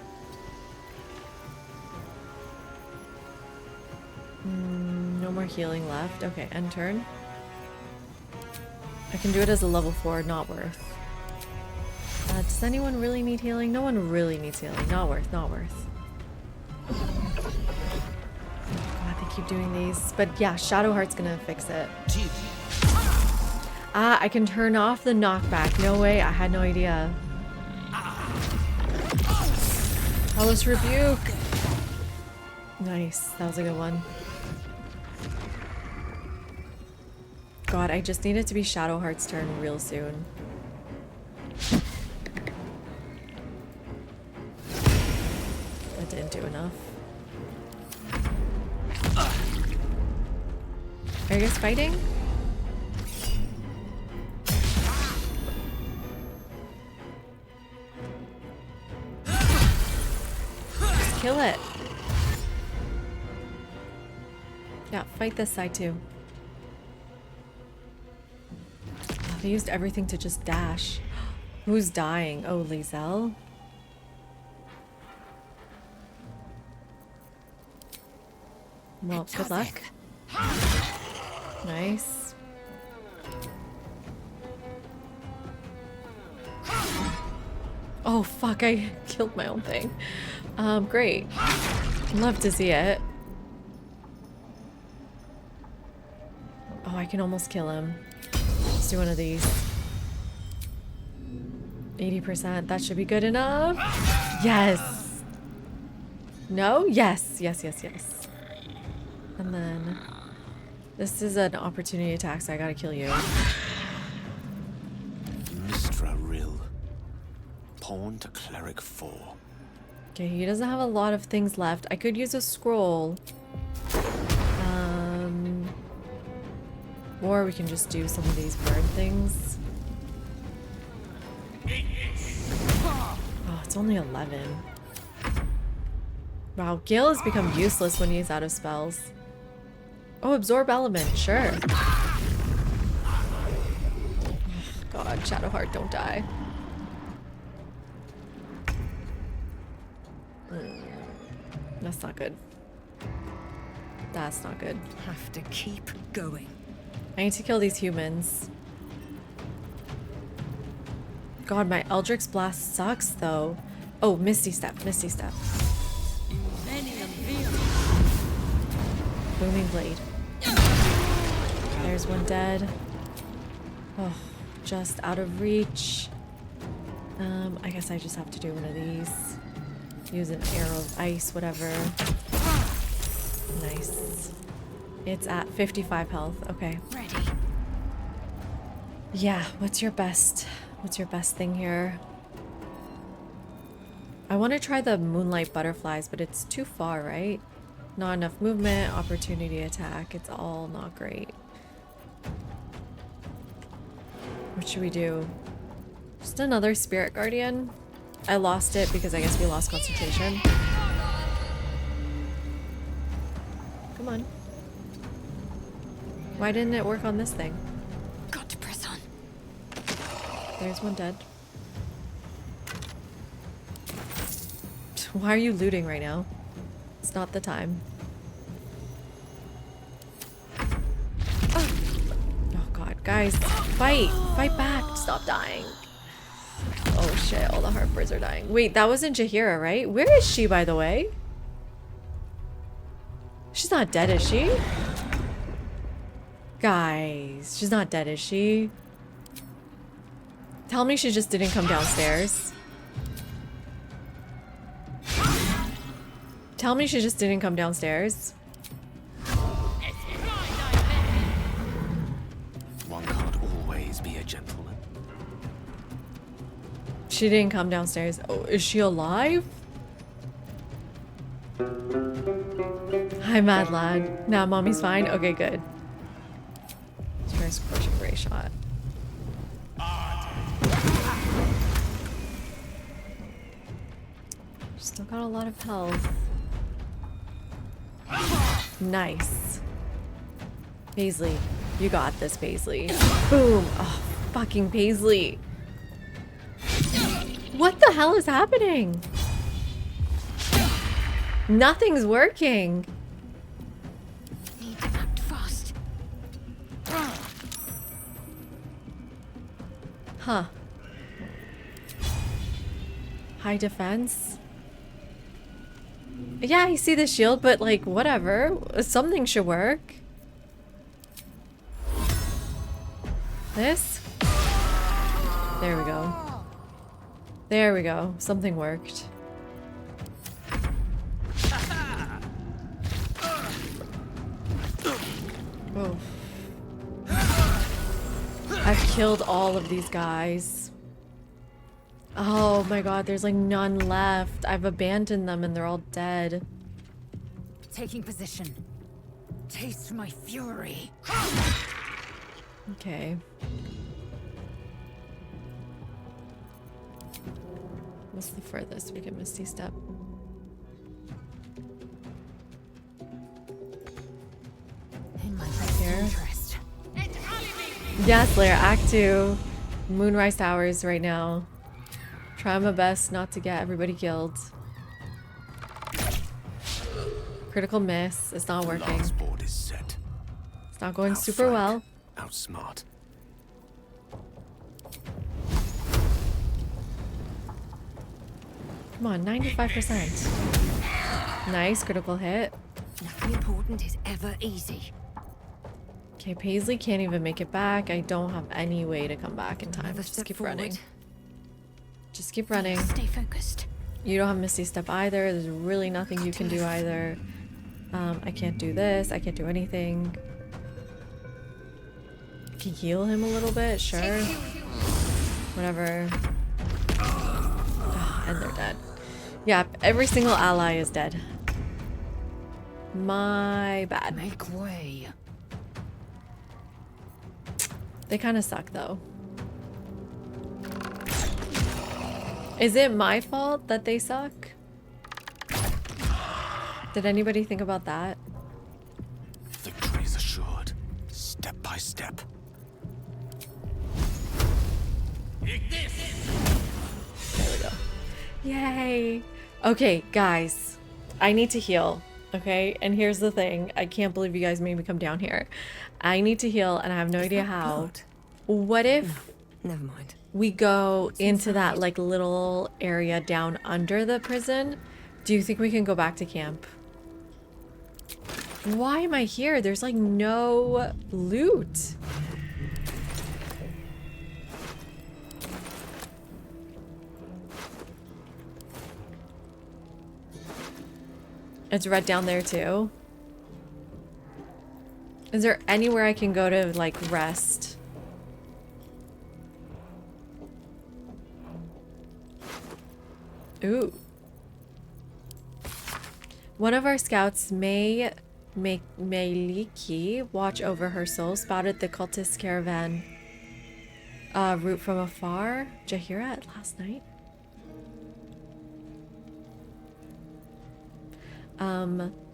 No more healing left. Okay, end turn. I can do it as a level 4, not worth. Does anyone really need healing? No one really needs healing. Not worth, not worth. God, they keep doing these. But yeah, Shadowheart's gonna fix it. Ah, I can turn off the knockback. No way, I had no idea. Hellish Rebuke! Nice, that was a good one. God, I just need it to be Shadowheart's turn real soon. That didn't do enough. Are you guys fighting? Just kill it. Yeah, fight this side too. They used everything to just dash. Who's dying? Oh, Lizelle? Well, good luck. Nice. Oh, fuck, I killed my own thing. Great. Love to see it. Oh, I can almost kill him. Let's do one of these. 80%. That should be good enough. Yes. No? Yes. Yes, yes, yes. And then this is an opportunity attack, so I gotta kill you. Mistra Rill. Pawn to Cleric 4. Okay, he doesn't have a lot of things left. I could use a scroll. Or we can just do some of these bird things. Oh, it's only 11. Wow, Gale has become useless when he's out of spells. Oh, absorb element, sure. God, Shadowheart, don't die. That's not good. That's not good. Have to keep going. I need to kill these humans. God, my Eldrick's Blast sucks, though. Oh, Misty Step, Misty Step. Booming Blade. There's one dead. Oh, just out of reach. I guess I just have to do one of these. Use an arrow of ice, whatever. Nice. It's at 55 health. Okay. Ready. Yeah, what's your best thing here? I want to try the moonlight butterflies, but it's too far, right? Not enough movement, opportunity attack. It's all not great. What should we do? Just another spirit guardian? I lost it because I guess we lost concentration. Come on. Why didn't it work on this thing? Got to press on. There's one dead. Why are you looting right now? It's not the time. Oh god, guys, fight! Fight back! Stop dying. Oh shit, all the Harpers are dying. Wait, that wasn't Jaheira, right? Where is she, by the way? She's not dead, is she? Guys, she's not dead, is she? Tell me she just didn't come downstairs. Tell me she just didn't come downstairs. One can't always be a gentleman. She didn't come downstairs. Oh, is she alive? Hi, mad lad. Nah, mommy's fine. Okay, good. Let's try a scorching ray shot. Still got a lot of health. Nice. Paisley, you got this, Paisley. Boom. Oh, fucking Paisley. What the hell is happening? Nothing's working. Need to act fast. Huh. High defense? Yeah, I see the shield, but like, whatever. Something should work. This? There we go. There we go. Something worked. Oh. I've killed all of these guys. Oh my god, there's like none left. I've abandoned them and they're all dead. Taking position. Taste my fury. Okay. What's the furthest we can Misty Step? In my Here. interest. Yes, Slayer, Act 2. Moonrise Towers right now. Try my best not to get everybody killed. Critical miss. It's not working. Last board is set. It's not going super well. Outsmart. Come on, 95%. Nice, critical hit. Nothing important is ever easy. Okay, Paisley can't even make it back. I don't have any way to come back in time. Another Just step keep forward. running. Just keep running. Stay focused. You don't have Misty Step either. There's really nothing you can do either. I can't do this. I can't do anything. I can heal him a little bit, sure. Whatever. And they're dead. Yeah, every single ally is dead. My bad. Make way. They kind of suck, though. Is it my fault that they suck? Did anybody think about that? Victory is assured, step by step. There we go. Yay! Okay, guys. I need to heal. Okay? And here's the thing. I can't believe you guys made me come down here. I need to heal, and I have no idea how. What if... Never mind. We go into that like little area down under the prison? Do you think we can go back to camp? Why am I here? There's like no loot. It's red down there too. Is there anywhere I can go to, like, rest? Ooh. One of our scouts, Meiliki, watch over her soul, spotted the cultist caravan route from afar. Jahira last night?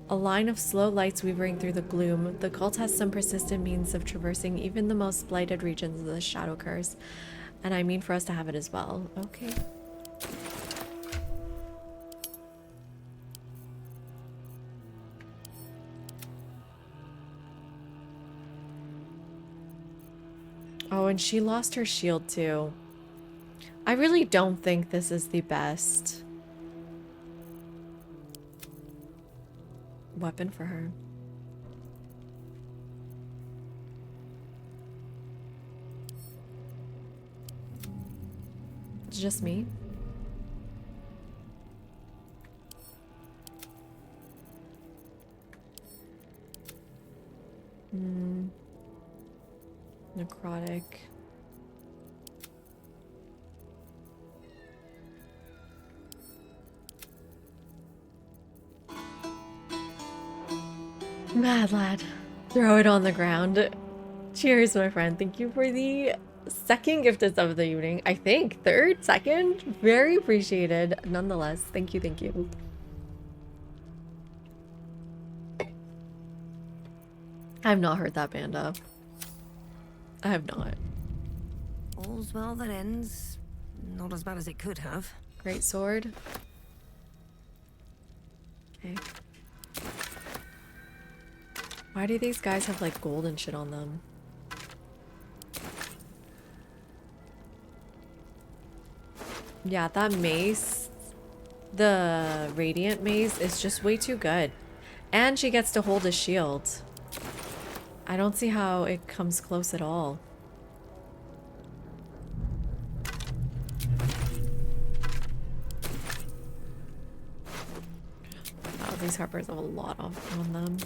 A line of slow lights weaving through the gloom. The cult has some persistent means of traversing even the most blighted regions of the Shadow Curse. And I mean for us to have it as well. Okay. Oh, and she lost her shield too. I really don't think this is the best weapon for her. It's just me. Necrotic. Mad lad. Throw it on the ground. Cheers, my friend. Thank you for the second gifted sub of the evening. I think third, second. Very appreciated. Nonetheless, thank you, thank you. I have not heard that band up. I have not. All's well that ends. Not as bad as it could have. Great sword. Okay. Why do these guys have like gold and shit on them? Yeah, that mace, the radiant mace, is just way too good. And she gets to hold a shield. I don't see how it comes close at all. Oh, these harpers have a lot on them.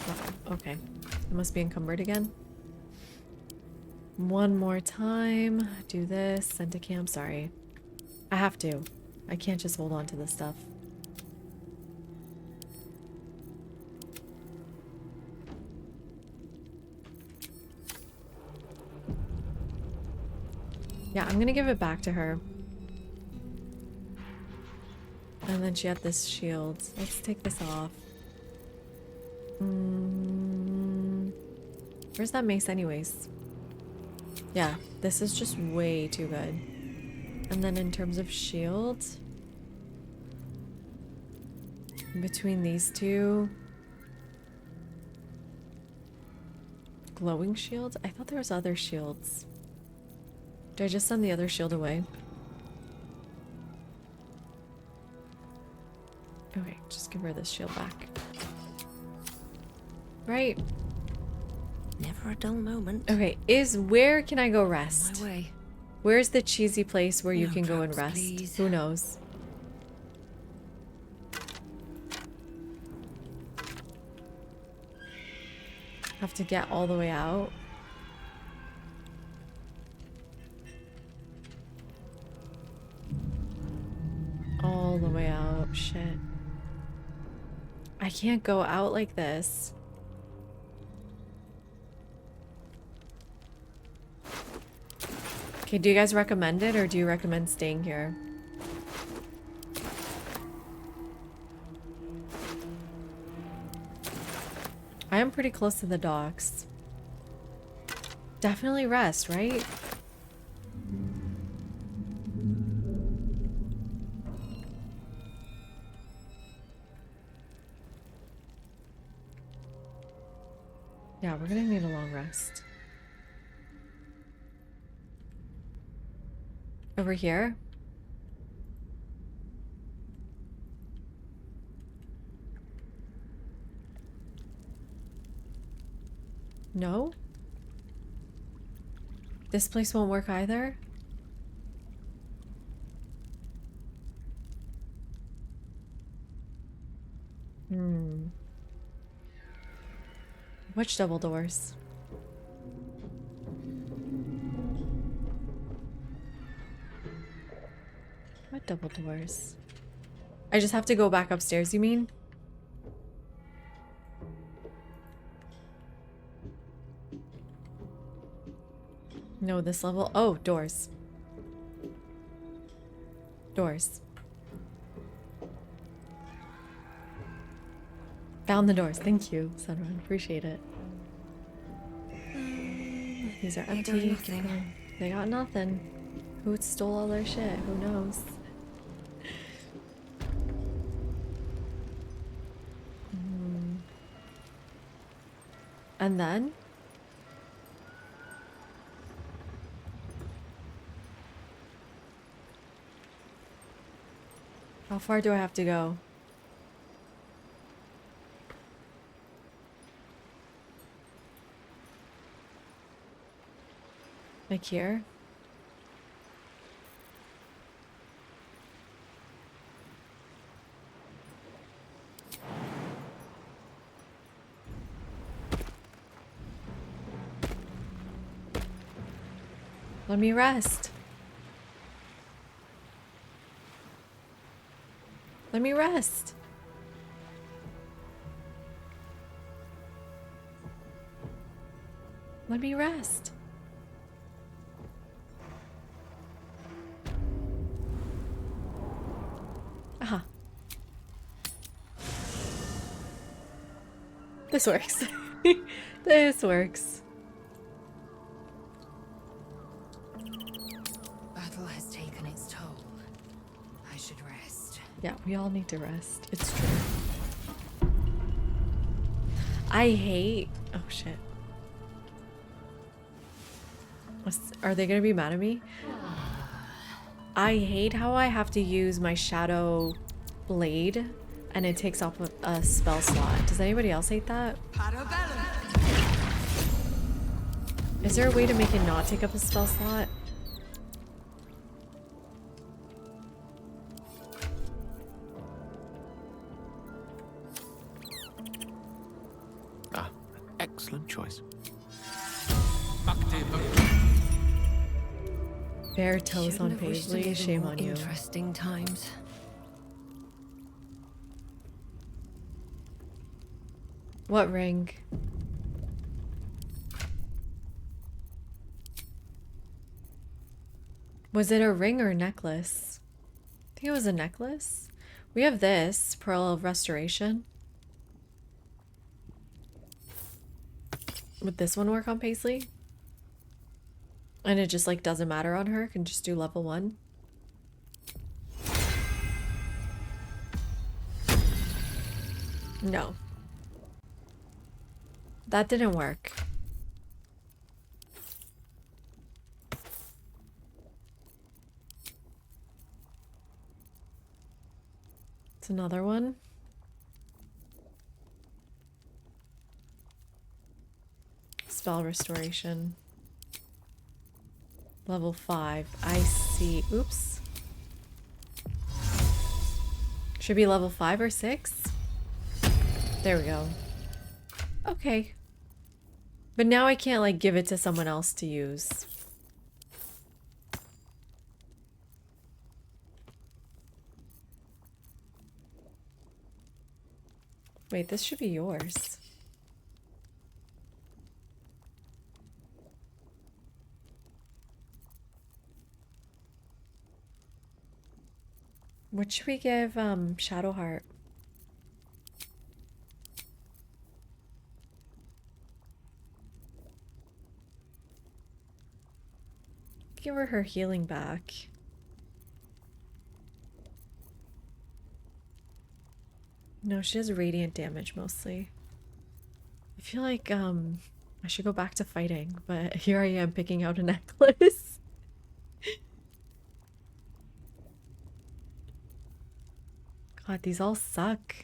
Uh-oh, okay. It must be encumbered again. One more time. Do this. Send to camp. Sorry. I have to. I can't just hold on to this stuff. Yeah, I'm gonna give it back to her. And then she had this shield. Let's take this off. Where's that mace anyways? Yeah, this is just way too good. And then in terms of shield, between these two, glowing shields? I thought there was other shields. Did I just send the other shield away? Okay, just give her this shield back. Right. Never a dull moment. Okay, where can I go rest? My way. Where's the cheesy place where you No can go and traps, rest? please. Who knows? Have to get all the way out. All the way out. Shit. I can't go out like this. Okay, do you guys recommend it or do you recommend staying here? I am pretty close to the docks. Definitely rest, right? Yeah, we're gonna need a long rest. Over here? No? This place won't work either? Hmm. Which double doors? What double doors? I just have to go back upstairs, you mean? No, this level. Oh, doors. Doors. Found the doors. Thank you, Sunrun. Appreciate it. These are empty. Keep going. They got nothing. Who stole all their shit? Who knows? And then? How far do I have to go? Like here? Let me rest. Let me rest. Let me rest. Aha. This works. This works. Battle has taken its toll. I should rest. Yeah, we all need to rest. It's true. I hate... Oh, shit. Are they gonna be mad at me? I hate how I have to use my shadow blade and it takes off a spell slot. Does anybody else hate that? Is there a way to make it not take up a spell slot? Ah, excellent choice. Bare toes on Paisley, shame on you. Interesting times. What ring? Was it a ring or a necklace? I think it was a necklace. We have this, Pearl of Restoration. Would this one work on Paisley? And it just like doesn't matter on her, can just do level 1. No. That didn't work. It's another one. Spell restoration. Level 5. I see. Oops. Should be level 5 or 6? There we go. Okay. But now I can't like give it to someone else to use. Wait, this should be yours. What should we give Shadowheart? Give her healing back. No, she has radiant damage mostly. I feel like I should go back to fighting, but here I am picking out a necklace. God, these all suck.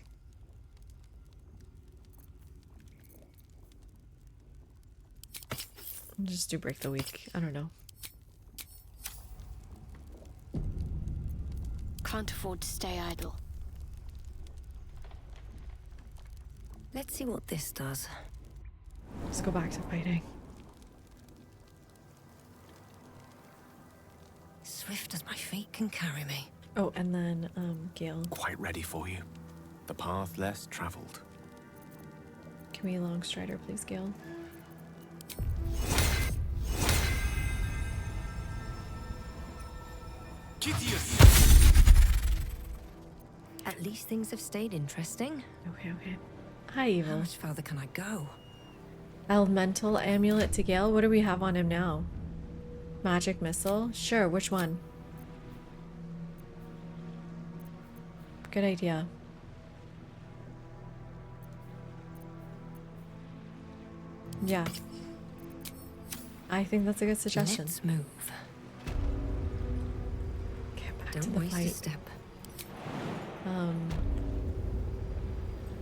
I'll just do break the week. I don't know. Can't afford to stay idle. Let's see what this does. Let's go back to fighting. Swift as my feet can carry me. Oh, and then, Gale. Quite ready for you. The path less traveled. Can we long strider, please, Gale? At least things have stayed interesting. Okay, okay. Hi, Evil. How much further can I go? Elemental amulet to Gale. What do we have on him now? Magic missile? Sure, which one? Good idea. Yeah. I think that's a good suggestion. Let's move. Get back Don't to the waste fight. a step.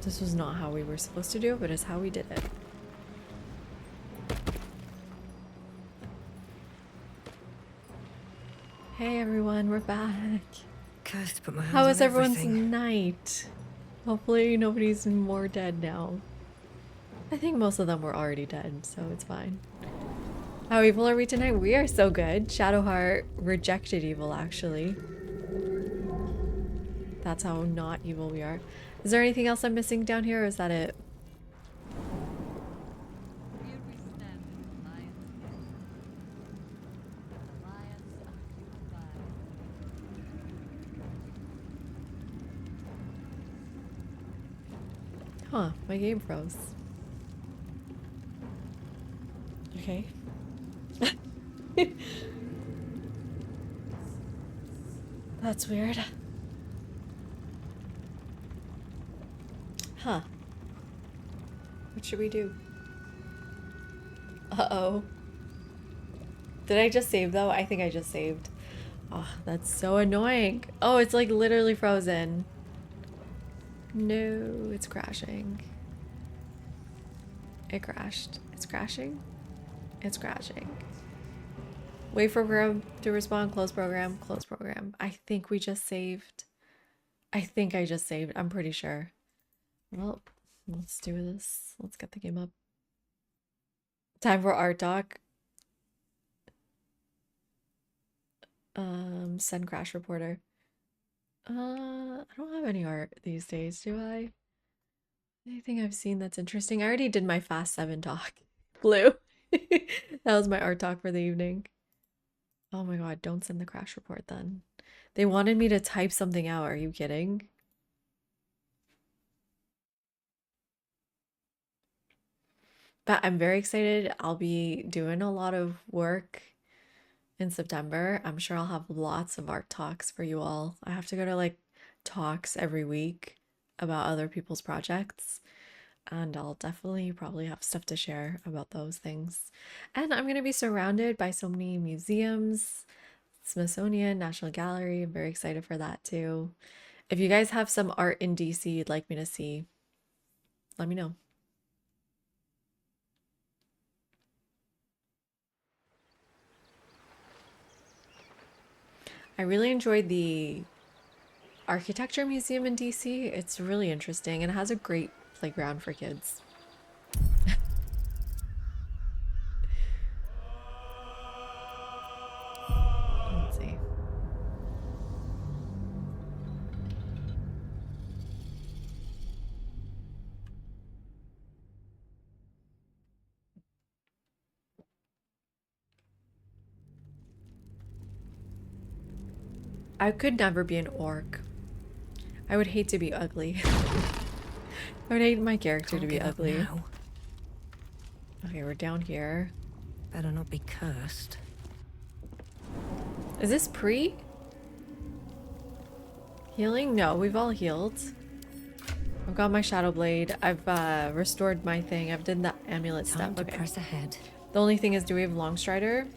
This was not how we were supposed to do it, but it's how we did it. Hey everyone, we're back. Cursed to put my hands How was on everyone's everything. night? Hopefully nobody's more dead now. I think most of them were already dead, so it's fine. How evil are we tonight? We are so good. Shadowheart rejected evil, actually. That's how not evil we are. Is there anything else I'm missing down here, or is that it? Huh, my game froze. Okay. That's weird. Huh. What should we do? Uh-oh. Did I just save though? I think I just saved. Oh, that's so annoying. Oh, it's like literally frozen. No, it's crashing. It crashed. It's crashing? It's crashing. Wait for program to respond. Close program. Close program. I think we just saved. I think I just saved. I'm pretty sure. Well, let's do this. Let's get the game up. Time for art doc. Send crash reporter. I don't have any art these days, do I? Anything I've seen that's interesting? I already did my Fast 7 talk. Blue. That was my art talk for the evening. Oh my god, don't send the crash report then. They wanted me to type something out. Are you kidding? But I'm very excited. I'll be doing a lot of work in September. I'm sure I'll have lots of art talks for you all. I have to go to like talks every week about other people's projects, and I'll definitely probably have stuff to share about those things. And I'm going to be surrounded by so many museums, Smithsonian, National Gallery. I'm very excited for that too. If you guys have some art in DC you'd like me to see, let me know. I really enjoyed the architecture museum in DC. It's really interesting and it has a great playground for kids. Let's see. I could never be an orc. I would hate to be ugly. I would hate my character to be ugly. Now. Okay, we're down here. Better not be cursed. Is this pre? Healing? No, we've all healed. I've got my shadow blade. I've restored my thing. I've done the amulet Time stuff. to Okay. press ahead. The only thing is, do we have long strider?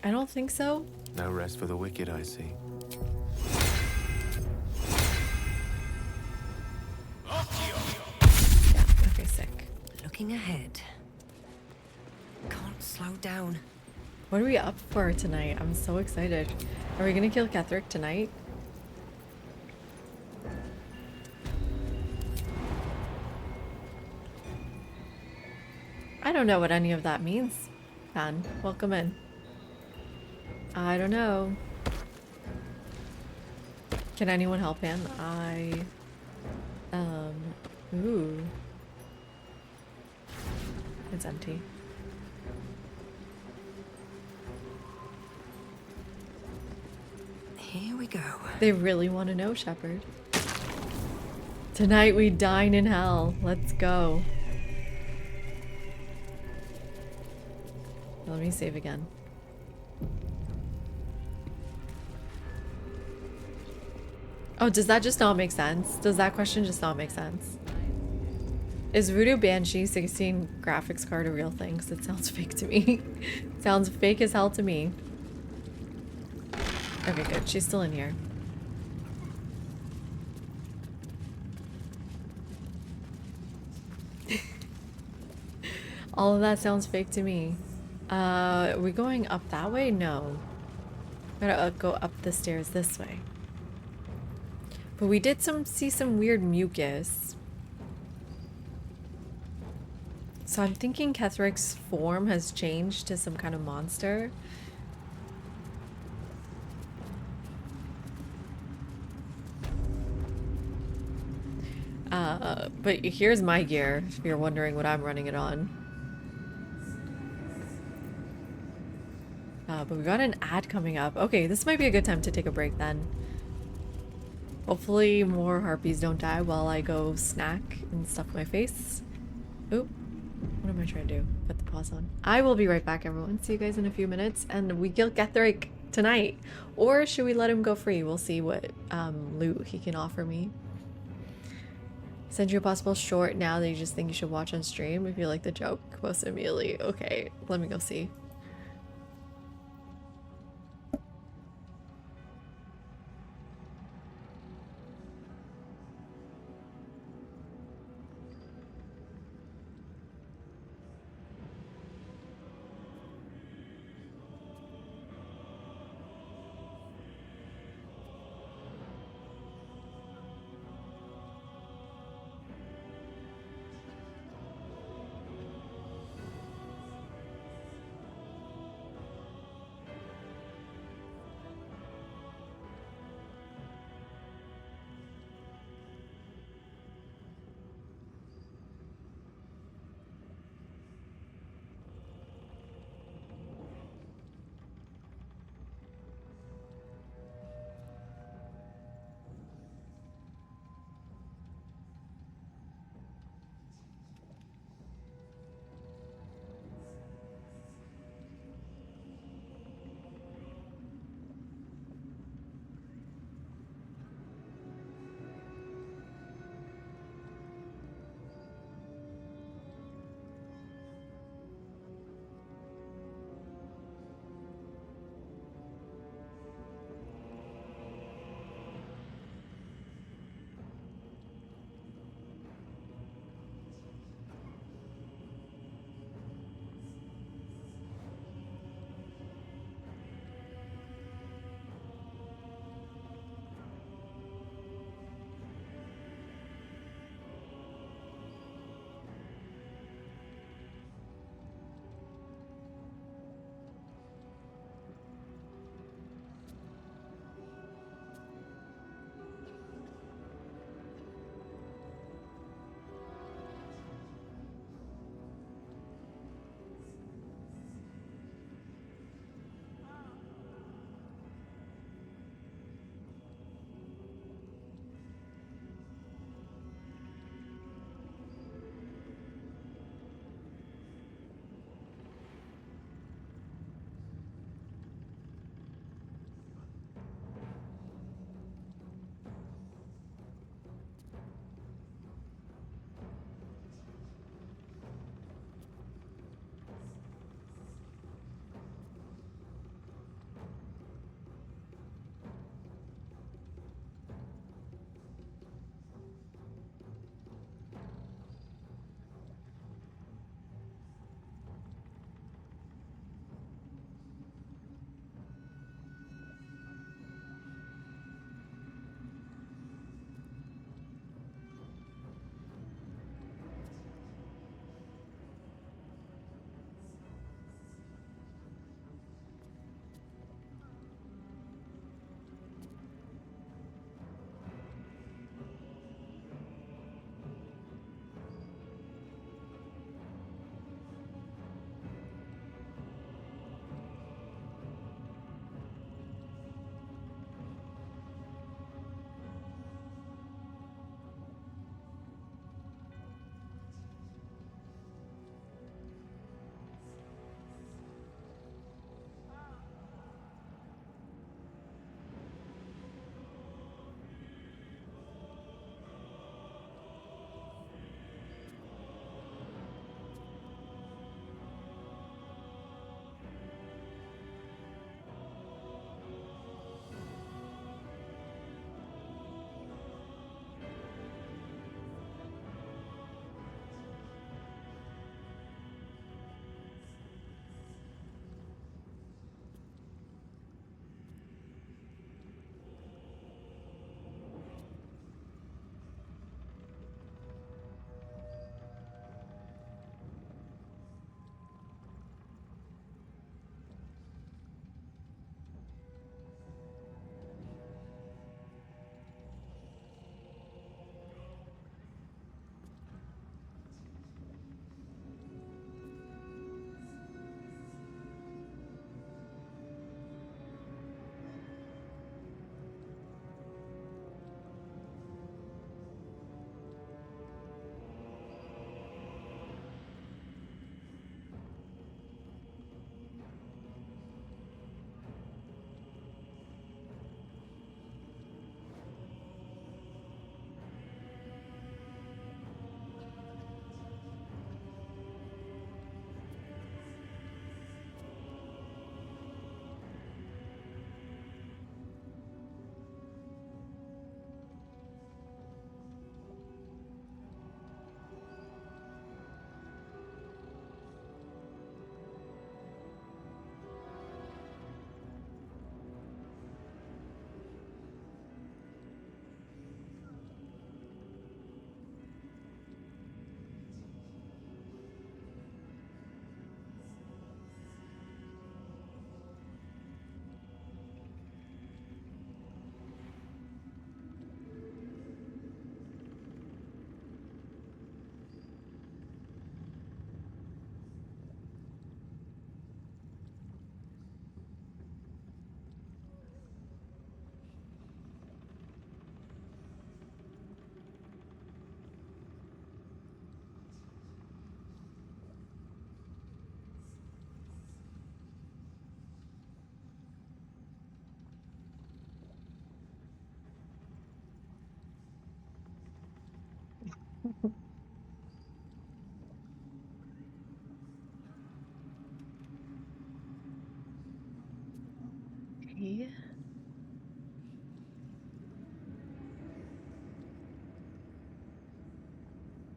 I don't think so. No rest for the wicked, I see. Yeah, okay, sick. Looking ahead. Can't slow down. What are we up for tonight? I'm so excited. Are we gonna kill Ketherick tonight? don't know what any of that means. Fan, welcome in. I don't know. Can anyone help him? Ooh. It's empty. Here we go. They really want to know, Shepard. Tonight we dine in hell. Let's go. Let me save again. Oh, does that just not make sense? Does that question just not make sense? Is Voodoo Banshee 16 graphics card a real thing? 'Cause it sounds fake to me. Sounds fake as hell to me. Okay, good. She's still in here. All of that sounds fake to me. Are we going up that way? No. Gotta go up the stairs this way. But we did see some weird mucus. So I'm thinking Kethric's form has changed to some kind of monster. But here's my gear, if you're wondering what I'm running it on. But we got an ad coming up. Okay, this might be a good time to take a break then. Hopefully more harpies don't die while I go snack and stuff my face. Oop. What am I trying to do? Put the pause on. I will be right back, everyone. See you guys in a few minutes. And we kill Ketheric tonight. Or should we let him go free? We'll see what loot he can offer me. Send you a possible short now that you just think you should watch on stream. If you like the joke, post immediately. Okay, let me go see.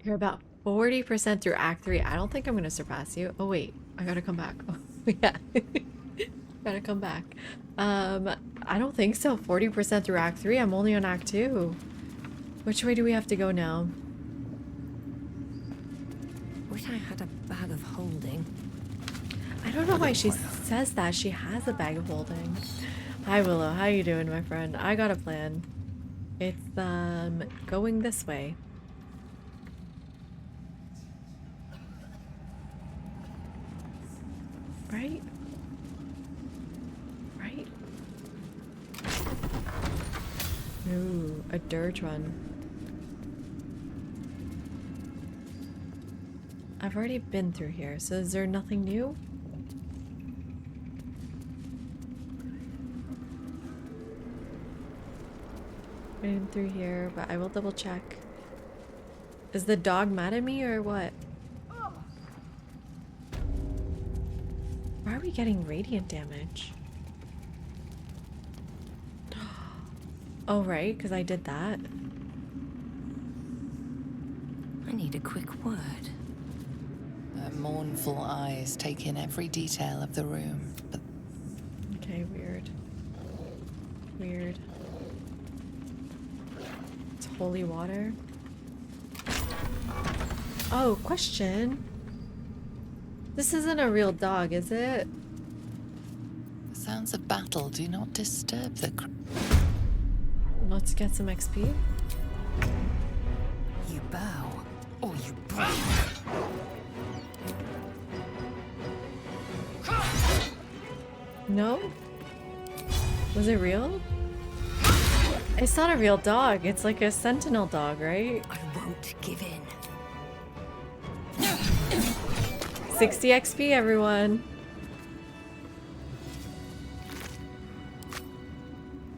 You're about 40% through Act 3. I don't think I'm gonna surpass you. Oh wait, I gotta come back. Oh, yeah. Gotta come back. I don't think so. 40% through Act 3. I'm only on Act 2. Which way do we have to go now? Wish I had a bag of holding. I don't know why she says that. She has a bag of holding. Hi Willow, how you doing, my friend? I got a plan. It's going this way. Right? Right? Ooh, a dirge run. I've already been through here, so is there nothing new? Been through here, but I will double check. Is the dog mad at me or what? Why are we getting radiant damage? Oh, right, because I did that. I need a quick word. Her mournful eyes take in every detail of the room, but... Okay, weird. Weird. It's holy water. Oh, question. This isn't a real dog, is it? The sounds of battle do not disturb the... Let's get some XP. You bow, or you break. No? Was it real? It's not a real dog. It's like a sentinel dog, right? I won't give in. 60 XP, everyone.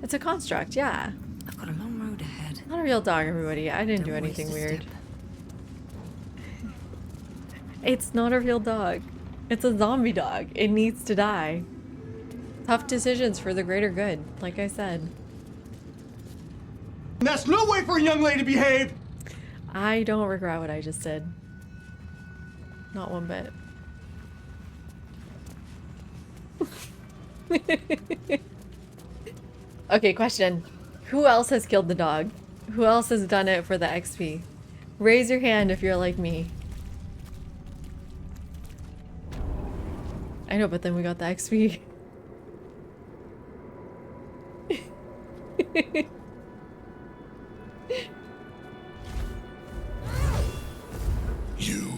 It's a construct, yeah. I've got a long road ahead. Not a real dog, everybody. I didn't do anything weird. It's not a real dog. It's a zombie dog. It needs to die. Tough decisions for the greater good, like I said. That's no way for a young lady to behave! I don't regret what I just did. Not one bit. Okay, question. Who else has killed the dog? Who else has done it for the XP? Raise your hand if you're like me. I know, but then we got the XP. You.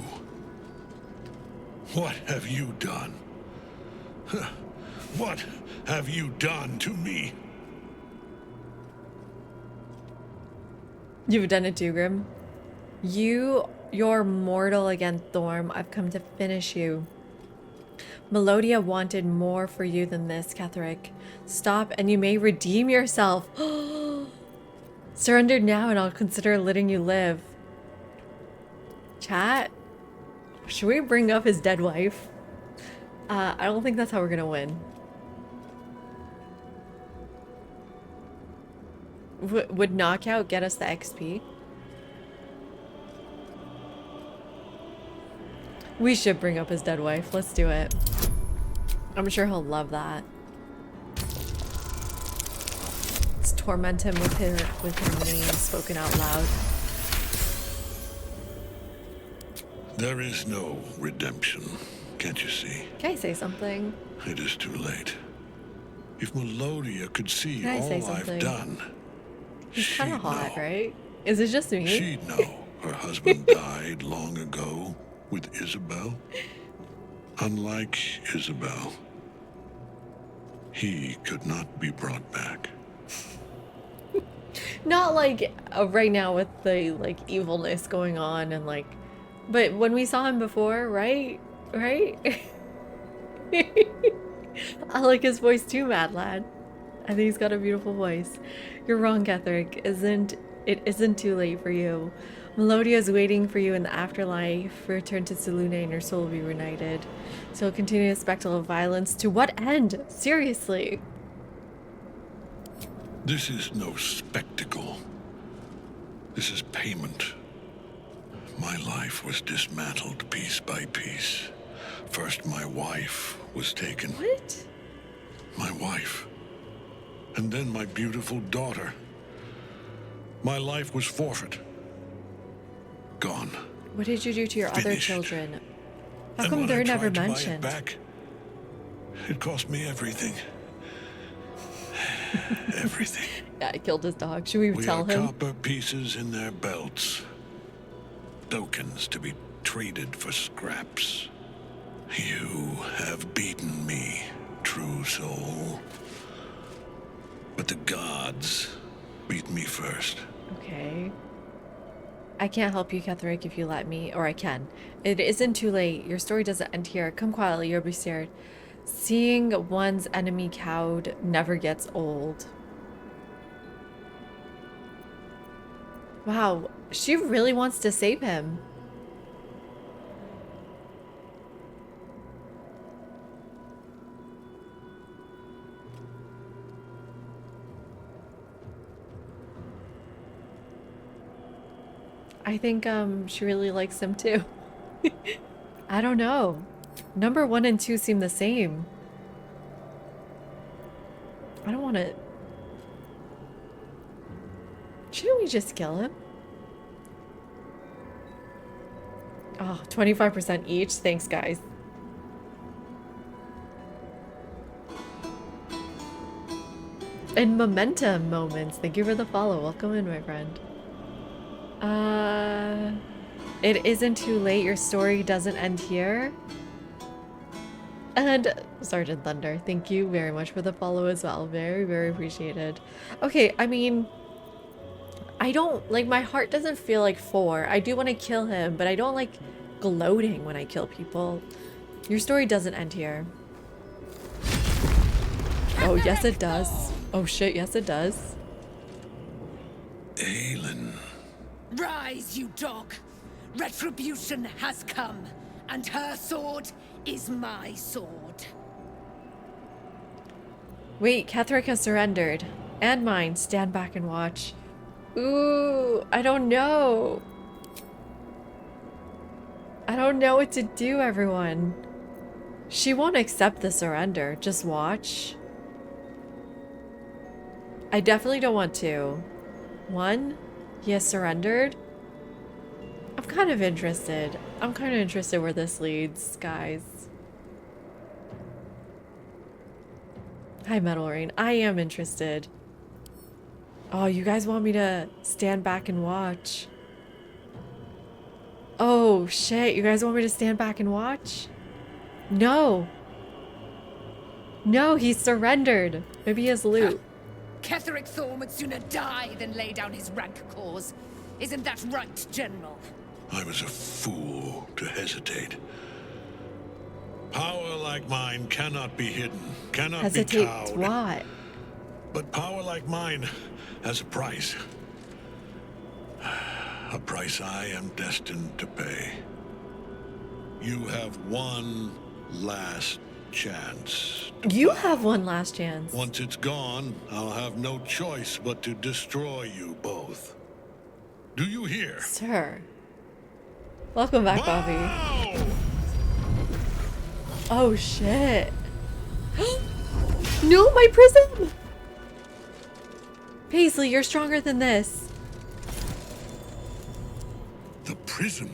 What have you done? What have you done to me? You've done it too, Grim. You're mortal again, Thorm. I've come to finish you. Melodia wanted more for you than this, Ketheric. Stop and you may redeem yourself. Surrender now and I'll consider letting you live. Chat? Should we bring up his dead wife? I don't think that's how we're gonna win. Would knockout get us the XP? We should bring up his dead wife. Let's do it. I'm sure he'll love that. Let's torment him with her name spoken out loud. There is no redemption, can't you see? Can I say something? It is too late. If Melodia could see Can I say all I've something? done, He's kind of hot, right? Is it just me? she'd know her husband died long ago with Isabel. Unlike Isabel, he could not be brought back. Not like right now with the like evilness going on and like, but when we saw him before, right? Right? I like his voice too, Mad Lad. I think he's got a beautiful voice. You're wrong, Ketheric. It isn't too late for you. Melodia is waiting for you in the afterlife. Return to Selûne and your soul will be reunited. So he'll continue a spectacle of violence. To what end? Seriously. This is no spectacle. This is payment. My life was dismantled piece by piece. First, my wife was taken. What? My wife. And then my beautiful daughter. My life was forfeit. Gone. What did you do to your other Finished. children? How And come when they're I never tried to buy it mentioned? back, it cost me everything. Everything. Yeah, I killed his dog. Should we We tell are him? copper pieces in their belts. Tokens to be traded for scraps. You have beaten me, true soul. But the gods beat me first. Okay. I can't help you, Ketherick, if you let me. Or I can. It isn't too late. Your story doesn't end here. Come quietly, you'll be scared. Seeing one's enemy cowed never gets old. Wow, she really wants to save him. I think she really likes him too. I don't know. Number 1 and 2 seem the same. I don't want to... Shouldn't we just kill him? Oh, 25% each. Thanks, guys. And momentum moments. Thank you for the follow. Welcome in, my friend. It isn't too late. Your story doesn't end here. And Sergeant Thunder, thank you very much for the follow as well. Very, very appreciated. Okay, I mean, I don't, like, my heart doesn't feel like 4. I do want to kill him, but I don't like gloating when I kill people. Your story doesn't end here. Oh, yes it does. Oh shit, yes it does. Aelin. Rise, you dog! Retribution has come, and her sword is my sword. Wait, Ketherick has surrendered. And mine. Stand back and watch. Ooh, I don't know. I don't know what to do, everyone. She won't accept the surrender. Just watch. I definitely don't want to. 1, he has surrendered. I'm kind of interested. I'm kind of interested where this leads, guys. Hi, Metal Rain. I am interested. Oh, you guys want me to stand back and watch? Oh, shit. You guys want me to stand back and watch? No. No, he's surrendered. Maybe he has loot. Ketherick Thorm would sooner die than lay down his rank cause. Isn't that right, General? I was a fool to hesitate. Power like mine cannot be hidden, cannot be cowed. What? But power like mine has a price. A price I am destined to pay. You have one last chance. You have one last chance. Once it's gone, I'll have no choice but to destroy you both. Do you hear? Sir. Welcome back, Bobby. Oh, shit. No, my prism! Paisley, you're stronger than this. The prism?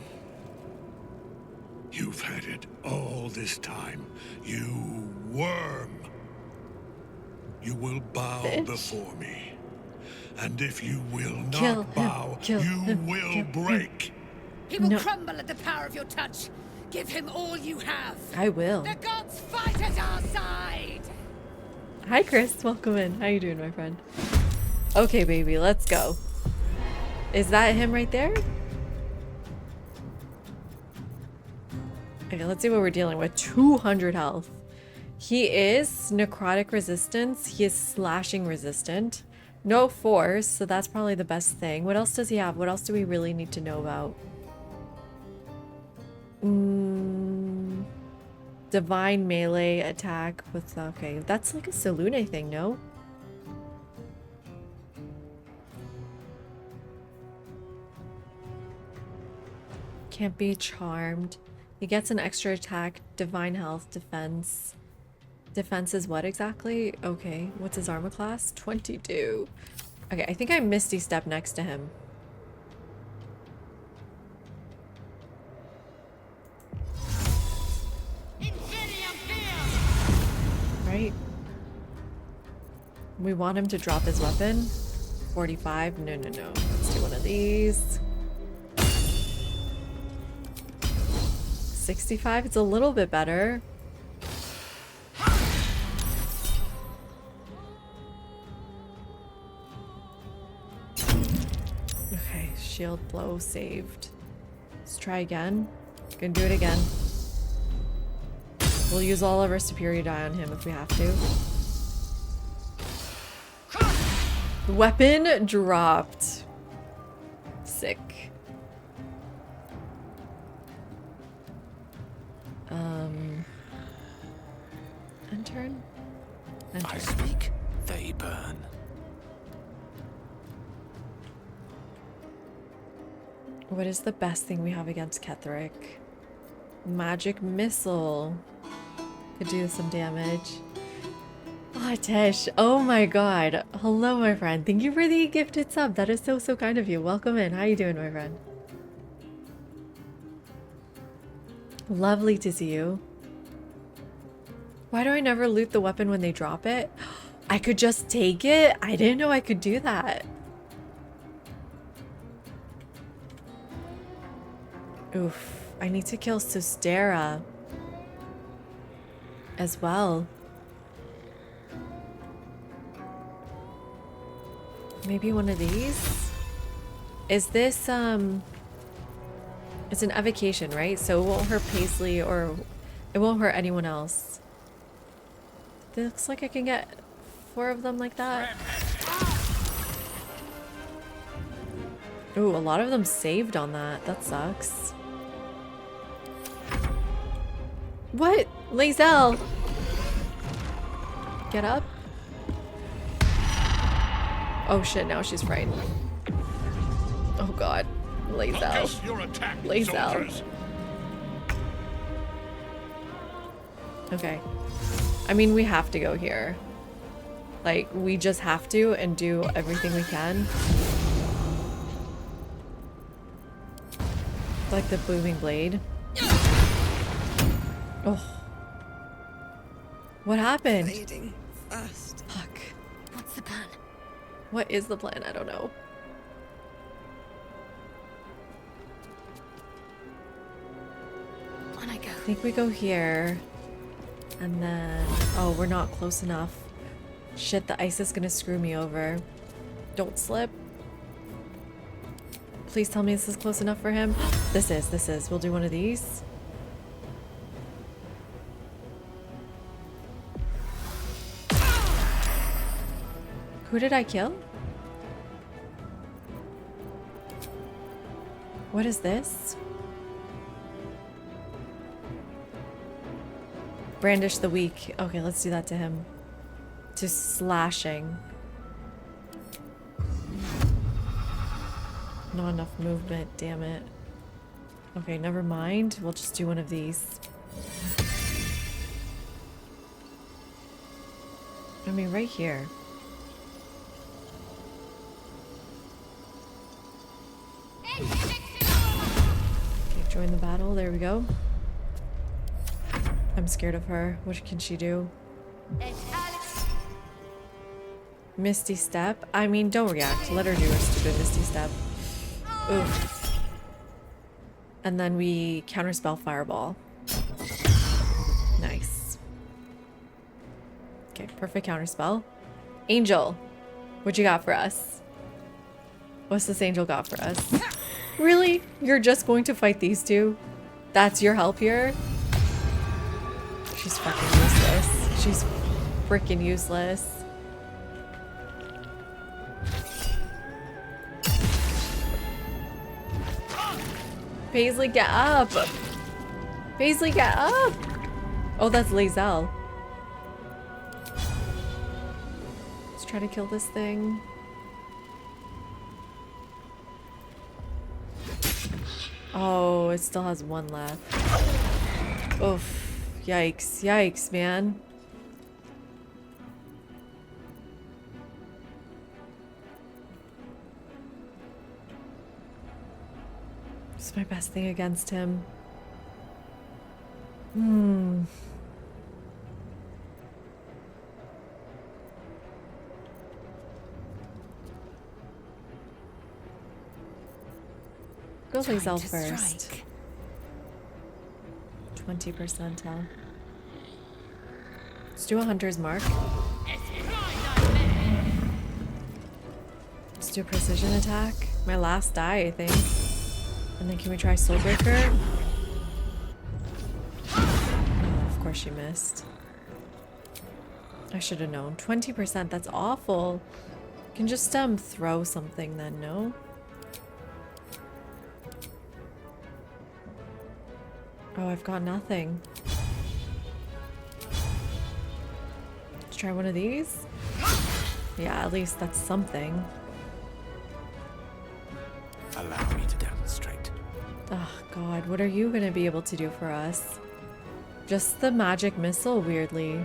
You've had it all this time. You worm. You will bow before me. And if you will not bow, you will break. He will crumble at the power of your touch. Give him all you have. I will. The gods fight at our side. Hi, Chris. Welcome in. How you doing, my friend? Okay, baby. Let's go. Is that him right there? Okay, let's see what we're dealing with. 200 health. He is necrotic resistance. He is slashing resistant. No force, so that's probably the best thing. What else does he have? What else do we really need to know about? Divine melee attack with... Okay, that's like a Selune thing, no? Can't be charmed. He gets an extra attack, divine health, defense. Defense is what exactly? Okay, what's his armor class? 22. Okay, I think I Misty Step next to him. Right? We want him to drop his weapon. 45. No, no, no. Let's do one of these. 65. It's a little bit better. Okay, shield blow saved. Let's try again. Gonna do it again. We'll use all of our superior die on him if we have to. Weapon dropped. Sick. Enter. I speak, they burn. What is the best thing we have against Ketheric? Magic missile. Could do some damage. Oh, Tish. Oh my god. Hello, my friend. Thank you for the gifted sub. That is so kind of you. Welcome in. How you doing, my friend? Lovely to see you. Why do I never loot the weapon when they drop it? I could just take it? I didn't know I could do that. Oof. I need to kill Sustera as well. Maybe one of these? Is this, it's an evocation, right? So it won't hurt Paisley or it won't hurt anyone else. It looks like I can get 4 of them like that. Ooh, a lot of them saved on that. That sucks. What? Lae'zel! Get up. Oh shit, now she's frightened. Oh god. Lae'zel. Lae'zel. Okay. I mean, we have to go here. Like, we just have to and do everything we can. Like the booming blade. Oh. What happened? Bleeding fast. Fuck. What's the plan? What is the plan? I don't know. On I go. I think we go here. And then... Oh, we're not close enough. Shit, the ice is gonna screw me over. Don't slip. Please tell me this is close enough for him. This is. We'll do one of these. Who did I kill? What is this? Brandish the weak. Okay, let's do that to him. To slashing. Not enough movement, damn it. Okay, never mind. We'll just do one of these. I mean, right here. Okay, join the battle. There we go. I'm scared of her. What can she do? Misty Step? I mean, don't react. Let her do her stupid Misty Step. Oof. And then we counterspell Fireball. Nice. Okay, perfect counterspell. Angel, what you got for us? What's this angel got for us? Really? You're just going to fight these two? That's your help here? She's fucking useless. She's freaking useless. Paisley, get up! Paisley, get up! Oh, that's Lae'zel. Let's try to kill this thing. Oh, it still has one left. Oof. Yikes. Yikes, man. It's my best thing against him. Hmm. Go Lae'zel first. 20% health. Let's do a hunter's mark. Let's do a precision attack. My last die, I think. And then can we try Soulbreaker? Oh, of course she missed. I should have known. 20%, that's awful. You can just throw something then, no? Oh, I've got nothing. Let's try one of these. Yeah, at least that's something. Allow me to demonstrate. Oh god, what are you gonna be able to do for us? Just the magic missile, weirdly.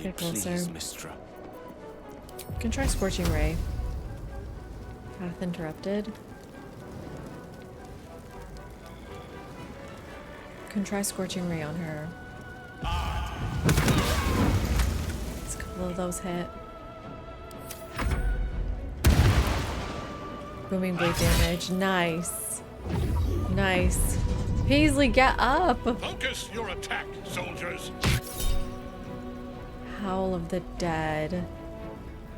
Get closer. Mistra. You can try Scorching Ray. Path interrupted. You can try Scorching Ray on her. Let's a couple of those hit. Booming blade damage. Nice. Nice. Paisley, get up! Focus your attack, soldiers! Howl of the Dead.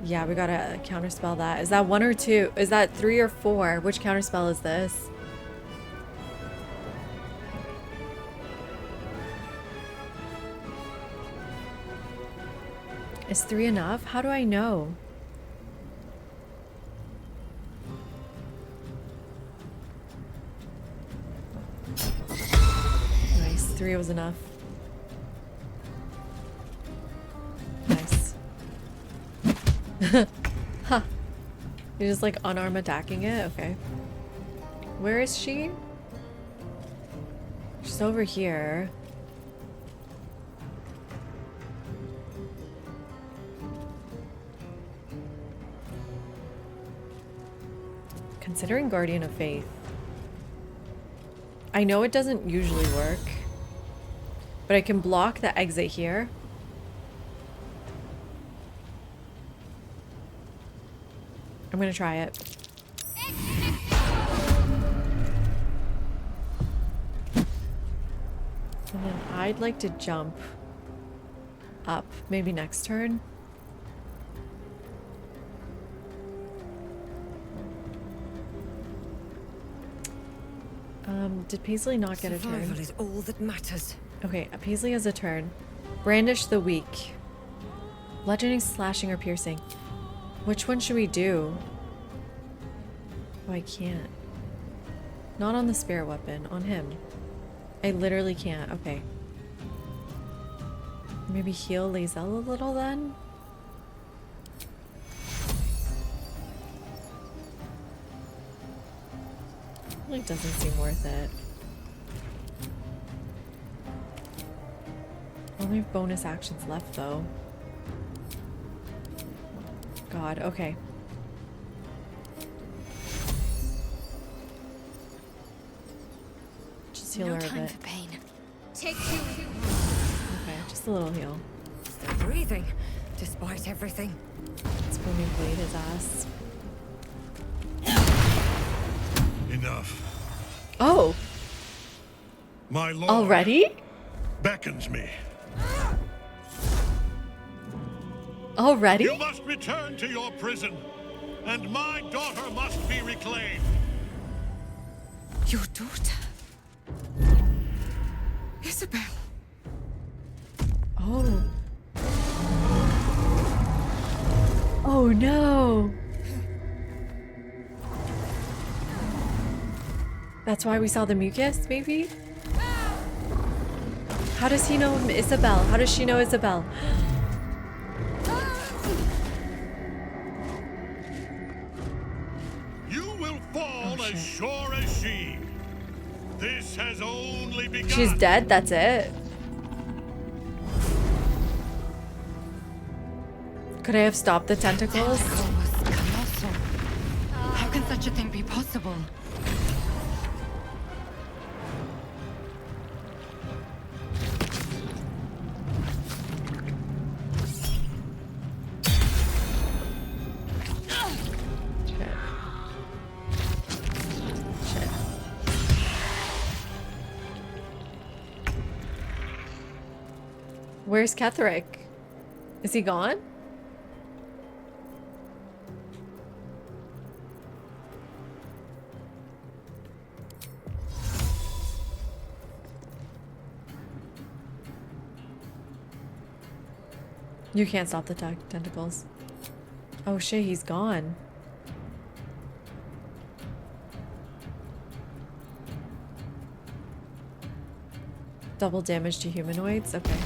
Yeah, we gotta counterspell that. Is that 1 or 2? Is that 3 or 4? Which counterspell is this? Is 3 enough? How do I know? Nice, 3 was enough. Nice. Huh. You're just like unarmed attacking it? Okay. Where is she? She's over here. Considering Guardian of Faith. I know it doesn't usually work, but I can block the exit here. I'm gonna try it. And then I'd like to jump up, maybe next turn. Did Paisley not get a turn? Survival is all that matters. Okay, Paisley has a turn. Brandish the weak. Bludgeoning, slashing, or piercing. Which one should we do? Oh, I can't. Not on the spirit weapon, on him. I literally can't. Okay. Maybe heal Lae'zel a little then? It doesn't seem worth it. Only have bonus actions left though. God, okay. Just heal her a bit. For pain. Take 2. Okay, just a little heal. Still breathing, despite everything. Let's booming blade his ass. Enough. Oh! My lord Already? beckons me. Already? You must return to your prison, and my daughter must be reclaimed. Your daughter? Isabel. Oh. Oh no! That's why we saw the mucus, maybe? How does he know Isabel? How does she know Isabel? You will fall as sure as she. This has only begun. She's dead, that's it. Could I have stopped the tentacles? How can such a thing be possible? Where's Ketherick? Is he gone? You can't stop the tentacles. Oh shit, he's gone. Double damage to humanoids? Okay.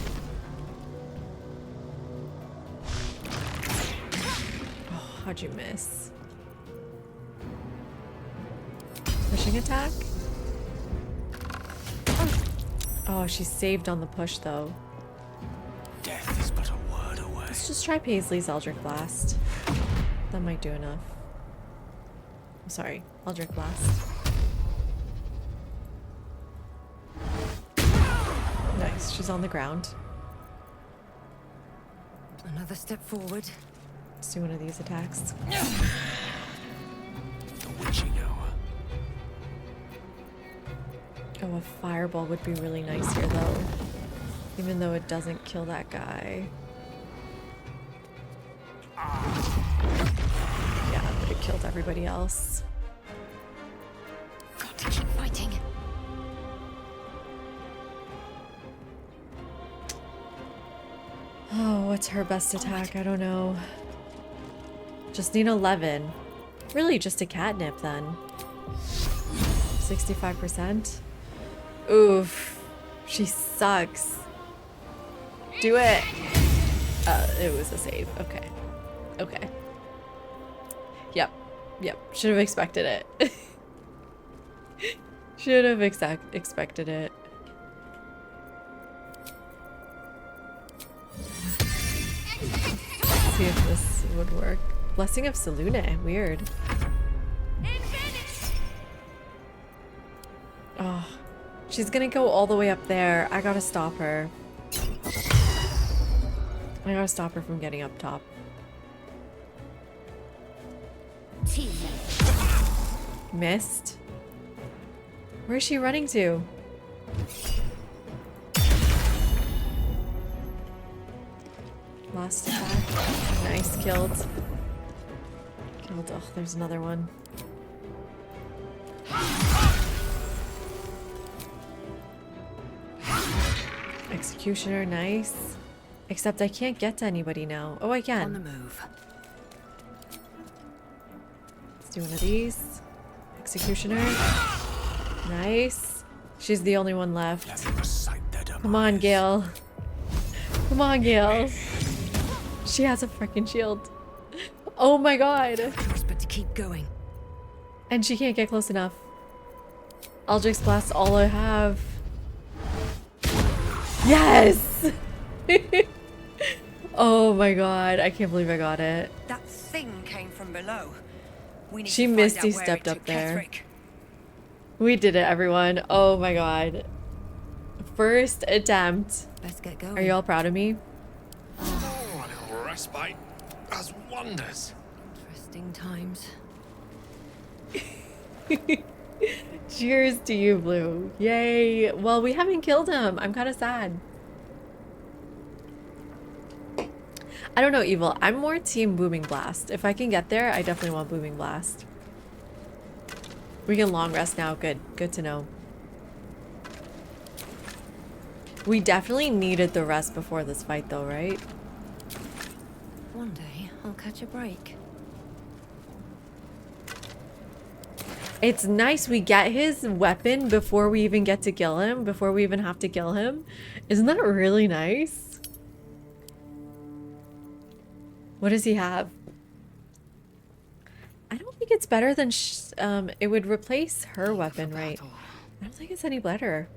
Oh, how'd you miss? Pushing attack? Oh, she's saved on the push though. Death is but a word away. Let's just try Paisley's Eldritch Blast. That might do enough. I'm sorry, Eldritch Blast. Nice, she's on the ground. Another step forward. Let's do one of these attacks. The witching hour. Oh, a fireball would be really nice here though. Even though it doesn't kill that guy. Yeah, but it killed everybody else. Got to keep fighting. Oh, what's her best attack? I don't know. Just need 11. Really just a catnip then. 65%. Oof. She sucks. Do it. It was a save. Okay. Okay. Yep. Yep. Should have expected it. Should have expected it. Let's see if this would work. Blessing of Selune. Weird. Oh. She's gonna go all the way up there. I gotta stop her. I gotta stop her from getting up top. Missed. Where is she running to? Last attack. Nice, killed. Killed. Oh, there's another one. Executioner, nice. Except I can't get to anybody now. Oh, I can. On the move. Let's do one of these. Executioner. Nice. She's the only one left. Come on, Gale. Come on, Gale. She has a freaking shield. Oh my god. But to keep going. And she can't get close enough. Eldritch Blast, all I have. Yes! Oh my god, I can't believe I got it. That thing came from below. We need She to find Misty out where stepped it up took there. Ketherick. We did it, everyone. Oh my god. First attempt. Let's get going. Are you all proud of me? Oh, a little respite does wonders. Interesting times. Cheers to you, Blue. Yay. Well, we haven't killed him. I'm kind of sad. I don't know, Evil. I'm more team Booming Blast. If I can get there, I definitely want Booming Blast. We can long rest now. Good. Good to know. We definitely needed the rest before this fight, though, right? One day, I'll catch a break. It's nice we get his weapon before we even get to kill him, before we even have to kill him. Isn't that really nice? What does he have? I don't think it's better than it would replace her weapon, right? I don't think it's any better.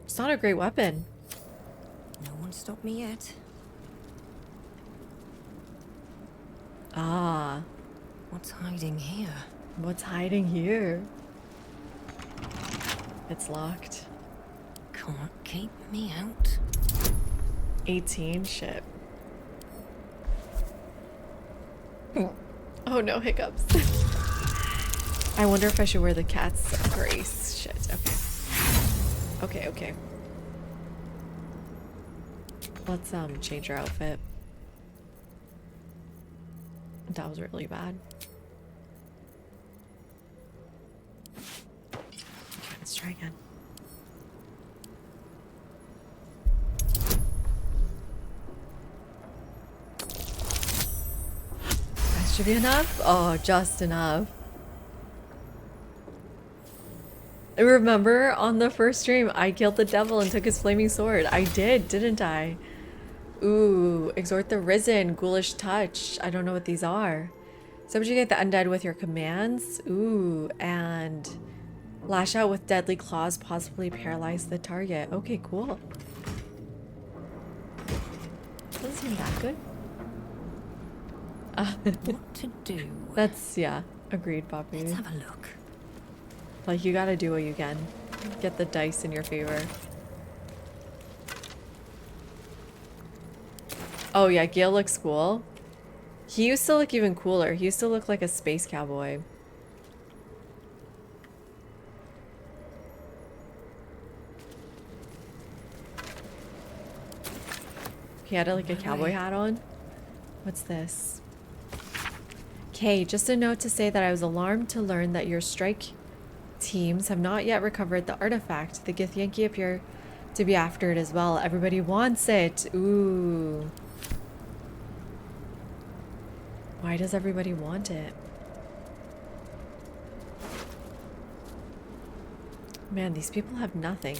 It's not a great weapon. No one stopped me yet. Ah. What's hiding here? What's hiding here? It's locked. Can't keep me out. 18? Shit. Oh no, hiccups. I wonder if I should wear the cat's grace. Shit, okay. Okay. Let's change our outfit. That was really bad. Okay, let's try again. That should be enough? Oh, just enough. Remember on the first stream, I killed the devil and took his flaming sword. I did, didn't I? Ooh, exhort the risen, ghoulish touch. I don't know what these are. Subjugate the undead with your commands. Ooh, and lash out with deadly claws, possibly paralyze the target. Okay, cool. Doesn't seem that good. What to do? That's, yeah, agreed, Poppy. Let's have a look. Like, you gotta do what you can. Get the dice in your favor. Oh yeah, Gale looks cool. He used to look even cooler. He used to look like a space cowboy. He had like a cowboy hat on. What's this? Okay, just a note to say that I was alarmed to learn that your strike teams have not yet recovered the artifact. The Githyanki appear to be after it as well. Everybody wants it. Ooh. Why does everybody want it? Man, these people have nothing.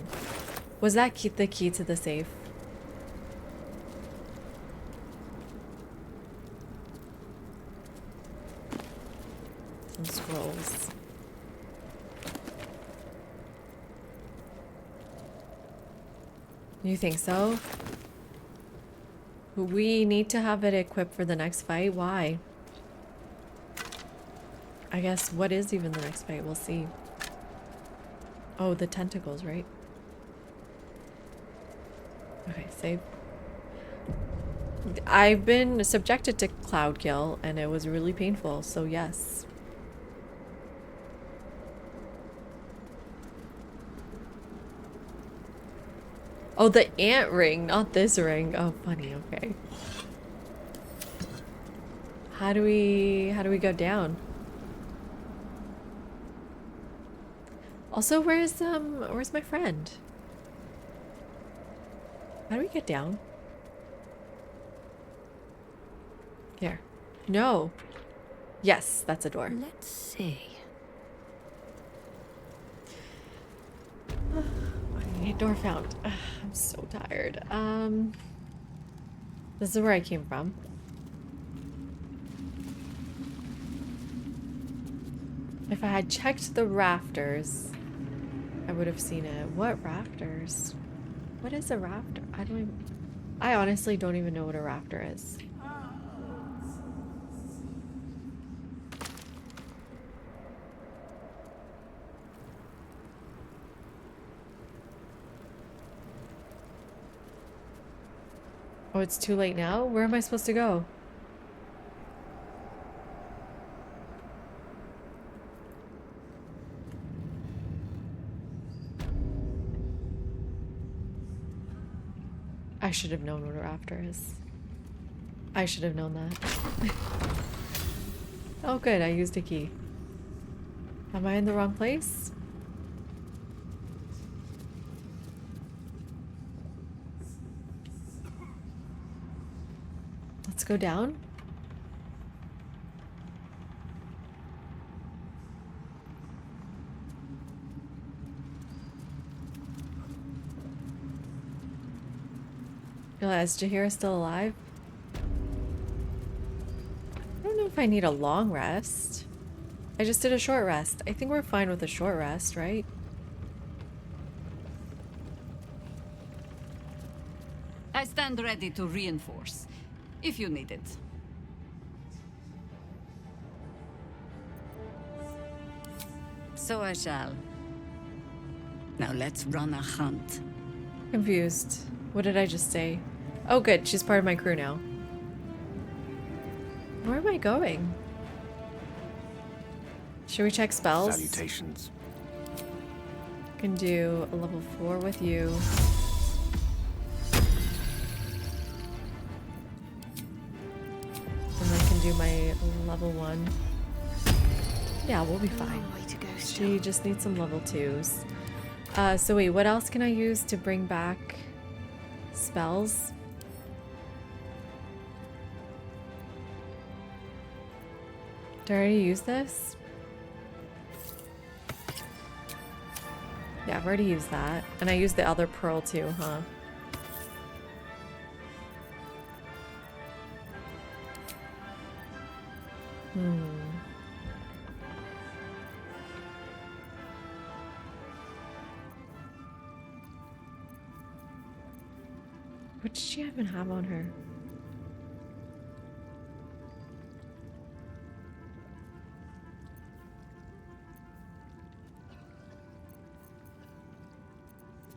Was that the key to the safe? Some scrolls. You think so? We need to have it equipped for the next fight? Why? I guess, what is even the next fight? We'll see. Oh, the tentacles, right? Okay, save. I've been subjected to cloud kill, and it was really painful, so yes. Oh, the ant ring, not this ring. Oh, funny, okay. How do we go down? Also, where's my friend? How do we get down? Here. No. Yes, that's a door. Let's see. Okay, door found. Ugh, I'm so tired. This is where I came from. If I had checked the rafters, I would have seen it. What rafters? What is a rafter? I honestly don't even know what a rafter is. Oh, it's too late now? Where am I supposed to go? I should have known what a rafter is. I should have known that. Oh good, I used a key. Am I in the wrong place? Let's go down. Is Jaheira still alive? I don't know if I need a long rest. I just did a short rest. I think we're fine with a short rest, right? I stand ready to reinforce, if you need it. So I shall. Now let's run a hunt. Confused. What did I just say? Oh good, she's part of my crew now. Where am I going? Should we check spells? Salutations. Can do a level 4 with you. And I can do my level 1. Yeah, we'll be fine. She just needs some level 2s. So wait, what else can I use to bring back spells? Did I already use this? Yeah, I've already used that. And I used the other pearl too, huh? What did she even have on her?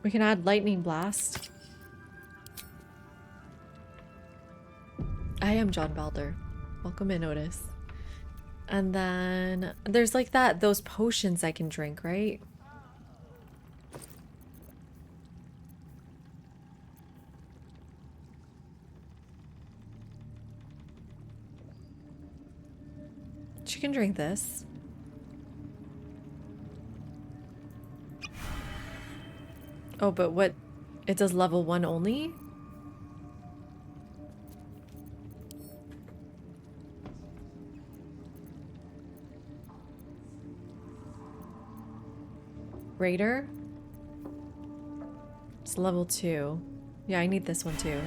We can add lightning blast. I am John Baldur. Welcome in, Otis. And then there's like those potions I can drink, right? She can drink this. Oh, but what? It does level 1 only? Raider? It's level 2. Yeah, I need this one too.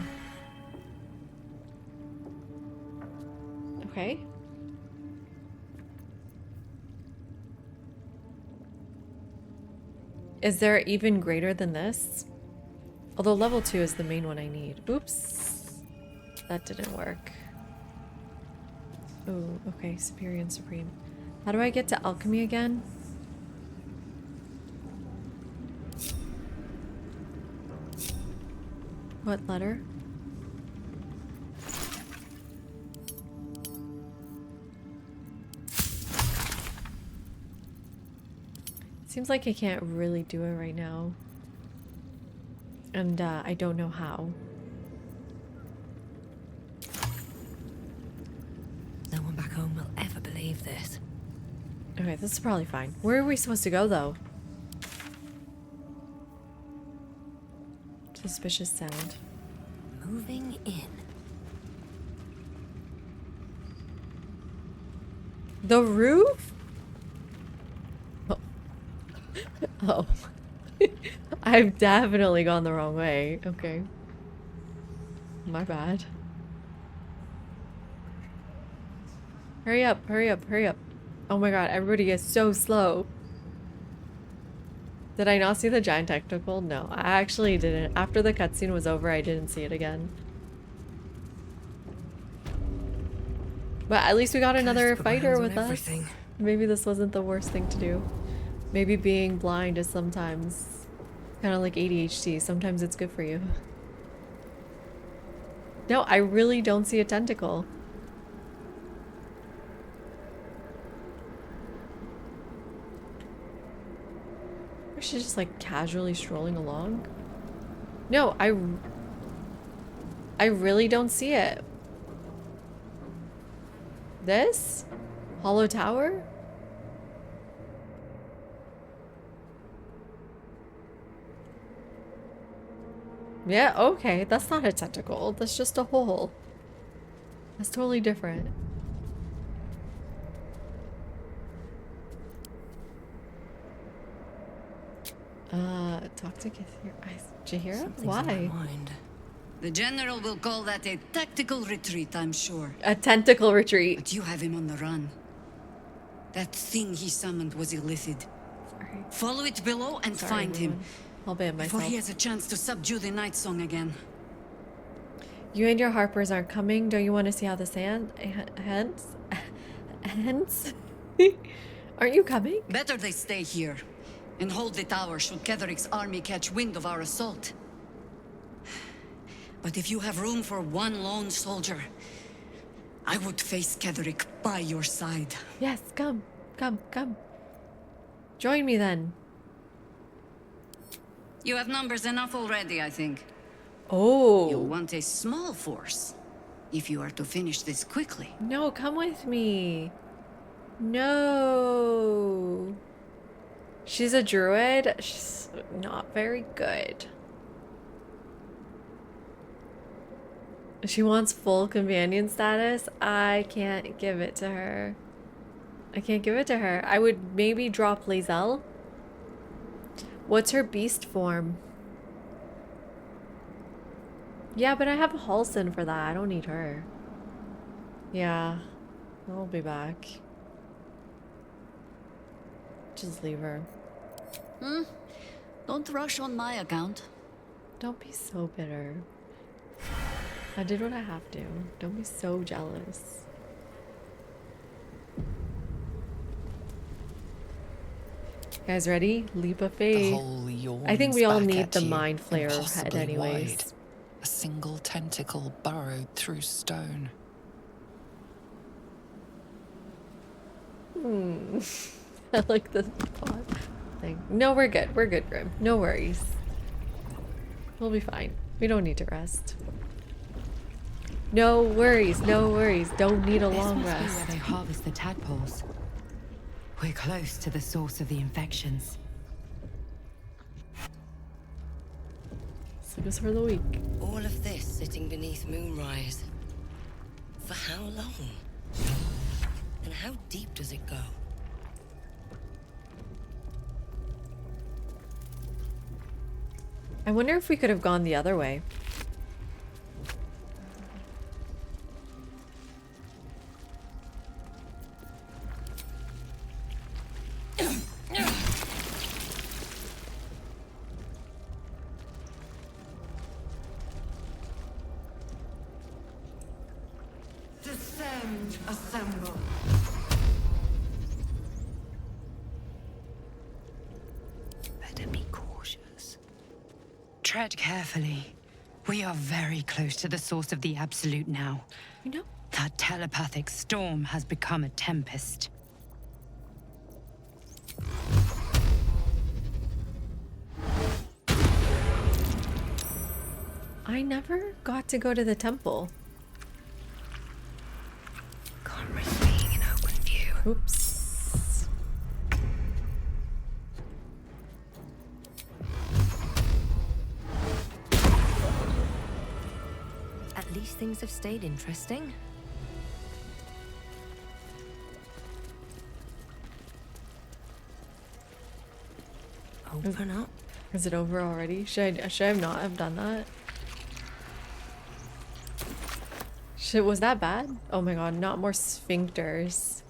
Okay. Is there even greater than this? Although level 2 is the main one I need. Oops. That didn't work. Oh, okay. Superior and Supreme. How do I get to alchemy again? What letter? Seems like I can't really do it right now. And I don't know how. No one back home will ever believe this. Okay, this is probably fine. Where are we supposed to go though? Suspicious sound. Moving in. The roof? Oh. Oh. I've definitely gone the wrong way. Okay. My bad. Hurry up, hurry up, hurry up. Oh my god, everybody is so slow. Did I not see the giant tentacle? No, I actually didn't. After the cutscene was over, I didn't see it again. But at least we got another fighter with us. Maybe this wasn't the worst thing to do. Maybe being blind is sometimes kind of like ADHD. Sometimes it's good for you. No, I really don't see a tentacle. Or she's just like casually strolling along. No, I really don't see it. This? Hollow Tower? Yeah, okay. That's not a tentacle. That's just a hole. That's totally different. Talk to Jaheira? Why? The general will call that a tactical retreat, I'm sure. A tentacle retreat. But you have him on the run. That thing he summoned was illithid. Sorry. Follow it below and Sorry, find everyone. him. I'll ban myself. Before he has a chance to subdue the night song again. You and your harpers aren't coming. Don't you want to see how this ends? Aren't you coming? Better they stay here and hold the tower should Ketheric's army catch wind of our assault. But if you have room for one lone soldier, I would face Ketheric by your side. Yes, come. Join me then. You have numbers enough already, I think. Oh. You'll want a small force if you are to finish this quickly. No, come with me. No. She's a druid. She's not very good. She wants full companion status. I can't give it to her. I would maybe drop Lae'zel. What's her beast form? Yeah, but I have Halsin for that. I don't need her. Yeah. I'll be back. Just leave her. Don't rush on my account. Don't be so bitter. I did what I have to. Don't be so jealous. Guys, ready? Leap of faith. I think we all need the mind flayer head anyways. Wide. A single tentacle burrowed through stone. I like this thing. No, we're good. We're good, Grim. No worries. We'll be fine. We don't need to rest. No worries. No worries. Don't need a long This must be rest. where they harvest the tadpoles. We're close to the source of the infections. Sleep is for the week. All of this sitting beneath Moonrise. For how long? And how deep does it go? I wonder if we could have gone the other way. Descend, assemble. Better be cautious. Tread carefully. We are very close to the source of the Absolute now. You know? That telepathic storm has become a tempest. I never got to go to the temple. Can't risk being in open view. Oops. At least things have stayed interesting. Open up. Is it over already? Should I not have done that? Was that bad? Oh my god, not more sphincters.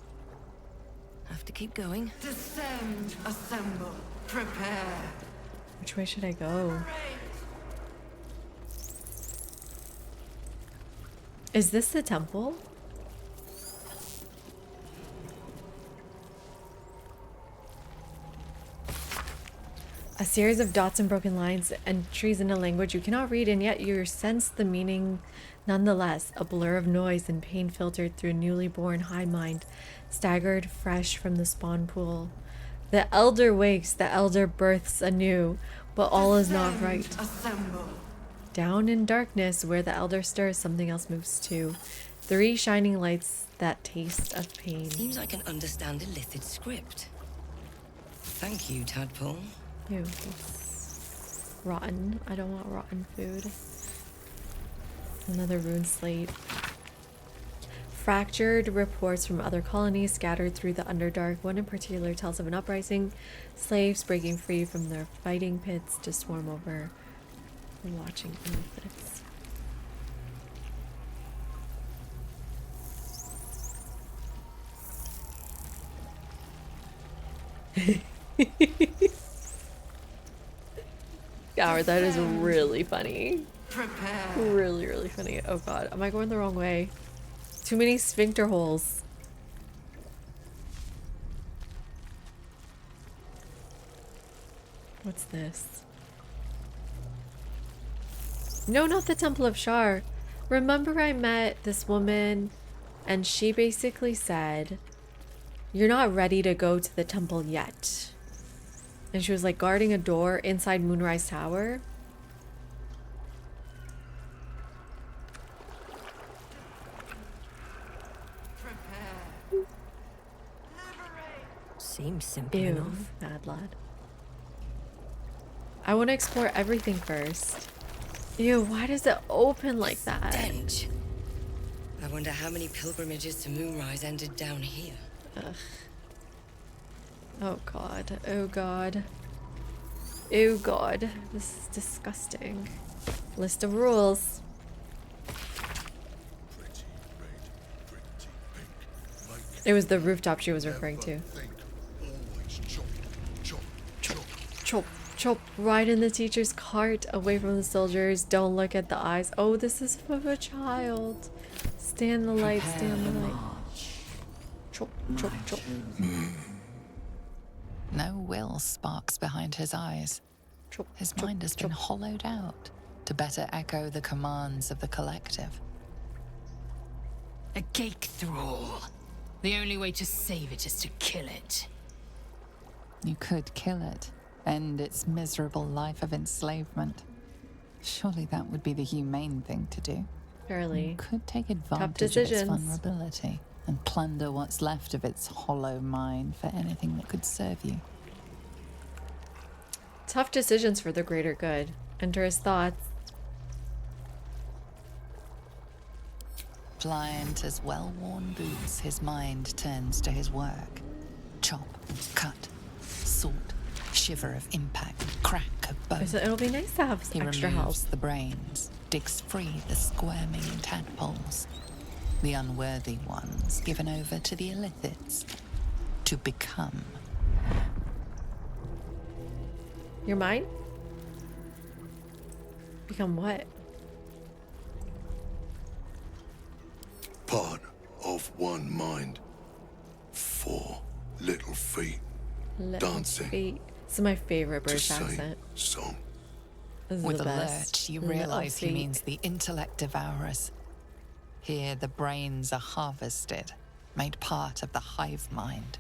Have to keep going. Descend, assemble, prepare. Which way should I go? Is this the temple? A series of dots and broken lines, entries in a language you cannot read, and yet you sense the meaning nonetheless. A blur of noise and pain filtered through a newly born high mind, staggered fresh from the spawn pool. The elder wakes, the elder births anew, but all is not right. Assemble. Down in darkness, where the elder stirs, something else moves too. 3 shining lights that taste of pain. Seems I can understand Illithid script. Thank you, Tadpole. Ew, it's rotten. I don't want rotten food. Another rune slate. Fractured reports from other colonies scattered through the Underdark. One in particular tells of an uprising, slaves breaking free from their fighting pits to swarm over the watching Illithids. Howard, that is really funny. Prepare. Really, really funny. Oh god, am I going the wrong way? Too many sphincter holes. What's this? No, not the Temple of Shar. Remember I met this woman and she basically said, "You're not ready to go to the temple yet." And she was like guarding a door inside Moonrise Tower. Seems simple Ew, enough. bad lad. I want to explore everything first. Ew, why does it open like that? Stench. I wonder how many pilgrimages to Moonrise ended down here. Ugh. Oh god, oh god. Oh god, this is disgusting. List of rules. It was the rooftop she was referring to. Chop, chop, ride in the teacher's cart, away from the soldiers, don't look at the eyes. Oh, this is for a child. Stay in the light, stay in the light. Chop, chop, chop. No will sparks behind his eyes. Chop, his chop, mind has been hollowed out to better echo the commands of the collective. A cake thrall. The only way to save it is to kill it. You could kill it, end its miserable life of enslavement. Surely that would be the humane thing to do. Surely. You could take advantage of its decisions. vulnerability and plunder what's left of its hollow mind for anything that could serve you. Tough decisions for the greater good. Enter his thoughts. Pliant as well-worn boots, his mind turns to his work. Chop, cut, sort, shiver of impact, crack of bone. So it'll be nice to have He extra removes help. the brains, digs free the squirming tadpoles, the unworthy ones given over to the illithids, to become. You're mine? Become what? Part of one mind. 4 little feet. Little dancing. feet. This is my favorite To British sing accent. song. This is With the a best. lurch, you Little realize he feet. means the intellect devourers. Here, the brains are harvested, made part of the hive mind.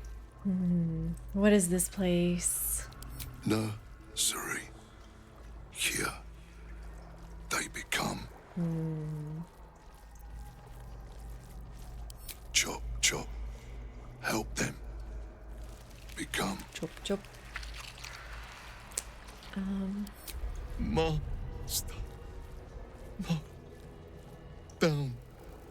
What is this place? Nursery. Here. They become. Chop, chop. Help them. Become. Chop, chop. Master. Down.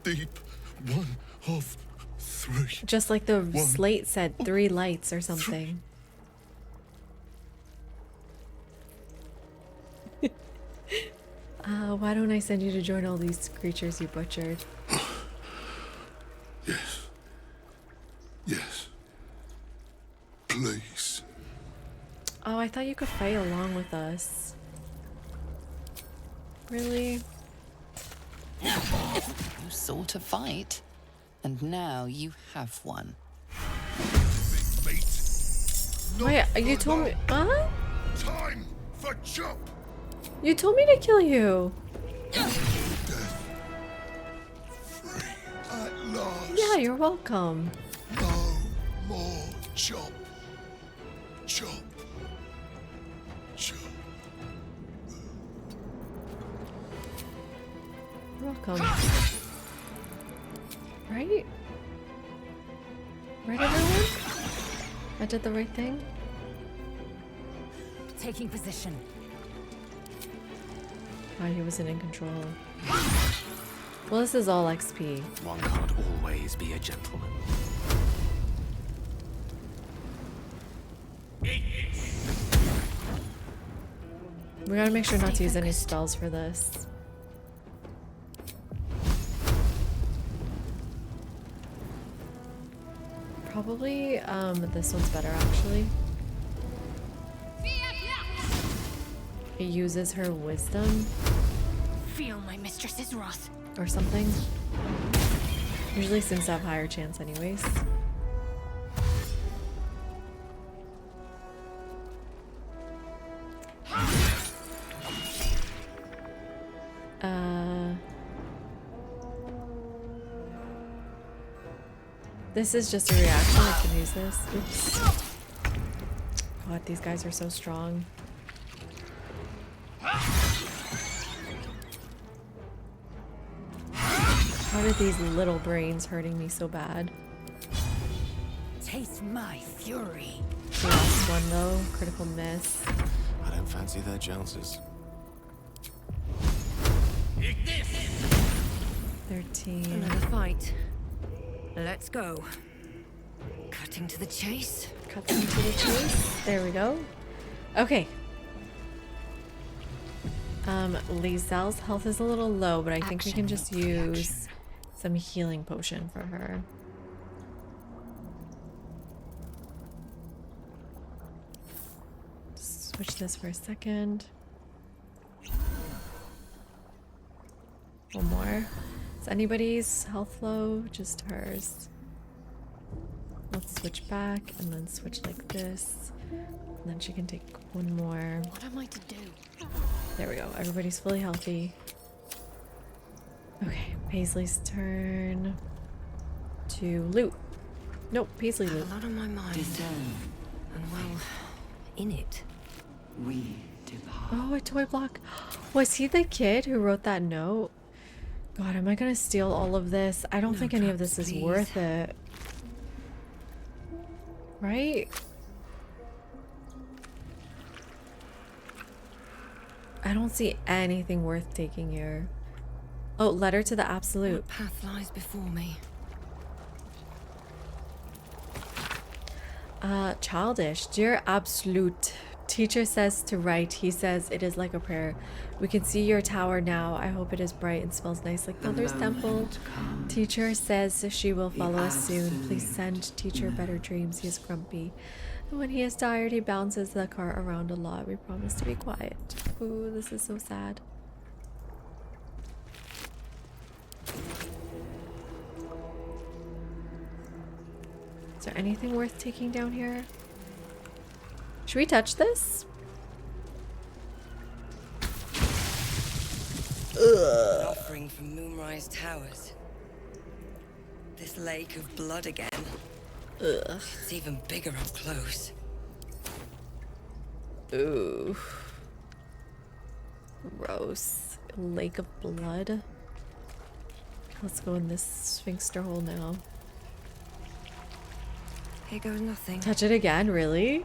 Deep. 1 of 3. Just like the 1. slate said, 3 lights or something. Why don't I send you to join all these creatures you butchered? Yes. Yes. Please. Oh, I thought you could fight along with us. Really? You sought a fight, and now you have one. Wait, you told me. Huh? Time for chop. You told me to kill you. At last. Yeah, you're welcome. No more chop. Chop. Chop. You're welcome. Right? Right, everyone? I did the right thing? Taking position. Oh, he wasn't in control. Well, this is all XP. One can't always be a gentleman. We gotta make sure not to use any spells for this. Probably, this one's better actually. It uses her wisdom Feel my mistress's wrath. or something. Usually seems to have higher chance anyways. This is just a reaction. I can use this. Oops. God, these guys are so strong. How are these little brains hurting me so bad? Taste my fury. The last one though, critical miss. I don't fancy their chances. 13. Another fight. Let's go. Cutting to the chase. Cutting to the chase. There we go. Okay. Lizel's health is a little low, but I think we can just use some healing potion for her. Switch this for a second. One more. Is anybody's health low? Just hers. Let's switch back and then switch like this. And then she can take one more. What am I to do? There we go. Everybody's fully healthy. Okay, Paisley's turn to loot. Nope, Paisley loot. A lot on my mind. And well, in it. We depart. Oh, a toy block. Was he the kid who wrote that note? God, am I gonna steal all of this? I don't think any of this is worth it. Right? I don't see anything worth taking here. Oh, letter to the Absolute. What path lies before me? Childish. Dear Absolute, teacher says to write. He says it is like a prayer. We can see your tower now. I hope it is bright and smells nice like Mother's temple. Teacher says she will follow us soon. Please send teacher better dreams. He is grumpy. And when he is tired, he bounces the car around a lot. We promise to be quiet. Ooh, this is so sad. Is there anything worth taking down here? Should we touch this? An offering from Moonrise Towers. This lake of blood again. Ugh. It's even bigger up close. Ooh. Gross. Lake of blood. Let's go in this sphinxter hole now. Here goes nothing. Touch it again, really?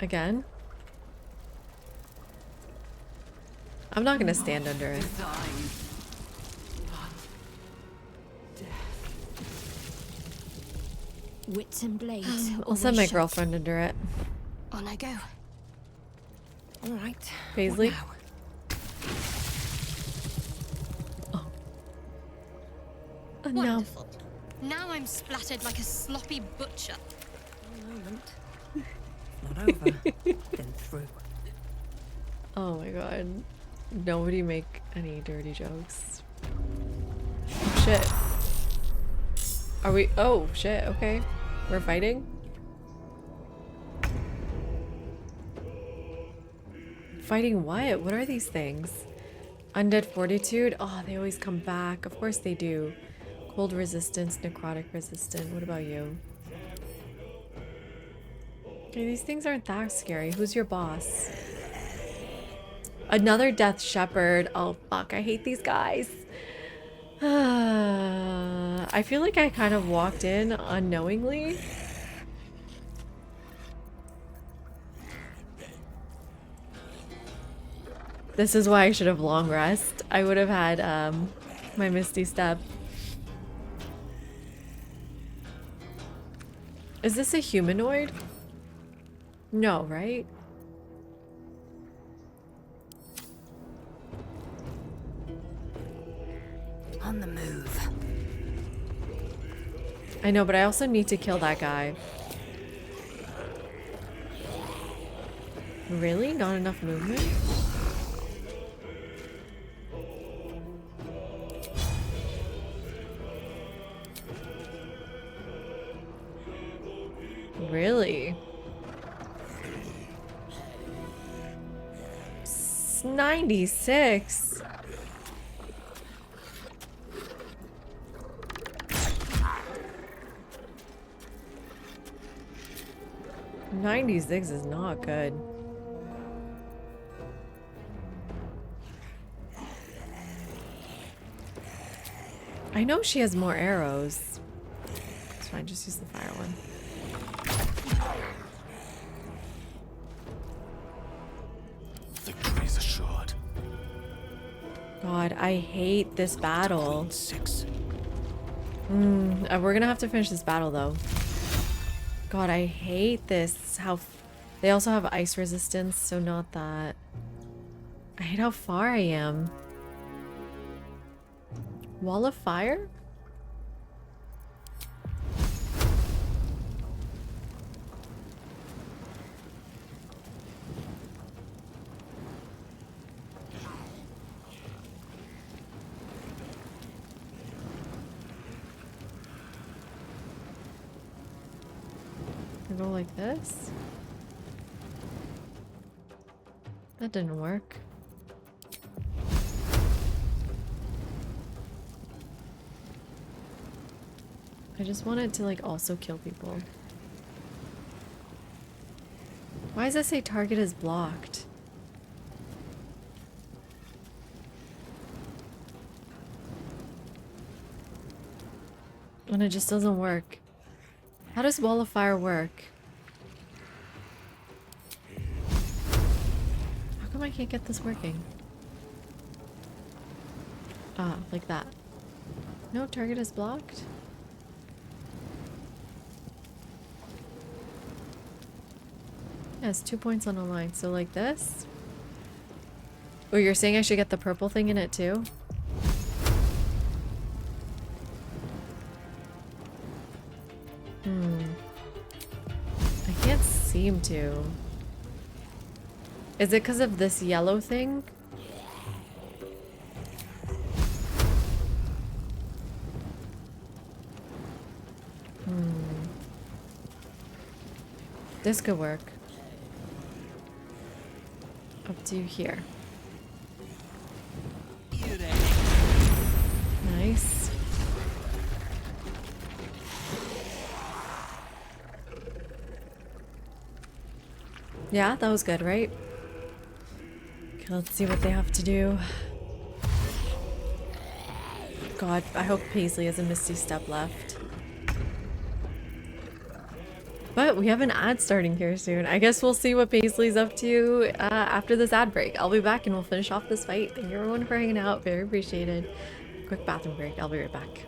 Again? I'm not gonna stand under it. Wits and blades. I'll send my girlfriend under it. On I go. All right. Paisley? Wonderful. Now I'm splattered like a sloppy butcher. Moment. Not over. Then through. Oh my god. Nobody make any dirty jokes. Oh shit. Are we? Oh shit, okay. We're fighting? Fighting what? What are these things? Undead fortitude? Oh, they always come back. Of course they do. Cold resistance, necrotic resistant. What about you? Okay, these things aren't that scary. Who's your boss? Another death shepherd. Oh fuck, I hate these guys. I feel like I kind of walked in unknowingly. This is why I should have long rest. I would have had my Misty Step. Is this a humanoid? No, right? On the move. I know, but I also need to kill that guy. Really? Not enough movement? Really? 96. "96 is not good. I know she has more arrows. It's fine, just use the fire one. Victory is assured. God, I hate this battle. 6. We're gonna have to finish this battle though. God, I hate this. They also have ice resistance, so not that. I hate how far I am. Wall of fire? I go like this? That didn't work. I just wanted to like also kill people. Why does it say target is blocked? And it just doesn't work. How does Wall of Fire work? How come I can't get this working? Ah, like that. No, target is blocked? Yeah, it's 2 points on a line, so like this? Oh, you're saying I should get the purple thing in it too? I can't seem to. Is it because of this yellow thing? This could work. Up to here. Nice. Yeah, that was good, right? Okay, let's see what they have to do. God, I hope Paisley has a Misty Step left. But we have an ad starting here soon. I guess we'll see what Paisley's up to after this ad break. I'll be back and we'll finish off this fight. Thank you everyone for hanging out. Very appreciated. Quick bathroom break. I'll be right back.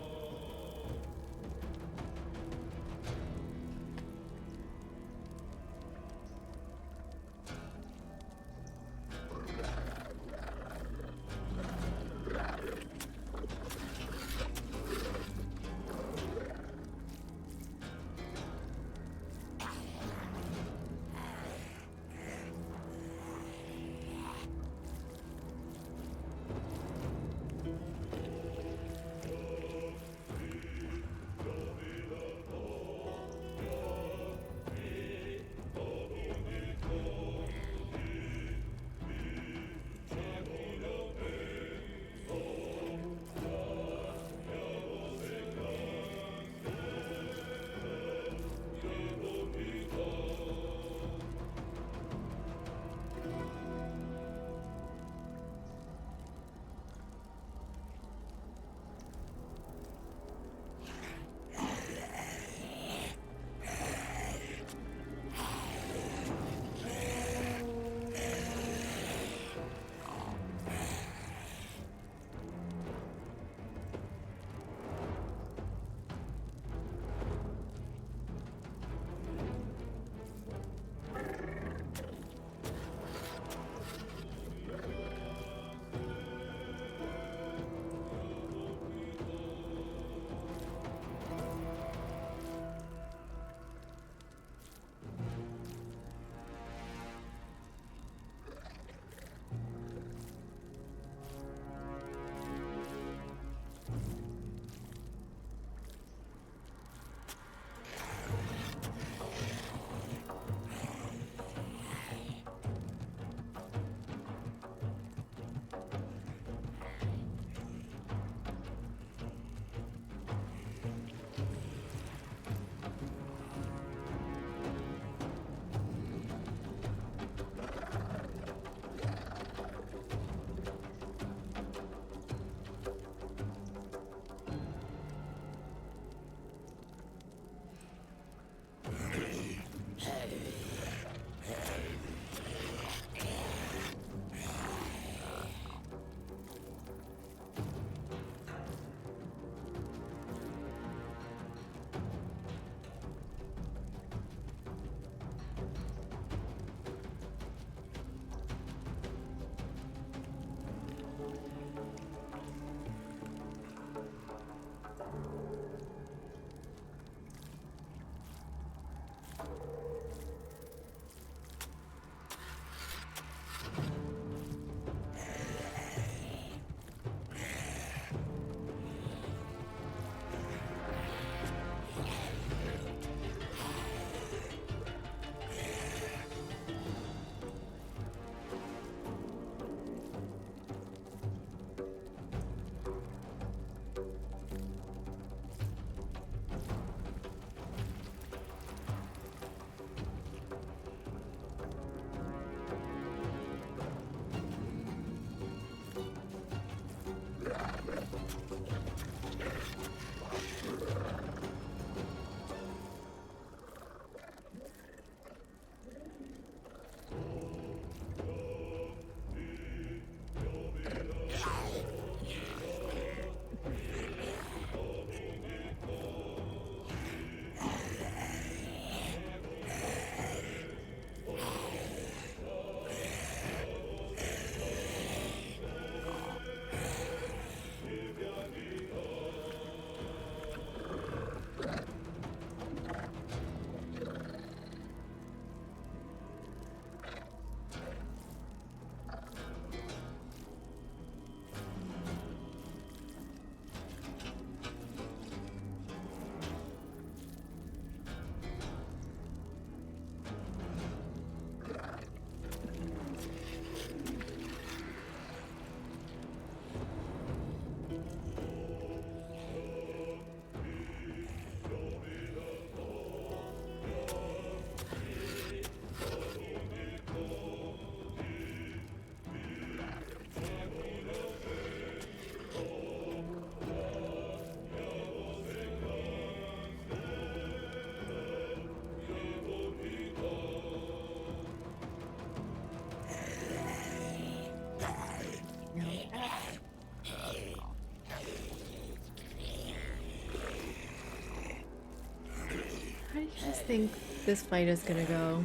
guys think this fight is gonna go?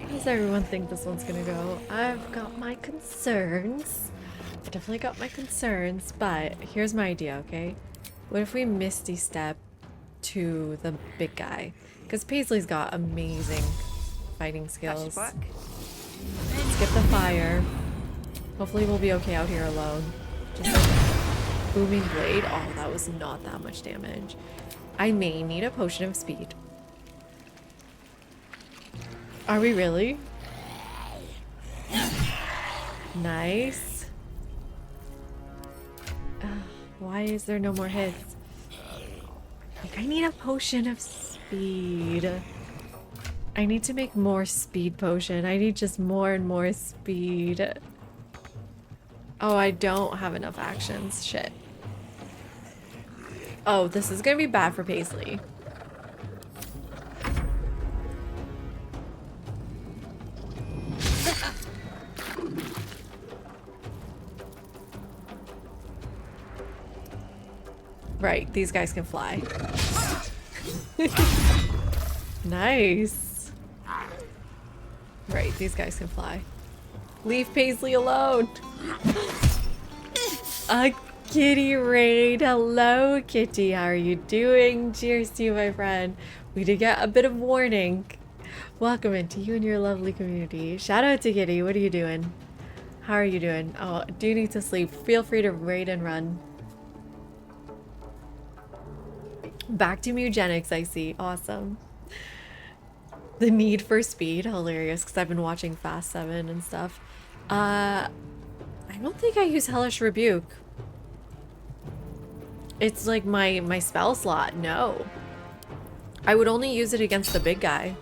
How does everyone think this one's gonna go? I've got my concerns. I definitely got my concerns, but here's my idea, okay? What if we Misty Step to the big guy? Because Paisley's got amazing fighting skills. Skip the fire. Hopefully we'll be okay out here alone. Just like booming blade. Oh, that was not that much damage. I may need a potion of speed. Are we really? Nice. Why is there no more hits? Like, I need a potion of speed. I need to make more speed potion. I need just more and more speed. Oh, I don't have enough actions. Shit. Oh, this is gonna be bad for Paisley. Right, these guys can fly. Nice. Right, these guys can fly. Leave Paisley alone. A kitty raid. Hello, kitty. How are you doing? Cheers to you, my friend. We did get a bit of warning. Welcome into you and your lovely community. Shout out to Kitty. What are you doing? How are you doing? Oh, do you need to sleep? Feel free to raid and run. Back to Mugenics, I see. Awesome. The need for speed. Hilarious, because I've been watching Fast 7 and stuff. I don't think I use Hellish Rebuke. It's like my spell slot. No. I would only use it against the big guy.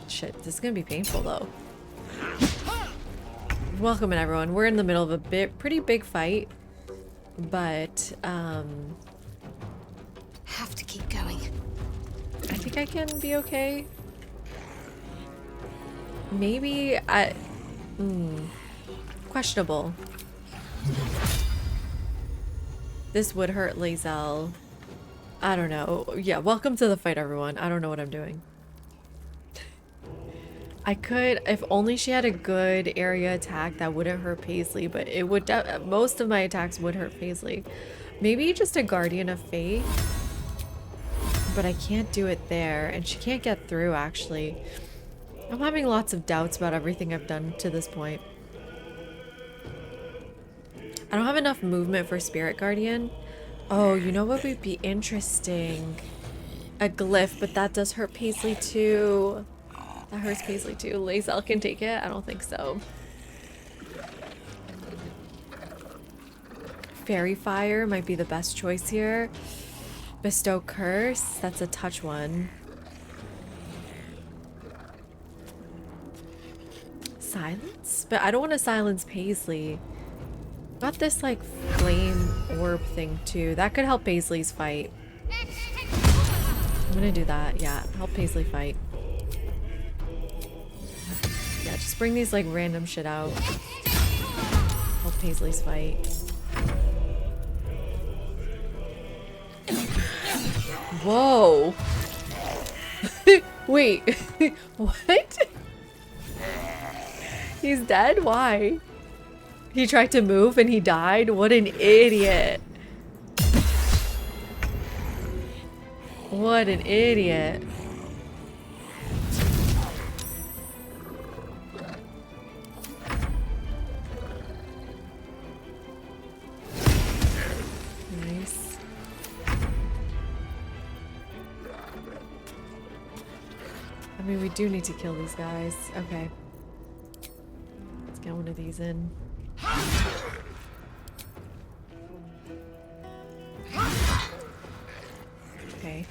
Shit, this is gonna be painful though. Welcome in, everyone. We're in the middle of a pretty big fight. But, have to keep going. I think I can be okay. Maybe questionable. This would hurt Lae'zel. I don't know. Yeah, welcome to the fight, everyone. I don't know what I'm doing. I could, if only she had a good area attack that wouldn't hurt Paisley, but it would, most of my attacks would hurt Paisley. Maybe just a Guardian of Fate, but I can't do it there, and she can't get through, actually. I'm having lots of doubts about everything I've done to this point. I don't have enough movement for Spirit Guardian. Oh, you know what would be interesting? A glyph, but that does hurt Paisley too. That hurts Paisley too. Lae'zel can take it? I don't think so. Fairy Fire might be the best choice here. Bestow Curse, that's a touch one. Silence? But I don't want to silence Paisley. Got this like flame orb thing too. That could help Paisley's fight. I'm gonna do that, yeah. Help Paisley fight. Yeah, just bring these like random shit out. Help Paisley's fight. Whoa. Wait. What? He's dead? Why? He tried to move and he died? What an idiot. What an idiot. Nice. I mean, we do need to kill these guys. Okay. Let's get one of these in. Okay.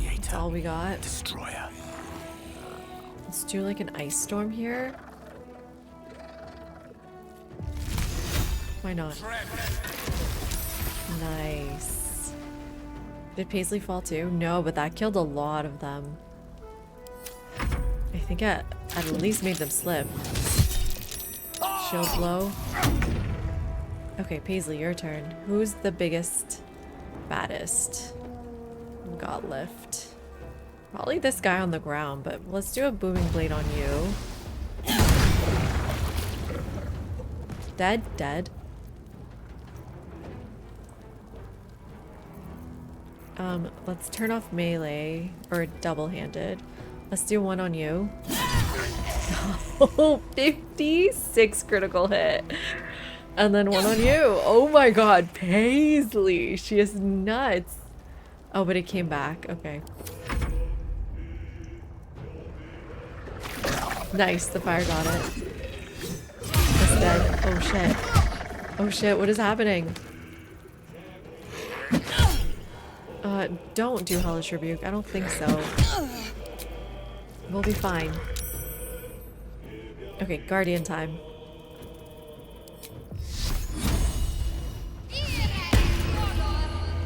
That's all we got. Destroyer. Let's do like an ice storm here. Why not? Nice. Did Paisley fall too? No, but that killed a lot of them. I think I at least made them slip. Shield blow. Okay, Paisley, your turn. Who's the biggest baddest? God lift. Probably this guy on the ground, but let's do a booming blade on you. Dead, dead. Let's turn off melee or double-handed. Let's do one on you. Oh, 56 critical hit. And then one on you. Oh my god, Paisley. She is nuts. Oh, but it came back. Okay. Nice, the fire got it. It's dead. Oh shit. Oh shit, what is happening? Don't do Hellish Rebuke. I don't think so. We'll be fine. Okay, Guardian time.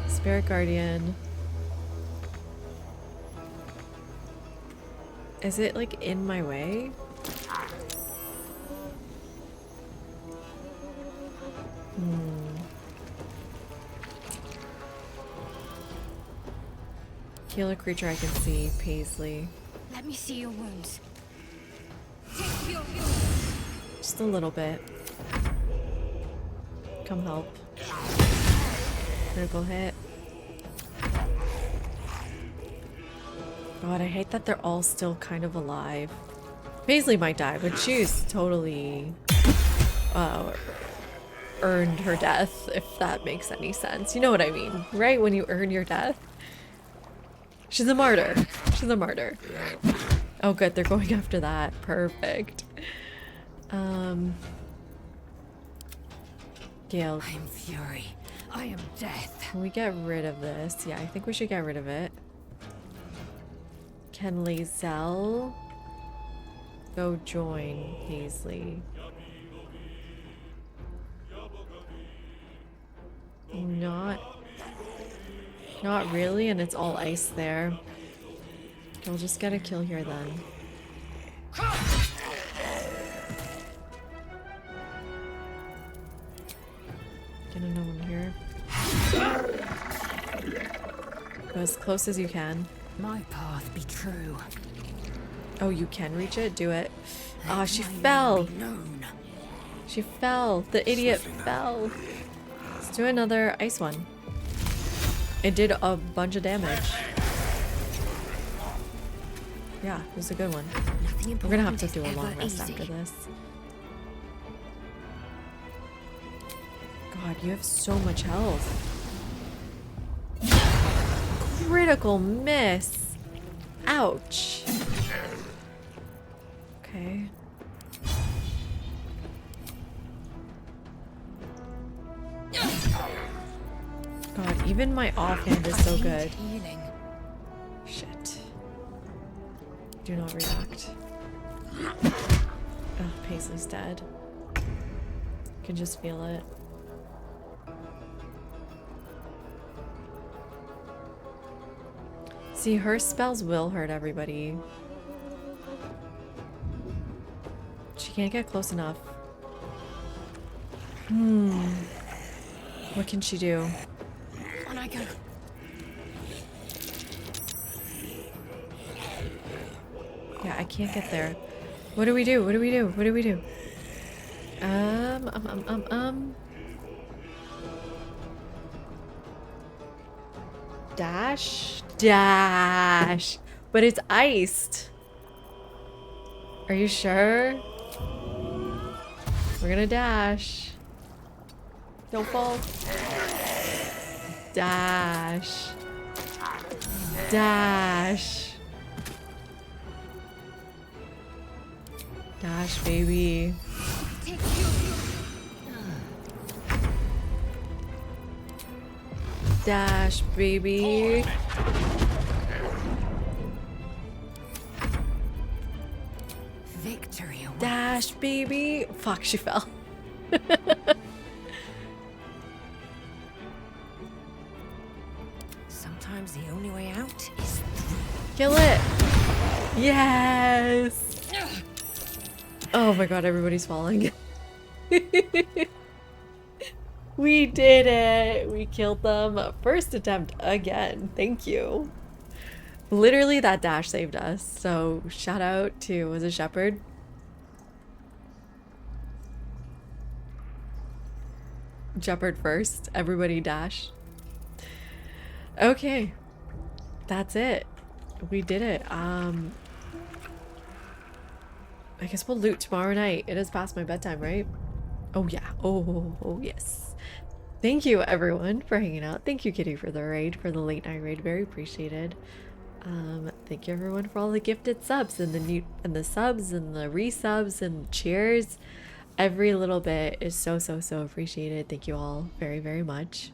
Spirit Guardian. Is it like in my way? Heal a creature I can see, Paisley. Let me see your wounds. Just a little bit. Come help. Critical hit. God, I hate that they're all still kind of alive. Paisley might die, but she's totally earned her death, if that makes any sense. You know what I mean, right? When you earn your death. She's a martyr. She's a martyr. Oh good, they're going after that. Perfect. Gale. I am fury. I am death. Can we get rid of this? Yeah, I think we should get rid of it. Can Lae'zel go join Paisley? Not really, and it's all ice there. Okay, we'll just get a kill here then. Get another one here. Go as close as you can. My path be true. Oh, you can reach it? Do it. Ah, she fell. She fell. The idiot fell. Let's do another ice one. It did a bunch of damage. Yeah, it was a good one. We're gonna have to do a long rest after this. God, you have so much health. Critical miss. Ouch. Okay. God, even my offhand is so good. Shit. Do not react. Oh, Paisley's dead. Can just feel it. See, her spells will hurt everybody. She can't get close enough. What can she do? On I go. Yeah, I can't get there. What do we do? What do we do? What do we do? Dash? Dash! But it's iced. Are you sure? We're gonna dash. Don't fall. Dash. Dash. Dash, baby. Dash, baby. Victory. Dash, baby. Fuck, she fell. Sometimes the only way out is through. Kill it. Yes. Oh my god, everybody's falling. We did it! We killed them. First attempt again. Thank you. Literally, that dash saved us. So, shout out to, was it Shepherd? Shepherd first. Everybody dash. Okay. That's it. We did it. I guess we'll loot tomorrow night. It is past my bedtime, right? Oh, yeah. Oh, yes. Thank you, everyone, for hanging out. Thank you, Kitty, for the raid, for the late night raid. Very appreciated. Thank you, everyone, for all the gifted subs and the subs and the resubs and cheers. Every little bit is so appreciated. Thank you all very, very much.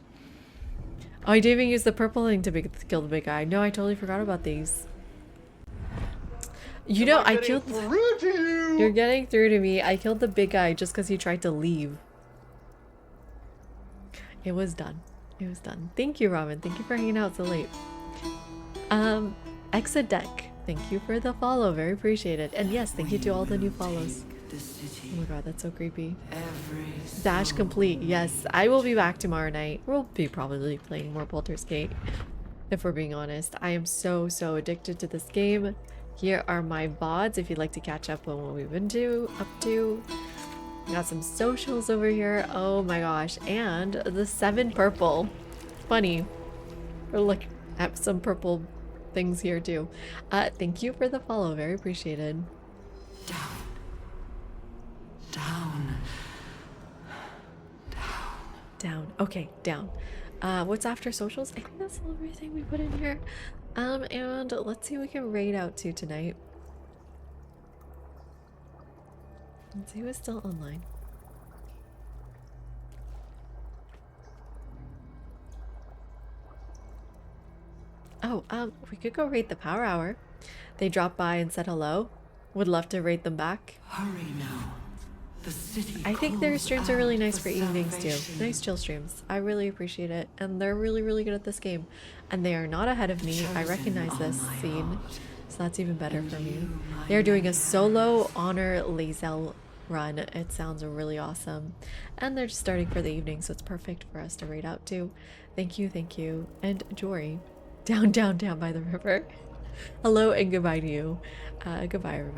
Oh, I didn't even use the purple thing to kill the big guy. No, I totally forgot about these. You know, I killed. You're getting through to me. I killed the big guy just because he tried to leave. It was done. It was done. Thank you, Robin. Thank you for hanging out so late. Exadec, thank you for the follow. Very appreciated. And yes, thank you to all the new follows. Oh my god, that's so creepy. Dash complete. Yes, I will be back tomorrow night. We'll be probably playing more Baldur's Gate, if we're being honest. I am so addicted to this game. Here are my VODs if you'd like to catch up on what we've been up to. Got some socials over here. Oh my gosh. And the 7 purple. Funny. We're looking at some purple things here too. Thank you for the follow. Very appreciated. Down. Okay, down. What's after socials? I think that's everything we put in here. And let's see who we can raid out to tonight. Let's see who's still online. Oh, we could go raid the Power Hour. They dropped by and said hello. Would love to raid them back. Hurry now. The city I think their streams are really nice for evenings too. Nice chill streams. I really appreciate it. And they're really good at this game. And they are not ahead of me. I recognize this scene. So that's even better for me. They are doing a solo honor Lae'zel run. It sounds really awesome. And they're just starting for the evening, so it's perfect for us to raid out to. Thank you. And Jory. Down by the river. Hello and goodbye to you. Goodbye, everybody.